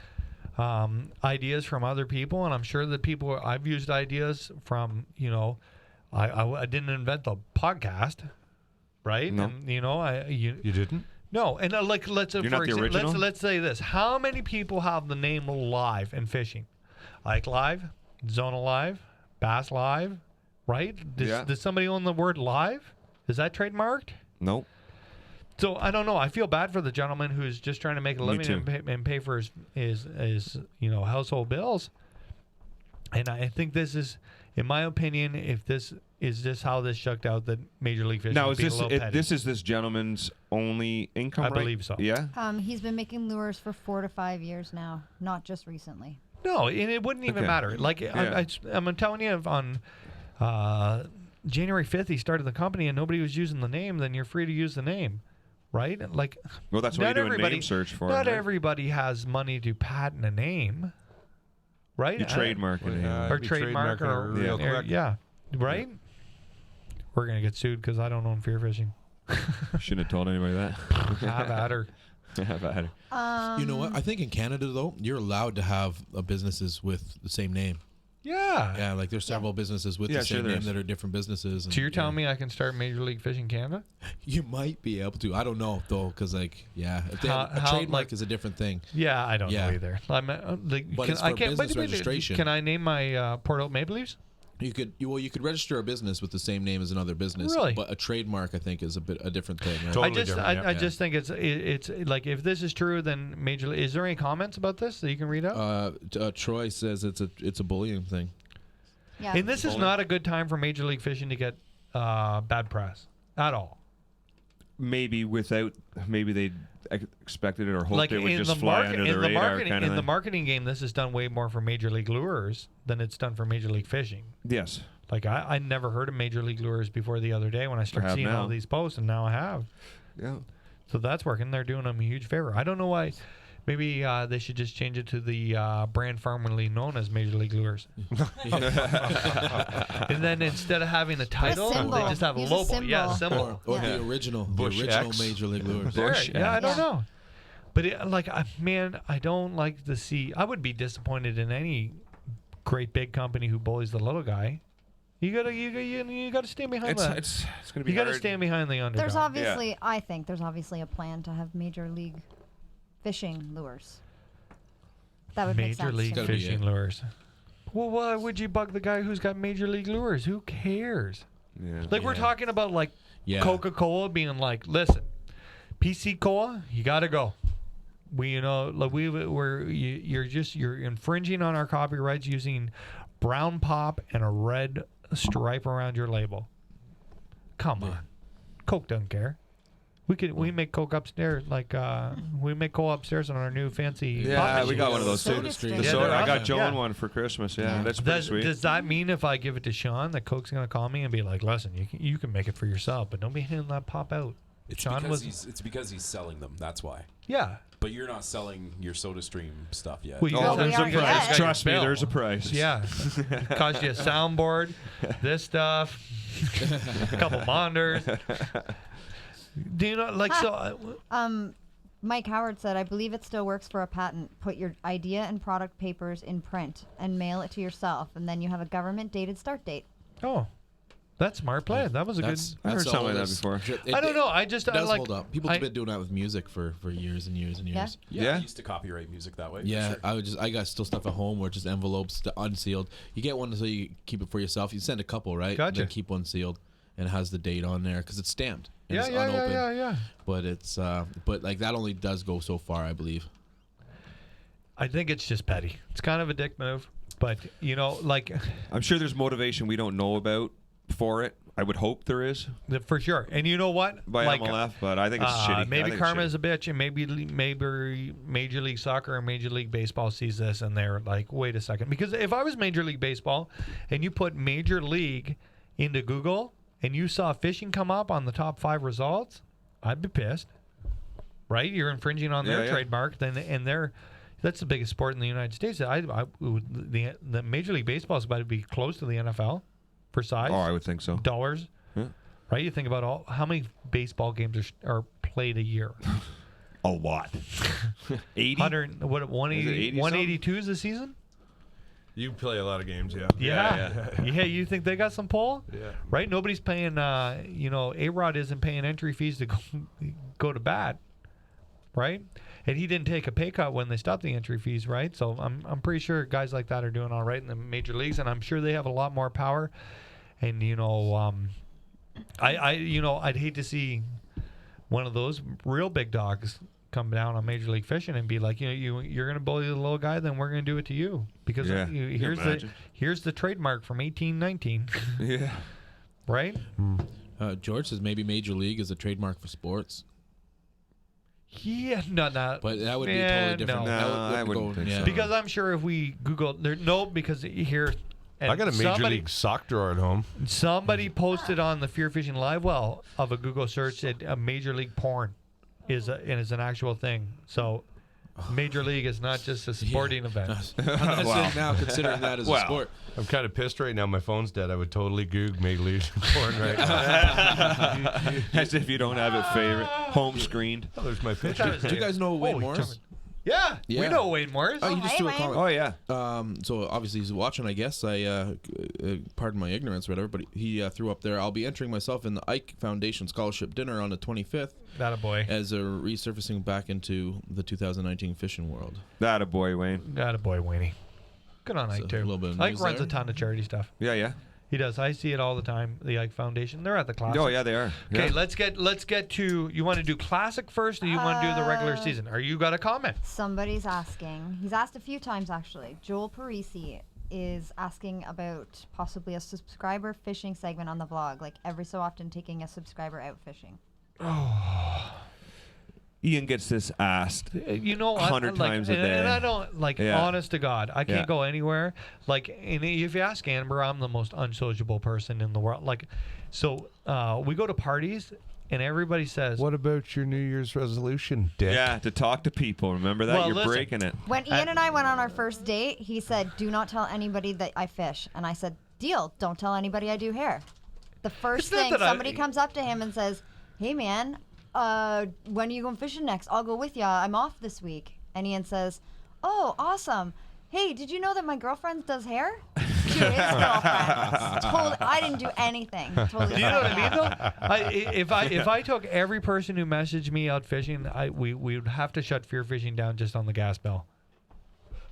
ideas from other people, and I'm sure that people I've used ideas from. I didn't invent the podcast, right? No. And you didn't. No, and let's You're not the original? let's say this: how many people have the name Live in fishing? Ike Live, Zona Live, Bass Live, right? Does somebody own the word Live? Is that trademarked? Nope. So I don't know. I feel bad for the gentleman who's just trying to make a Me living too. and pay for his household bills. And I think this is, in my opinion, if this is just how this shucked out, that Major League Fishing Now, is is being a little petty. this this gentleman's only income? I right? believe so. Yeah. He's been making lures for 4 to 5 years now, not just recently. No, and it wouldn't even Okay. matter. Like I'm telling you, if on January 5th he started the company and nobody was using the name, then you're free to use the name, right? Like, Well, that's what you not do a everybody- name search for. Not right? everybody has money to patent a name, right? You trademark it. Yeah. or I'd be trademark trademarking it real quick. yeah, right. We're gonna get sued because I don't own FearFishing. Shouldn't have told anybody that. Have at her. Have at her. You know what? I think in Canada, though, you're allowed to have businesses with the same name. Yeah. Yeah, like there's several businesses with Yeah, the sure same there name is. that are different businesses. And, So you're telling me I can start Major League Fishing Canada? you might be able to. I don't know though, because if they have, a How, trademark like- is a different thing. Yeah, I don't Yeah. know either. I'm But it's for business registration. Can I name my Port Oak Maple Leafs? You could register a business with the same name as another business. Really? But a trademark, I think, is a different thing. Right? Totally I just different, I yeah. just think it's like, if this is true, then Major League. Is there any comments about this that you can read out? Troy says it's a bullying thing. Yeah. And this is not a good time for Major League Fishing to get bad press at all. Maybe they expected it or hoped Like it would in just the fly market, under the in the radar marketing, kind in of the thing. marketing game, this is done way more for Major League Lures than it's done for Major League Fishing. Yes. Like I never heard of Major League Lures before the other day when I started have seeing all now. these posts, and now I have. Yeah. So that's working. They're doing them a huge favor. I don't know why. Maybe they should just change it to the brand formerly known as Major League Lures. And then instead of having a title, symbol. they just have a Use a logo. symbol. Yeah, a symbol. Or Yeah. the original Bush X. Major League Lures. There, Bush yeah, I don't Yeah. know. But man, I don't like to see. I would be disappointed in any great big company who bullies the little guy. You gotta stand behind that. It's going to be You gotta hard. stand behind the underdog. There's obviously, I think there's obviously a plan to have Major League Fishing lures. That would make Major sense. League to me. Gotta be Fishing it. Lures. Well, why would you bug the guy who's got Major League Lures? Who cares? Yeah. Like, we're talking about like Yeah. Coca-Cola being like, listen, PC Cola, you gotta go. You're infringing on our copyrights using brown pop and a red stripe around your label. Come on, Coke doesn't care. We make Coke upstairs, like we make Cola upstairs on our new fancy. pop Yeah, we machine. got one of those too. Soda stream. The Yeah, soda. they're I got awesome. Joan Yeah. one for Christmas. Yeah, Yeah. that's pretty sweet. Does that mean if I give it to Sean that Coke's gonna call me and be like, listen, you can make it for yourself, but don't be handing that pop out? It's Sean because was it's because he's selling them. That's why. yeah. But you're not selling your SodaStream stuff yet. Well, you Oh, guys we there's a aren't price. yet. Trust me, Bill. there's a price. Yeah. Cost you a soundboard, this stuff, a couple monitors. Do you know, like, so. Mike Howard said, I believe it still works for a patent. Put your idea and product papers in print and mail it to yourself, and then you have a government dated start date. Oh, that's smart play. That was a good. I heard all something like it that is. before. I don't know. I just It does like. hold up. People have been doing that with music for years and years and Yeah? years. Yeah, I Yeah. used to copyright music that way. for Yeah, sure. I got still stuff at home where it's just envelopes unsealed. You get one so you keep it for yourself. You send a couple, right? Gotcha. Then keep one sealed and it has the date on there because it's stamped. And Yeah, it's yeah, unopened. yeah. But it's but like that only does go so far, I believe. I think it's just petty. It's kind of a dick move, but like I'm sure there's motivation we don't know about for it. I would hope there is for sure. And you know what? by like, MLF, but I think it's shitty. I Maybe think it's karma shitty. is a bitch, and maybe Major League Soccer and Major League Baseball sees this, and they're like, "Wait a second." Because if I was Major League Baseball, and you put Major League into Google, and you saw fishing come up on the top 5 results, I'd be pissed. Right? You're infringing on their trademark, that's the biggest sport in the United States. The Major League Baseball is about to be close to the NFL for size. Oh, I would think so. Dollars. Yeah. Right? You think about how many baseball games are played a year. A lot. 80? 182 is the season? You play a lot of games, yeah. Yeah, you think they got some pull? Yeah. Right? Nobody's paying, A-Rod isn't paying entry fees to go to bat. Right? And he didn't take a pay cut when they stopped the entry fees, right? So I'm pretty sure guys like that are doing all right in the major leagues, and I'm sure they have a lot more power. And I'd hate to see one of those real big dogs come down on Major League Fishing and be like, you're going to bully the little guy, then we're going to do it to you because here's the trademark from 1819. Yeah. Right? George says maybe Major League is a trademark for sports. Yeah, no. But that would be totally different. No, I wouldn't think so. Because I'm sure if we Google, because here. I got a Major League sock drawer at home. Somebody posted on the FearFishing live well of a Google search that a Major League porn is an actual thing. So Major League is not just a sporting event. I'm not now considering that as a sport. I'm kind of pissed right now. My phone's dead. I would totally Google Major League porn right now. As if you don't have it favorite. Home screened. Oh, there's my picture. Do you guys know Wayne Morris? Yeah, we know Wayne Morris. Oh, you just do a comment. Oh, yeah. So obviously he's watching, I guess. Pardon my ignorance or whatever, but he threw up there, I'll be entering myself in the Ike Foundation Scholarship Dinner on the 25th. That a boy. As a resurfacing back into the 2019 fishing world. That a boy, Wayne. That a boy, Wayne. Good on So Ike, too. a little bit of Ike news runs there. a ton of charity stuff. Yeah. He does. I see it all the time. The Ike Foundation. They're at the Classic. Oh, yeah, they are. Okay, Yeah. let's get to. You want to do Classic first, or you want to do the regular season? Or you got a comment? Somebody's asking. He's asked a few times actually. Joel Parisi is asking about possibly a subscriber fishing segment on the vlog, like every so often taking a subscriber out fishing. Ian gets this asked 100 times a day. And I don't, honest to God, I can't go anywhere. And if you ask Amber, I'm the most unsociable person in the world. We go to parties, and everybody says, "What about your New Year's resolution, Dick?" Yeah, to talk to people. Remember that? You're breaking it. When Ian and I went on our first date, he said, "Do not tell anybody that I fish." And I said, "Deal. Don't tell anybody I do hair." The first thing somebody comes up to him and says, "Hey, man, when are you going fishing next? I'll go with ya. I'm off this week." And Ian says, "Oh, awesome. Hey, did you know that my girlfriend does hair?" To his girlfriend. I didn't do anything. Totally. Do you know what I mean, though? If I took every person who messaged me out fishing, we would have to shut FearFishing down just on the gas bill.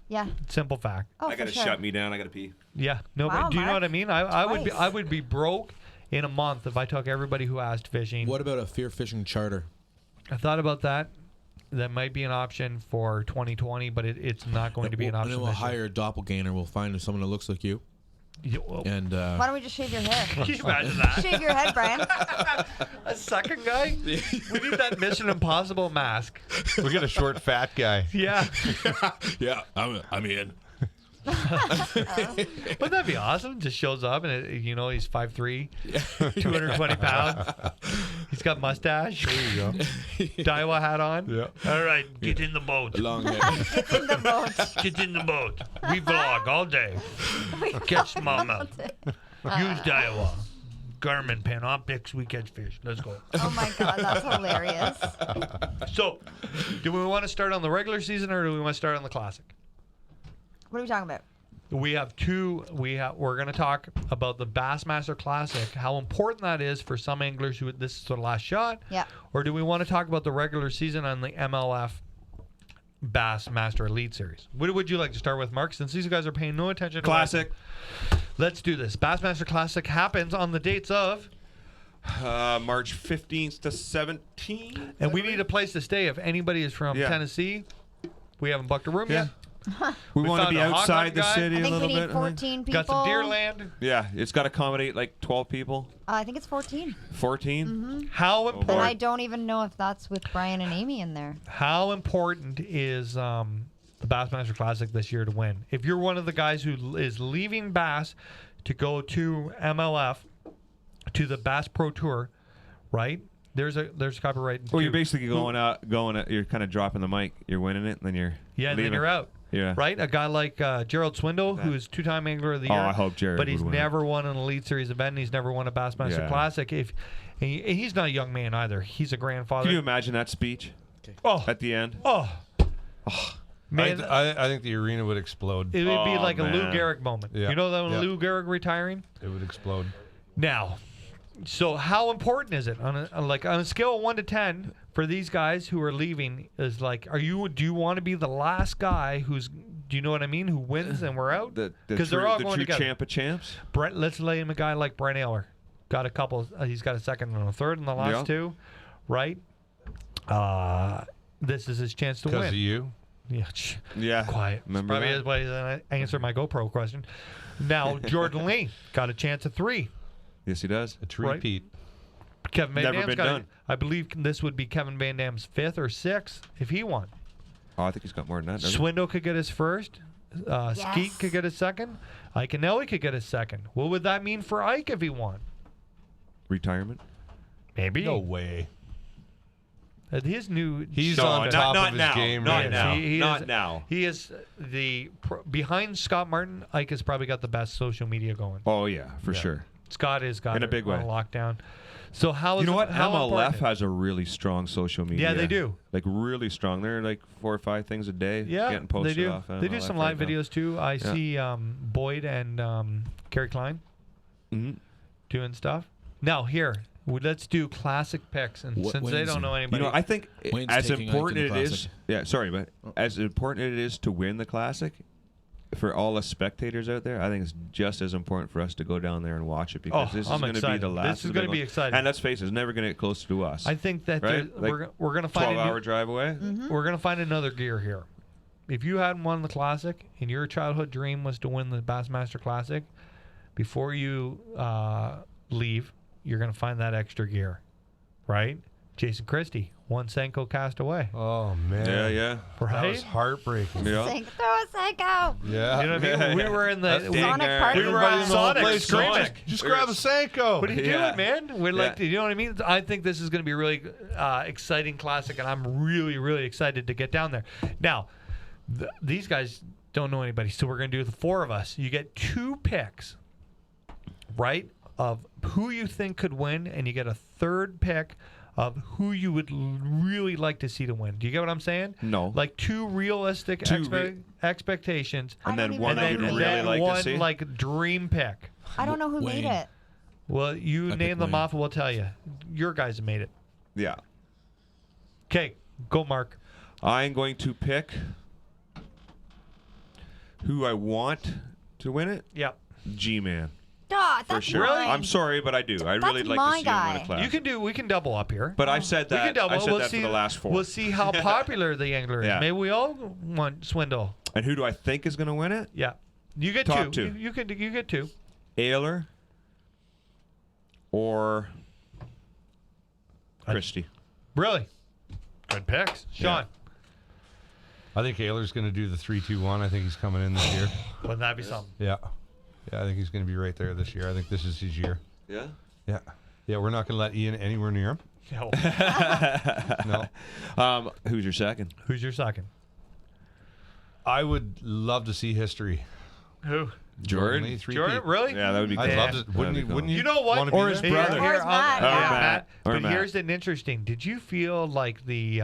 Yeah. Simple fact. Oh, I gotta shut me down. I gotta pee. Yeah. No. Wow, but do you know Mark. what I mean? I would be broke in a month if I took everybody who asked fishing. What about a FearFishing charter? I thought about that. That might be an option for 2020, but it's not going to be an option. And then we'll this year. hire a doppelganger. We'll find someone that looks like you. And why don't we just shave your hair? Can you imagine that? Shave your head, Brian. A second guy? We need that Mission Impossible mask. We get a short, fat guy. Yeah. Yeah, I'm in. Wouldn't that be awesome? Just shows up and he's 5'3", 220 pounds. He's got mustache. There you go. Daiwa hat on. Yeah. All right, get in the boat. Long hair. Get in the boat. Get in the boat. We vlog all day. Catch smallmouth. Use Daiwa. Garmin Panoptics. We catch fish. Let's go. Oh my God, that's hilarious. So, do we want to start on the regular season or do we want to start on the Classic? What are we talking about? We have two. We're going to talk about the Bassmaster Classic, how important that is for some anglers who this is their last shot. Yeah. Or do we want to talk about the regular season on the MLF Bassmaster Elite Series? What would you like to start with, Mark? Since these guys are paying no attention to Classic. Let's do this. Bassmaster Classic happens on the dates of March 15th to 17th. And we need a place to stay. If anybody is from Tennessee, we haven't booked a room yet. We want to be outside the city I a think little we need bit. 14 people. Got some deer land. Yeah, it's got to accommodate like 12 people. I think it's 14. 14? Mm-hmm. How important? But I don't even know if that's with Brian and Amy in there. How important is the Bassmaster Classic this year to win? If you're one of the guys who is leaving Bass to go to MLF to the Bass Pro Tour, right? There's copyright. Well, you're basically you're kind of dropping the mic. You're winning it, and then you're and then you're out. Yeah. Right? A guy like Gerald Swindle, who's 2-time Angler of the Year. I hope Jared But he's would win. never won an Elite Series event, and he's never won a Bassmaster Classic. And he's not a young man either. He's a grandfather. Can you imagine that speech at the end? Man, I think the arena would explode. it would be like a Lou Gehrig moment. Yeah. You know that Yeah. Lou Gehrig retiring? It would explode. Now, so how important is it on a scale of 1 to 10 for these guys who are leaving? Is like, do you want to be the last guy who's, do you know what I mean, who wins and we're out? Because they're all the going true together. champ of champs. Let's lay him a guy like Brent Ayler. Got a couple. He's got a second and a third in the last two, right? This is his chance to win. Because of you? Yeah. Quiet. Remember Probably that? is why he answered my GoPro question. Now, Jordan Lee got a chance at 3. Yes, he does. A three-peat. Kevin Van Never Dam's been got done. I believe this would be Kevin Van Dam's 5th or 6th if he won. Oh, I think he's got more than that. doesn't he? Swindle could get his first. Skeet could get his second. Ike Anelli could get his second. What would that mean for Ike if he won? Retirement. Maybe. No way. His new. He's Sean on Doe- top not of his now. game Not right now. He Not is, now. He is behind Scott Martin. Ike has probably got the best social media going. Oh yeah, for sure. Scott is got In a it big on way. lockdown. So how is You know what? how MLF important- has a really strong social media. Yeah, they do. Like really strong. They're like 4 or 5 things a day. Yeah, getting they posted do. off. They do MLF some right live now. videos too. I see Boyd and Kerry Klein doing stuff. Now here, let's do classic picks, and since they Wayne's- don't know anybody, You know, I think Wayne's as taking Ike to important the it is. Classic. Yeah, sorry, but as important it is to win the classic, for all us spectators out there, I think it's just as important for us to go down there and watch it because this is I'm going to be excited. the last. This is of the going to big be ones. exciting. And let's face it, it's never going to get closer to us. I think that right? we're going to find 12-hour drive away. We're going to find another gear here. If you hadn't won the Classic and your childhood dream was to win the Bassmaster Classic, before you leave, you're going to find that extra gear, right? Jason Christie, one Senko cast away. Oh, man. Yeah. That Right? was heartbreaking. Yeah. Throw a Senko. Yeah. You know what I mean? We were in the Sonic Party. we were Everybody at in the whole Sonic place screaming. going, just grab a Senko. What are you Yeah. doing, man? We're like, you know what I mean? I think this is going to be a really exciting classic, and I'm really, really excited to get down there. Now, these guys don't know anybody, so we're going to do the 4 of us. You get 2 picks, right, of who you think could win, and you get a 3rd pick of who you would really like to see to win. Do you get what I'm saying? No. Like 2 realistic expectations, And then even one know that who you'd made really it. like one to see. like dream pick. I don't know who made Wayne. it. Well, you I name pick them Wayne. off, and we'll tell you. Your guys have made it. Yeah. Okay, go, Mark. I'm going to pick who I want to win it. Yep. G-Man. That's For sure. mine. I'm sorry, but I do. I really That's like my to see him win guy. a class. You can do. We can double up here. But I've said we that. can double. I said we'll that see for the last 4. We'll see how popular the angler is. Yeah. Maybe we all want Swindle. And who do I think is going to win it? Yeah. You get Top 2. 2. You get 2. Ayler or Christie. Really? Good picks, Sean. I think Ayler's going to do the 3-2-1. I think he's coming in this year. Wouldn't that be something? Yeah. Yeah, I think he's going to be right there this year. I think this is his year. Yeah. Yeah. Yeah, we're not going to let Ian anywhere near him. No. No. Who's your second? Who's your second? I would love to see history. Who? Jordan. Lee, 3-peat. Jordan? Really? Yeah, that would be I'd cool. love to. That'd Wouldn't be you? cool. Wouldn't you? You know what? Want to be Or his there? brother. Or his Matt, yeah. Matt. Or But Matt. here's an interesting. Did you feel like the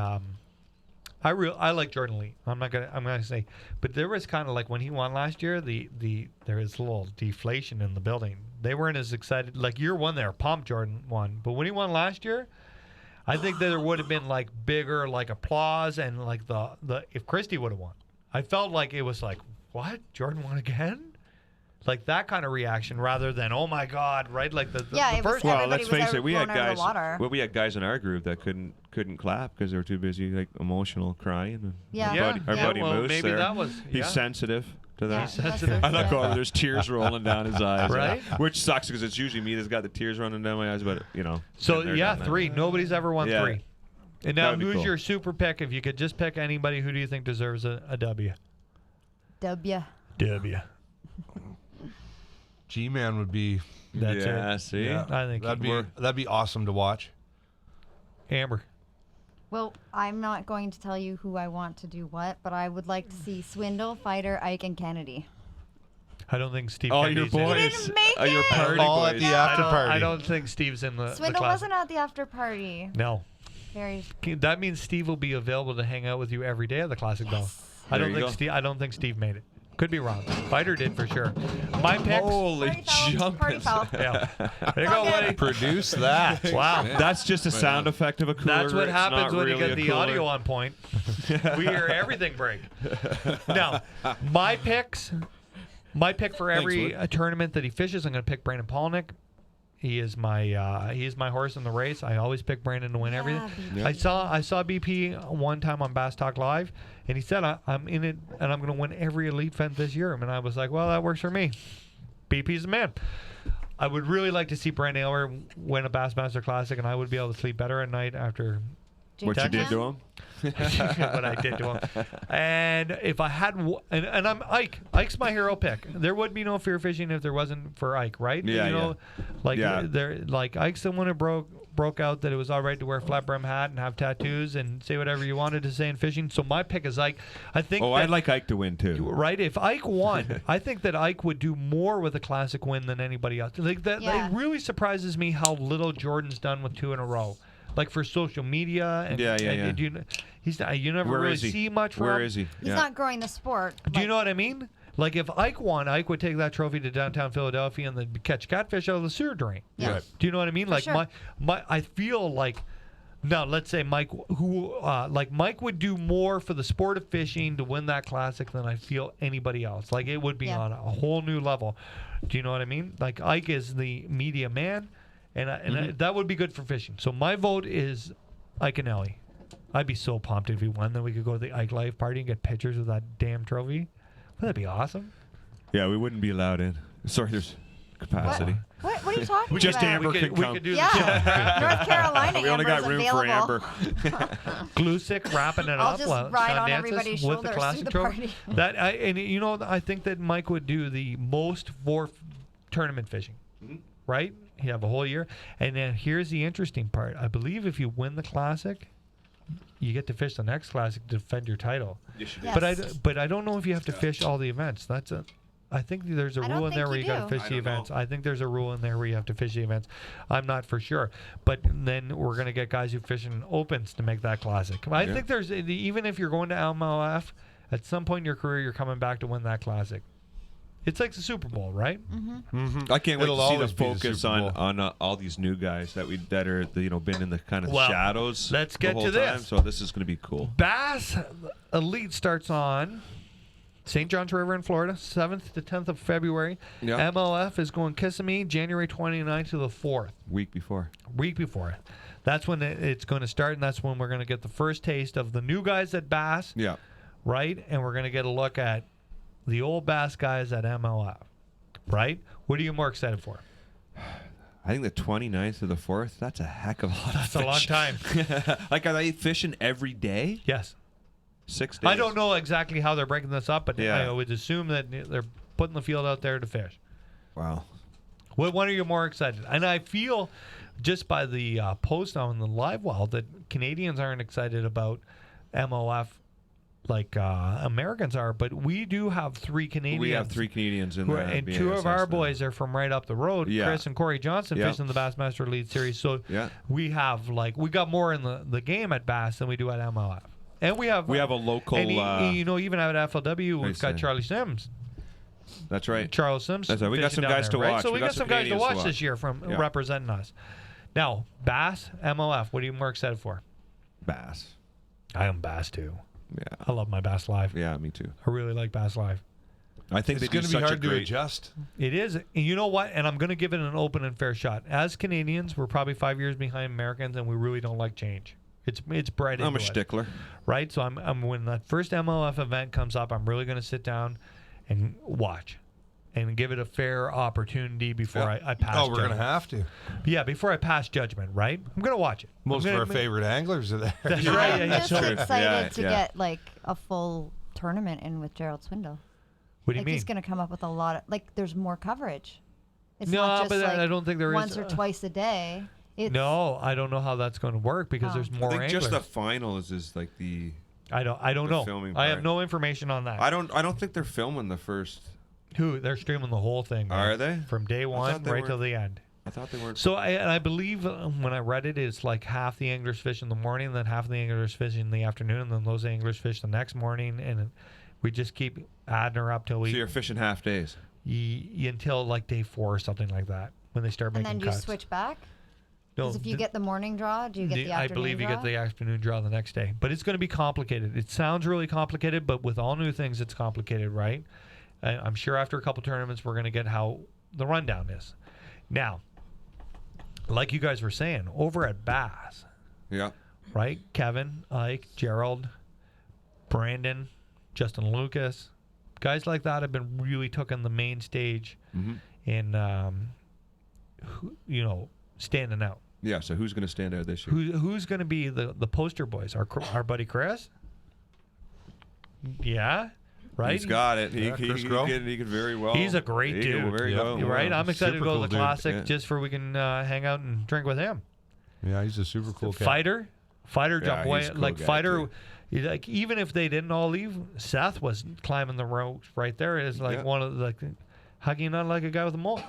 I like Jordan Lee. I'm gonna say, but there was kind of like when he won last year, there was a little deflation in the building. They weren't as excited. Like year 1 there, pumped Jordan won, but when he won last year, I think that there would have been like bigger like applause and like the if Christie would have won. I felt like it was like, what? Jordan won again? Like that kind of reaction rather than oh my god, right? Like the Yeah, it was first Well, Everybody let's was face out it. We had blown out of guys. the water. Well, we had guys in our group that couldn't clap because they were too busy, like emotional, crying. And Yeah. our Yeah. buddy well, Moose maybe there, that was he's sensitive to that. Yeah, He's sensitive. I look over, there's tears rolling down his eyes, Right? Which sucks because it's usually me that's got the tears running down my eyes. But So been there, yeah, done that. 3. Nobody's ever won Yeah. 3. And now, That'd be who's cool. your super pick? If you could just pick anybody, who do you think deserves a W? W. W. G-Man would be That's Yeah, it. see? Yeah. I think that'd be awesome to watch. Amber. Well, I'm not going to tell you who I want to do what, but I would like to see Swindle, Fighter, Ike, and Kennedy. I don't think Steve. Oh, your Kennedy's in it. boys. didn't make Your it. party All at boys. the after party. I don't think Steve's in the Swindle class. wasn't at the after party. No. Very. That means Steve will be available to hang out with you every day at the Classic though. I There don't you think go. Steve. I don't think Steve made it. Could be wrong. Fighter did for sure. My picks. Holy Party foul. jumping. Party foul. Yeah. There you go, buddy. Produce that. Wow. That's just a sound effect of a cooler. That's what It's happens not when you really get a the cooler. audio on point. We hear everything break. Now, my picks. My pick for every tournament that he fishes, I'm going to pick Brandon Polnick. He is my horse in the race. I always pick Brandon to win everything. BP. I saw BP one time on Bass Talk Live, and he said I'm in it and I'm going to win every elite event this year. And I was like, well, that works for me. BP's the man. I would really like to see Brandon Eller win a Bassmaster Classic, and I would be able to sleep better at night after What you did to him? what I did to him. And if I had, and I'm Ike. Ike's my hero pick. There would be no fear fishing if there wasn't for Ike, right? Yeah, you know, like Yeah. like Ike's the one who broke out that it was all right to wear a flat brim hat and have tattoos and say whatever you wanted to say in fishing. So my pick is Ike. I think. Oh, I'd like Ike to win too. Right, if Ike won, I think that Ike would do more with a classic win than anybody else. Like that, Yeah. it really surprises me how little Jordan's done with 2 in a row. Like for social media and and he's not, you never Where really is he? see much from Where him. is he? He's not growing the sport. Do you know what I mean? Like if Ike won, Ike would take that trophy to downtown Philadelphia and then catch catfish out of the sewer drain. Yeah. Right. Do you know what I mean? Like sure. my I feel like now let's say Mike Mike would do more for the sport of fishing to win that classic than I feel anybody else. Like it would be on a whole new level. Do you know what I mean? Like Ike is the media man, and that would be good for fishing. So my vote is Ike and Ellie. I'd be so pumped if he won. Then we could go to the Ike Life party and get pictures of that damn trophy. Wouldn't that be awesome? Yeah, we wouldn't be allowed in. Sorry, there's capacity. What are you talking Just about? Amber we can could come. do Yeah, North Carolina. We only got Amber's room for available. Amber. glue stick wrapping it I'll up just while ride Sean on dances everybody's with shoulders the classic through the trophy. party. And you know, I think that Mike would do the most for tournament fishing, right? He'd have a whole year. And then here's the interesting part. I believe if you win the classic, you get to fish the next classic to defend your title. Yes. But I don't know if you have to fish all the events. I think there's a I rule don't in there think where you you got to do. fish the events. I think there's a rule in there where you have to fish the events. I'm not for sure. But then we're going to get guys who fish in opens to make that classic. I think there's, even if you're going to MLF, at some point in your career, you're coming back to win that classic. It's like the Super Bowl, right? I can't wait It'll to see the always be the focus Super Bowl. on all these new guys that are been in the kind of Well, shadows. let's the get whole to time, this. So this is going to be cool. Bass Elite starts on St. John's River in Florida, 7th to 10th of February. Yeah. MLF is going Kissimmee, January 29th to the 4th. Week before. That's when it's going to start, and that's when we're going to get the first taste of the new guys at Bass, Yeah. right? And we're going to get a look at the old Bass guys at MLF, right? What are you more excited for? I think the 29th to the 4th, that's a heck of a lot. That's a long time. Like, are they fishing every day? Yes. 6 days? I don't know exactly how they're breaking this up, but Yeah. I would assume that they're putting the field out there to fish. Wow. What one are you more excited? And I feel just by the post on the live wall that Canadians aren't excited about MLF like Americans are, but we do have 3 Canadians. We have 3 Canadians in there. And 2 of our boys are from right up the road. Yeah. Chris and Corey Johnson Yeah. fishing the Bassmaster Elite Series. So Yeah. we have we got more in the game at Bass than we do at MLF. And we have a local. and even at FLW, we've got Charlie Sims. That's right. Charles Sims. That's right. We got fishing some down guys there, to right? watch. So we got some guys to Canadians watch this year from representing us. Now, Bass, MLF, what are you more excited for? Bass. I am Bass too. Yeah. I love my Bass Live. Yeah, me too. I really like Bass Live. I think It's they do going to be such a hard to great. adjust. It is. And you know what? And I'm going to give it an open and fair shot. As Canadians, we're probably 5 years behind Americans, and we really don't like change. It's bred into I'm a us, stickler. right? So I'm when that first MLF event comes up, I'm really going to sit down and watch and give it a fair opportunity before I pass. Oh, we're going to judgment. have to. Yeah, before I pass judgment, right? I'm going to watch it. Most I'm of our gonna- favorite anglers are there. That's right. I'm Yeah, just yeah. excited to Yeah. get like a full tournament in with Gerald Swindle. What do you Like mean? he's going to come up with a lot of there's more coverage. It's No, not just but like I don't think there is. once or twice a day. It's, No, I don't know how that's going to work because Oh. there's I more think anglers. just the finals is like the. I don't the know. filming I have part. no information on that. I don't think they're filming the first. They're streaming the whole thing. Man, Are they? From day one they right were- till the end. I thought they weren't. So I believe when I read it, it's like half the anglers fish in the morning, then half the anglers fish in the afternoon, and then those anglers fish the next morning, and we just keep adding her up till So we you're fishing half days. until like day 4 or something like that when they start and making then do you cuts. switch back? No, Because if you get the morning draw, do you get the I afternoon believe draw? you get the afternoon draw the next day, but it's going to be complicated. It sounds really complicated, but with all new things, it's complicated, right? I'm sure after a couple tournaments, we're going to get how the rundown is. Now, like you guys were saying, over at Bass, Yeah. right? Kevin, Ike, Gerald, Brandon, Justin Lucas, guys like that have been really taking the main stage in, standing out. Yeah. So who's going to stand out this year? Who's going to be the poster boys? Our buddy Chris? Yeah, right? He's got it. Yeah, Chris Grow. He could very well. He's a great he can dude. very well. You're right. I'm excited to Super go cool to the dude. Classic Yeah. just for we can hang out and drink with him. Yeah, he's a super cool cat. Fighter Yeah, jumped way he's a cool like guy, Fighter. too. Like even if they didn't all leave, Seth was climbing the ropes right there. Is like Yeah. one of the, like hugging on like a guy with a mole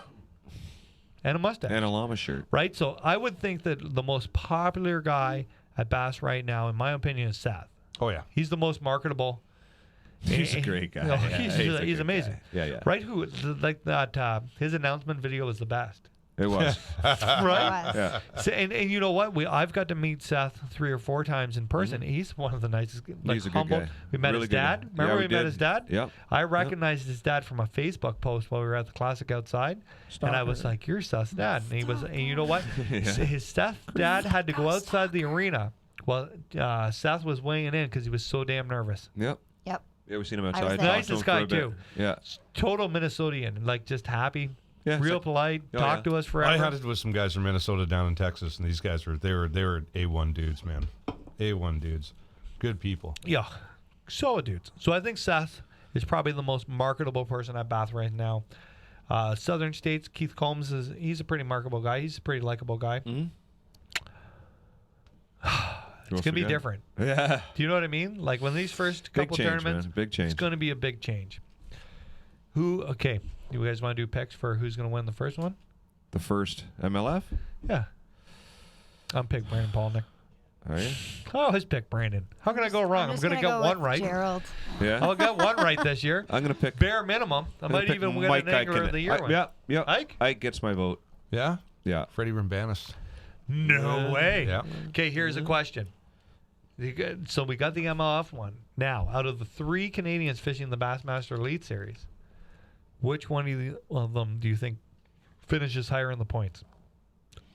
and a mustache. And a llama shirt. Right. So I would think that the most popular guy at Bass right now, in my opinion, is Seth. Oh yeah. He's the most marketable. He's a great guy. No, Yeah, he's a he's good amazing. guy. Yeah, yeah. Right? Like that? His announcement video was the best. It was. Right? Was. yeah. So, and you know what? I've got to meet Seth 3 or 4 times in person. He's one of the nicest. Like, He's a good humble. guy. We met Really his good guy. dad. Remember Yeah, we we met did. his dad? Yep. I recognized his dad from a Facebook post while we were at the Classic outside, and I was like, "You're Seth's dad." And he was. And you know what? His Seth's dad had to go outside the arena. Well, Seth was weighing in because he was so damn nervous. Yep. Yep. Yeah, we seen him was outside. there. talked to him Nicest for a guy, bit. too. Yeah. Total Minnesotian, like just happy, Yeah, real so- polite, Oh, talk yeah. to us forever. I hunted with some guys from Minnesota down in Texas, and these guys were A1 dudes, man. A1 dudes, good people. Yeah, so dudes. So I think Seth is probably the most marketable person at Bath right now. Southern States, Keith Combs he's a pretty marketable guy. He's a pretty likable guy. It's gonna be different. Yeah. Do you know what I mean? Like when these first Big couple change, tournaments, man. Big change. it's gonna be a big change. Okay, you guys want to do picks for who's gonna win the first one? The first MLF? Yeah, I'm pick Brandon Polnick. Are you? I always pick Brandon. How can I go wrong? I'm just gonna get go one with right. Gerald. Yeah. I'll get one right this year. I'm gonna pick. Bare minimum. I I'm gonna might pick even win Mike an Angler Eichen. of the Year one. Yeah. Ike? Ike gets my vote. Yeah, Yeah. Freddie Rambanis. No way. Yeah. Okay, here's a question. So we got the MLF one. Now, out of the 3 Canadians fishing the Bassmaster Elite Series, which one of them do you think finishes higher in the points?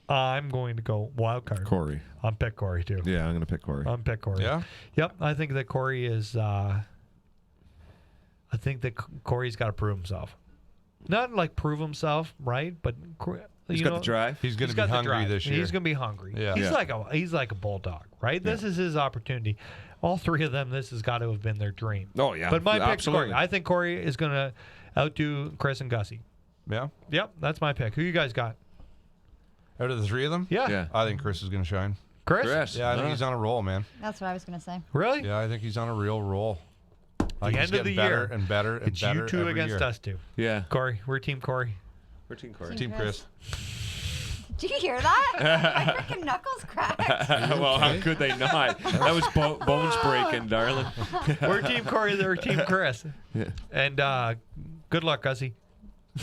I'm going to go wild card. Corey. I'm pick Corey too. Yeah, I'm gonna pick Corey. I'm pick Corey. Yeah. Yep. I think that Corey is. I think that Corey's got to prove himself. Not like prove himself, right? But He's got the drive. He's going He's to be got the hungry drive. this year. He's going to be hungry. Yeah. He's Yeah. like a bulldog, right? This is his opportunity. All 3 of them, this has got to have been their dream. Oh yeah. But my pick's Absolutely. Corey. I think Corey is going to outdo Chris and Gussie. Yeah. Yep, that's my pick. Who you guys got? Out of the 3 of them, Yeah, Yeah. I think Chris is going to shine. Chris. Chris. Yeah, I think he's on a roll, man. That's what I was gonna say. Really? Yeah, I think he's on a real roll. Like The he's end of the getting better year. and better and It's better you 2 every against year. us 2. Yeah. Corey, we're Team Corey. 13 Corey. Team Chris. Did you hear that? My freaking knuckles cracked. Well, how could they not? That was bones breaking, darling. We're Team Corey. They're Team Chris. Yeah. And good luck, Gussie.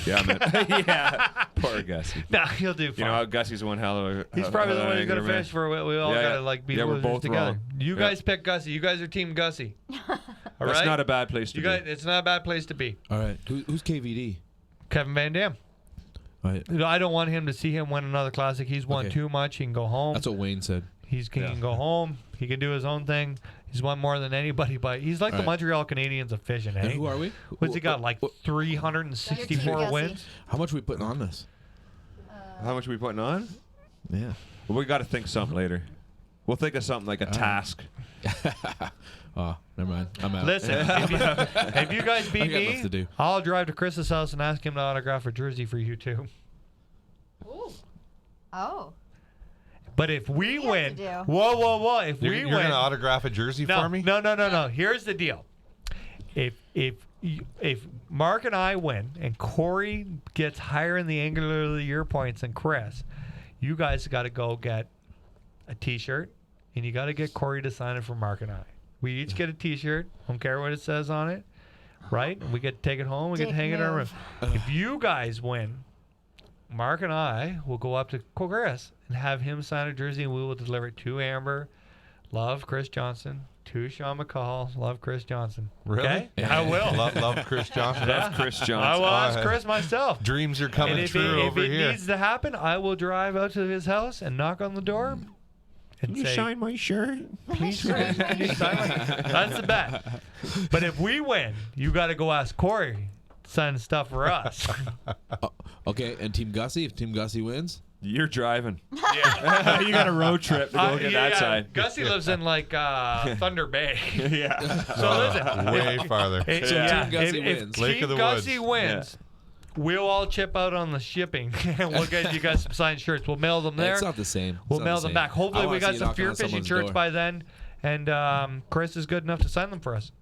Yeah, man. Yeah. Poor Gussie. Nah, he'll do fine. You know how Gussie's one hell of a. He's probably the one who's gonna angler, man. finish for. We all Yeah, gotta yeah. like be Yeah, we're losers both together. wrong. You Yeah. guys pick Gussie. You guys are Team Gussie. All That's right. not a bad place to You be. guys, it's not a bad place to be. All right. Who's KVD? Kevin Van Dam. All right. You know, I don't want him to see him win another classic. He's won Okay. too much. He can go home. That's what Wayne said. He can go home. He can do his own thing. He's won more than anybody, but he's like the Right. Montreal Canadiens of fishing. And Eh? who are we? What's he got? Like You're 364 Team wins. How much are we putting on this? How much are we putting on? Yeah. Well, we got to think something later. We'll think of something like a task. Oh, never mind. I'm out. Listen, if you guys beat I got enough to me, do. I'll drive to Chris's house and ask him to autograph a jersey for you too. Oh. But if we have win, to do? whoa! If You're we going win, to autograph a jersey for me? No. Here's the deal. If Mark and I win and Corey gets higher in the Angler of the Year points than Chris, you guys got to go get a T-shirt, and you got to get Corey to sign it for Mark and I. We each get a T-shirt. Don't care what it says on it, right? We get to take it home. We get to hang it in our room. If you guys win, Mark and I will go up to Chris and have him sign a jersey, and we will deliver it to Amber. Love, Chris Johnson. To Sean McCall. Love, Chris Johnson. Really? Okay? I will. Love Chris Johnson. Love Chris Johnson. I will ask Chris myself. Dreams are coming And true over if it here. needs to happen, I will drive out to his house and knock on the door and say, my shirt? please, Chris, can you sign my... That's the bet. But if we win, you got to go ask Corey to sign stuff for us. Okay, and Team Gussie, if Team Gussie wins? You're driving. Yeah. You got a road trip to go get that side. Gussie lives in like Thunder Bay. Yeah. So listen, Way farther. So Team Gussie wins. If Lake Team of the Gussie Woods. wins, we'll all chip out on the shipping and we'll get you guys some signed shirts. We'll mail them there. It's not the same. We'll mail them back. Hopefully we got some fear FearFishing shirts by then, and Chris is good enough to sign them for us.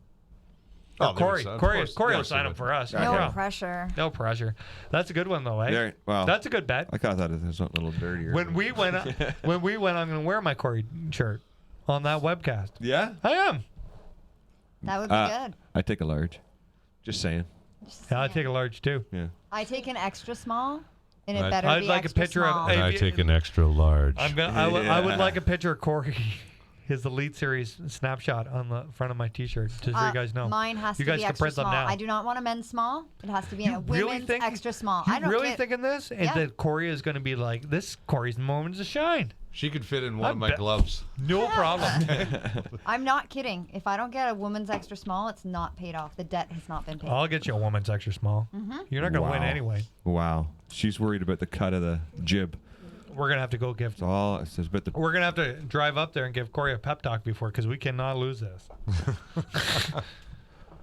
Oh, Corey of will course sign he them would. for us. No pressure. No pressure. That's a good one though, eh? Well, That's a good bet. I kind of thought it was something a little dirtier. When we went, I'm going to wear my Corey shirt on that webcast. Yeah? I am. That would be good. I take a large. Just saying. Just Yeah, I saying. take a large too. Yeah. I take an extra small, and it I'd- better I'd be like a extra picture of- small. Hey, And I take an extra large. I would like a picture of Corey, his Elite Series snapshot on the front of my T-shirt, just so you guys know. Mine has You to guys be can extra print them small. now. I do not want a men's small. It has to be You a really women's think- extra small. You I don't really get, thinking this? And Yeah. that Corey is going to be like, this Corey's moments of shine. She could fit in one I of my bet- gloves. No problem. I'm not kidding. If I don't get a woman's extra small, it's not paid off. The debt has not been paid. I'll get you a woman's extra small. You're not going to win Wow. anyway. Wow. She's worried about the cut of the jib. We're going to have to go give... It's all. It's about the. We're going to have to drive up there and give Corey a pep talk before, because we cannot lose this.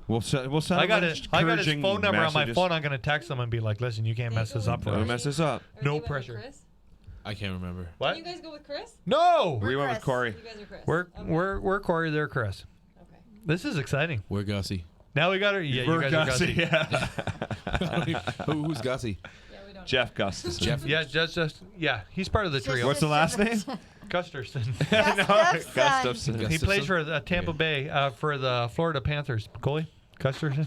We'll send. I got his encouraging phone number on my messages. phone. I'm going to text him and be like, listen, you can't mess this up for Don't us. mess this up. Or No you went with pressure. Chris? I can't remember. What? Can you guys go with Chris? No! We went with Chris. Corey. You guys are Chris. We're Corey, they're Chris. Okay. This is exciting. We're Gussie. Now we got her. Yeah, you guys are Gussie. Yeah. Who's Gussie? Yeah, we don't. Jeff Gustus. Jeff. Yeah, just yeah. He's part of the trio. What's the last name? Gusterson. Gustafson. He plays for Tampa Bay for the Florida Panthers. Goalie, Gusterson.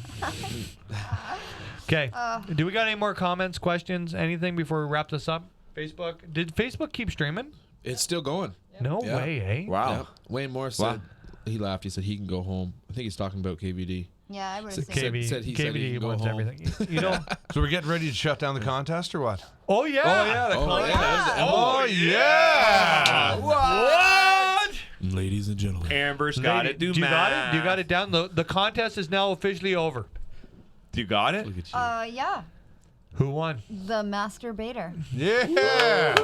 Okay. Do we got any more comments, questions, anything before we wrap this up? Facebook. Did Facebook keep streaming? It's still going. No Yeah. way, eh? Wow. Yeah. Wayne Moore said he laughed. He said he can go home. I think he's talking about KVD. Yeah, I would have Said- said. said he said he KVD can go wins home. everything. You know. So we're getting ready to shut down the contest or what? Oh yeah. Oh, yeah. What? Ladies and gentlemen. Amber's got Lady, it. Do you got math. it? Do you got it down? The contest is now officially over. Do you got it? Look at you. Yeah, Who won? the masturbator Yeah.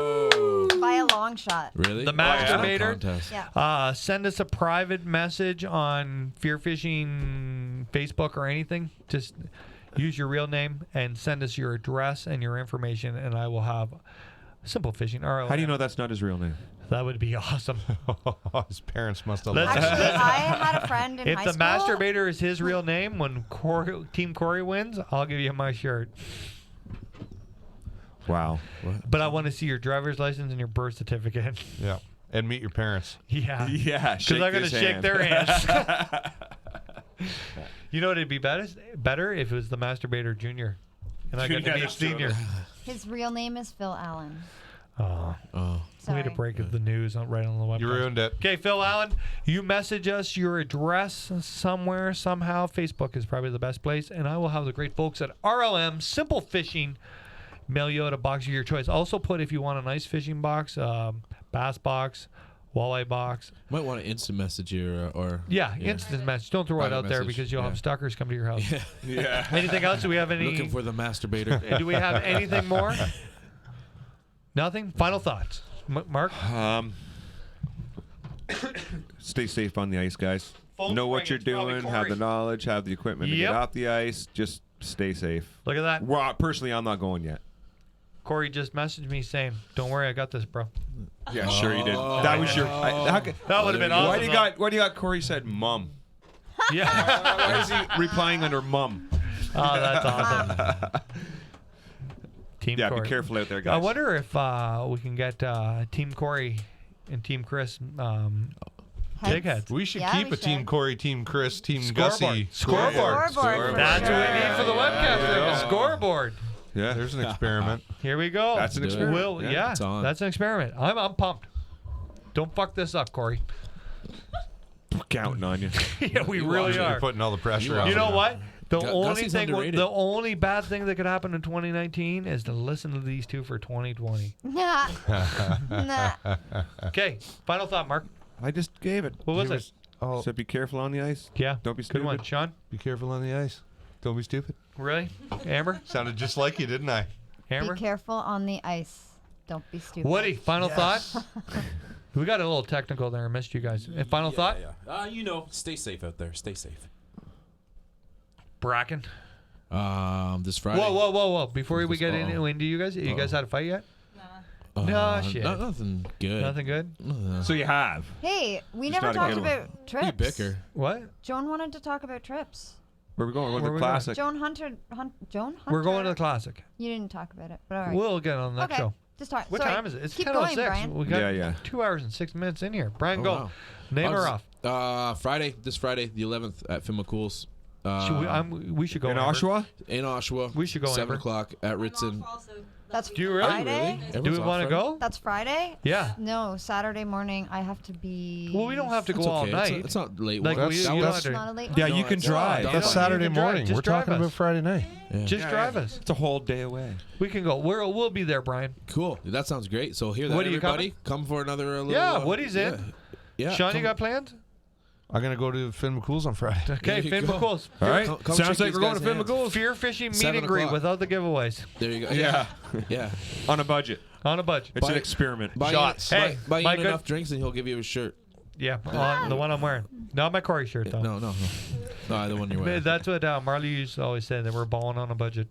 by a long shot. Really? The Oh, yeah. masturbator? Contest. Yeah. Send us a private message on FearFishing Facebook or anything. Just use your real name and send us your address and your information, and I will have Simple Fishing. RLM. How do you know that's not his real name? That would be awesome. His parents must have Let's- loved Actually, it. I had a friend in If high the school. masturbator is his real name, when Team Corey wins, I'll give you my shirt. Wow. But I want to see your driver's license and your birth certificate. Yeah. And meet your parents. Yeah. Yeah. Because I'm going to shake their hands. You know what? It'd be better if it was the masturbator junior. And I got to meet senior. His real name is Phil Allen. Oh. Oh. Sorry. Way to break the news right on the website. You ruined it. Okay, Phil Allen, you message us your address somewhere, somehow. Facebook is probably the best place. And I will have the great folks at RLM Simple Fishing mail you out a box of your choice. Also put, if you want a nice fishing box, bass box, walleye box. Might want to instant message you or Yeah, instant message. Don't throw it Private out there message, because you'll have yeah. stalkers come to your house. Yeah. Anything else? Do we have any? looking for the masturbator. Do we have anything more? Nothing? Final thoughts. Mark? Stay safe on the ice, guys. Phone's Know what ringing. you're It's probably doing. Have Corey. the knowledge. Have the equipment to Yep. get off the ice. Just stay safe. Look at that. Well, personally, I'm not going yet. Corey just messaged me saying, "Don't worry, I got this, bro." Yeah, sure you did. That was your. That would have been awesome. Why do you got Corey said mum? Yeah. Why is he replying under mum? Oh, that's awesome. Team Corey. Be careful out there, guys. I wonder if we can get Team Corey and Team Chris big heads. We should keep a Team Corey, Team Chris, Team Gussie Scoreboard. That's what we need for the webcast. A scoreboard. Yeah, there's an experiment. Here we go. That's an experiment. That's an experiment. I'm pumped. Don't fuck this up, Corey. Counting on you. Yeah, we really are. You're putting all the pressure on. You know what? The Gussie's only bad thing that could happen in 2019 is to listen to these two for 2020. Nah. Okay, final thought, Mark. I just gave it. What was it? Oh, said be careful on the ice. Yeah. Don't be stupid. Good one, Sean. Be careful on the ice. Don't be stupid. Really? Amber? Sounded just like you, didn't I? Amber? Be careful on the ice. Don't be stupid. Woody, final thought? We got a little technical there. I missed you guys. Final thought? Yeah. Stay safe out there. Stay safe. Bracken? This Friday. Whoa. Before we get into you guys had a fight yet? No, shit. Nothing good. Nothing good? So you have. Hey, we Just never not a talked good about trips. We bicker. What? Joan wanted to talk about trips. Where are we going? We're Where going to we the classic. Joan Hunter. We're going to the classic. You didn't talk about it, but all right. We'll get on the next show. Just talk. What Sorry. time is it? It's Keep 10:06. going, Brian. We got Yeah. 2 hours and 6 minutes in here. Brian, go. Wow. Name her off. This Friday, the 11th at Finn McCool's. We should go in Amber. Oshawa? In Oshawa. We should go 7 Amber. o'clock at Ritson. That's Do you really? Friday? Do we want to go? That's Friday? Yeah. No, Saturday morning. I have to be. Well, we don't have to go It's all okay. night. It's not late. Like, work. we- That you was- don't Not a late Yeah, one? you can drive. No, That's you Saturday can drive. morning. Just We're drive talking us. about Friday night. Yeah. Just drive us. It's a whole day away. We can go. We'll be there, Brian. Cool. That sounds great. So hear that, Woody, you everybody. Come for another little. Yeah, Woody's in. Yeah. Sean, you come- got plans? I'm gonna go to Finn McCool's on Friday. Okay, There you Finn go. McCool's. All right. Come check Sounds like these we're going to guys' Finn hands. McCool's. Fear fishing meet 7 and greet o'clock. without the giveaways. There you go. Yeah. Yeah. On a budget. On a budget. It's Buy- an experiment. Buy Shots. Ian, Hey, buy my Ian good- enough drinks and he'll give you a shirt. Yeah, the one I'm wearing. Not my Corey shirt, though. No, the one you're wearing. That's what Marley used to always say, that we're balling on a budget.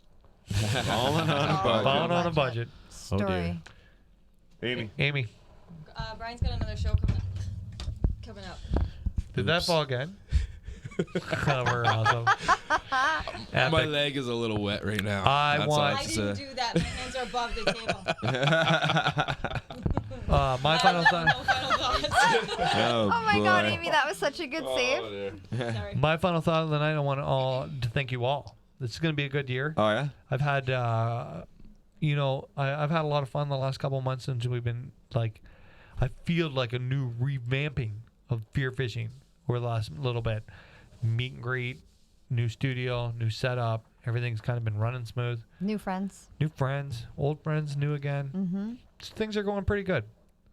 Balling on a budget. Balling on a budget. Story. Amy. Brian's got another show coming up. Did that fall again? Oh, we're awesome. My Epic. leg is a little wet right now. I That's all want- have I to didn't say. do that. My hands are above the table. My final No thought. final thoughts. Oh, Oh my God, boy. Amy, that was such a good save. Sorry. My final thought of the night. I want to thank you all. This is going to be a good year. Oh, yeah? I've had, I've had a lot of fun the last couple of months since we've been I feel like a new revamping of Fear Fishing over the last little bit. Meet and greet, new studio, new setup. Everything's kind of been running smooth. New friends. New friends, old friends, new again. Mm-hmm. Things are going pretty good.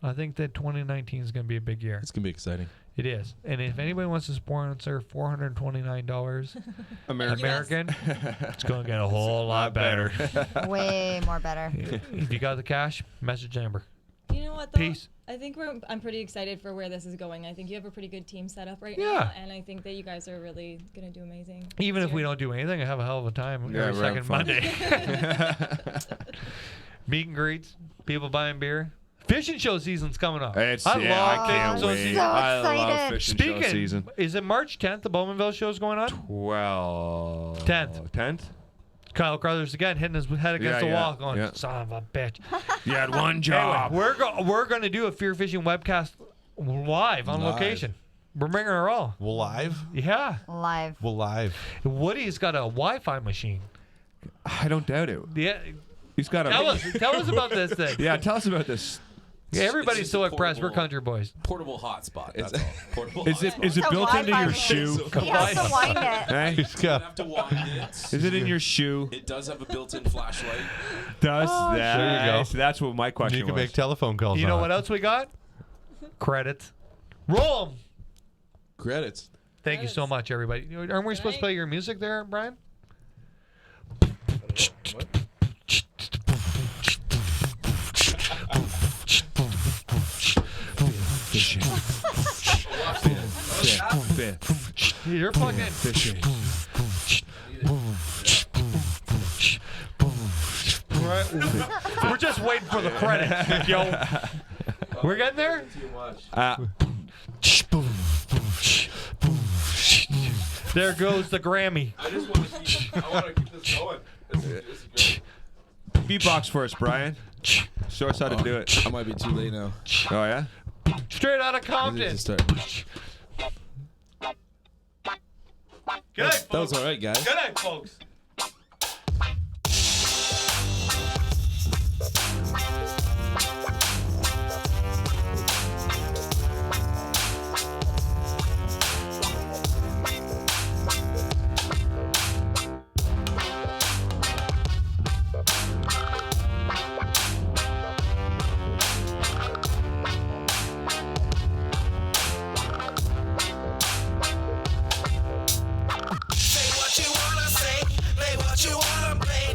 I think that 2019 is going to be a big year. It's gonna be exciting. It is. And if anybody wants to sponsor $429 American, it's going to get a whole lot better. Way more better. If you got the cash, message Amber. You know what, though? Peace. I think I'm pretty excited for where this is going. I think you have a pretty good team set up right Yeah. now, and I think that you guys are really going to do amazing. Even this if we year. don't do anything, I have a hell of a time Yeah, every we're having second fun. Monday. Meet and greets, people buying beer. Fishing show season's coming up. I love can't fishing show wait. season. So I love excited. fishing show Speaking, season. is it March 10th the Bowmanville show's going on? 10th. 10th? Kyle Crothers again hitting his head against the Yeah, wall going, yeah. son of a bitch. You had one Anyway, job. we're going to do a Fear Fishing webcast live on Live. location. We're bringing her all. We'll live. Yeah. Live. We'll live. Woody's got a Wi-Fi machine. I don't doubt it. Yeah. He's got a. Tell us about this thing. Yeah, tell us about this. Yeah, everybody's just so a impressed. We're portable- country boys. Portable hotspot. That's all. Portable Is it hotspot. is it It's a built into Wi-Fi your machine. shoe? He has to wind it. Hey? He's You got. have to wind it. Is it in your shoe? It does have a built-in flashlight. Does that? There you go. So that's what my question You can was. make telephone calls. You know on what it. else we got? Credits. Roll 'em. Credits. Thank you so much, everybody. Aren't we supposed to play your music there, Brian? You're plugged in. Right. We're just waiting for the credits, yo. We're getting there? Too much. There goes the Grammy. I just want to keep this going. Beatbox for us, Brian. Show us how to do it. I might be too late now. Oh, yeah? Straight out of Compton. Good night, folks. That was all right, guys. Good night, folks.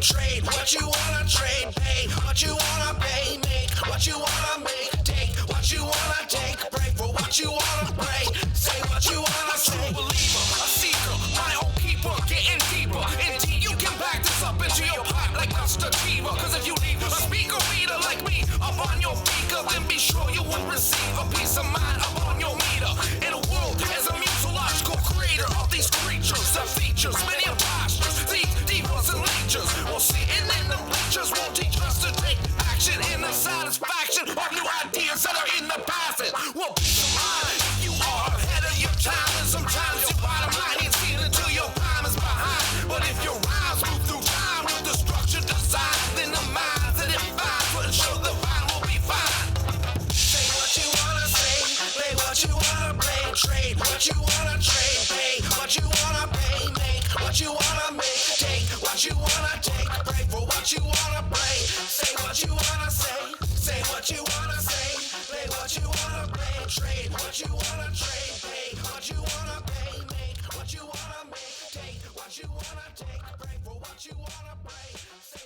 Trade what you wanna trade, pay what you wanna pay, make what you wanna make, take what you wanna take, pray for what you wanna pray, say what you wanna say. Believer, a seeker, my own keeper, getting deeper. Indeed, you can back this up into your pot like a sativa. Cause if you leave a speaker reader like me up on your speaker, then be sure you will receive a peace of mind up on your meter. In a world as a mythological creator of these creatures that features many impostures, these divas and leechers. We'll see it in the pictures, won't teach us to take action in the satisfaction of new ideas that are in the passage. Well, peace of mind, you are ahead of your time, and sometimes your bottom line ain't seen until your time is behind. But if your rhymes move through time with the structure design, then the minds that it finds will ensure the vine will be fine. Say what you wanna say, play what you wanna play, trade what you wanna trade, pay what you wanna pay, make what you wanna make, take what you wanna take, pray for what you wanna pray, say what you wanna say what you wanna say, play what you wanna play, trade what you wanna trade, pay what you wanna pay, make what you wanna make, take what you wanna take, pray for what you wanna pray.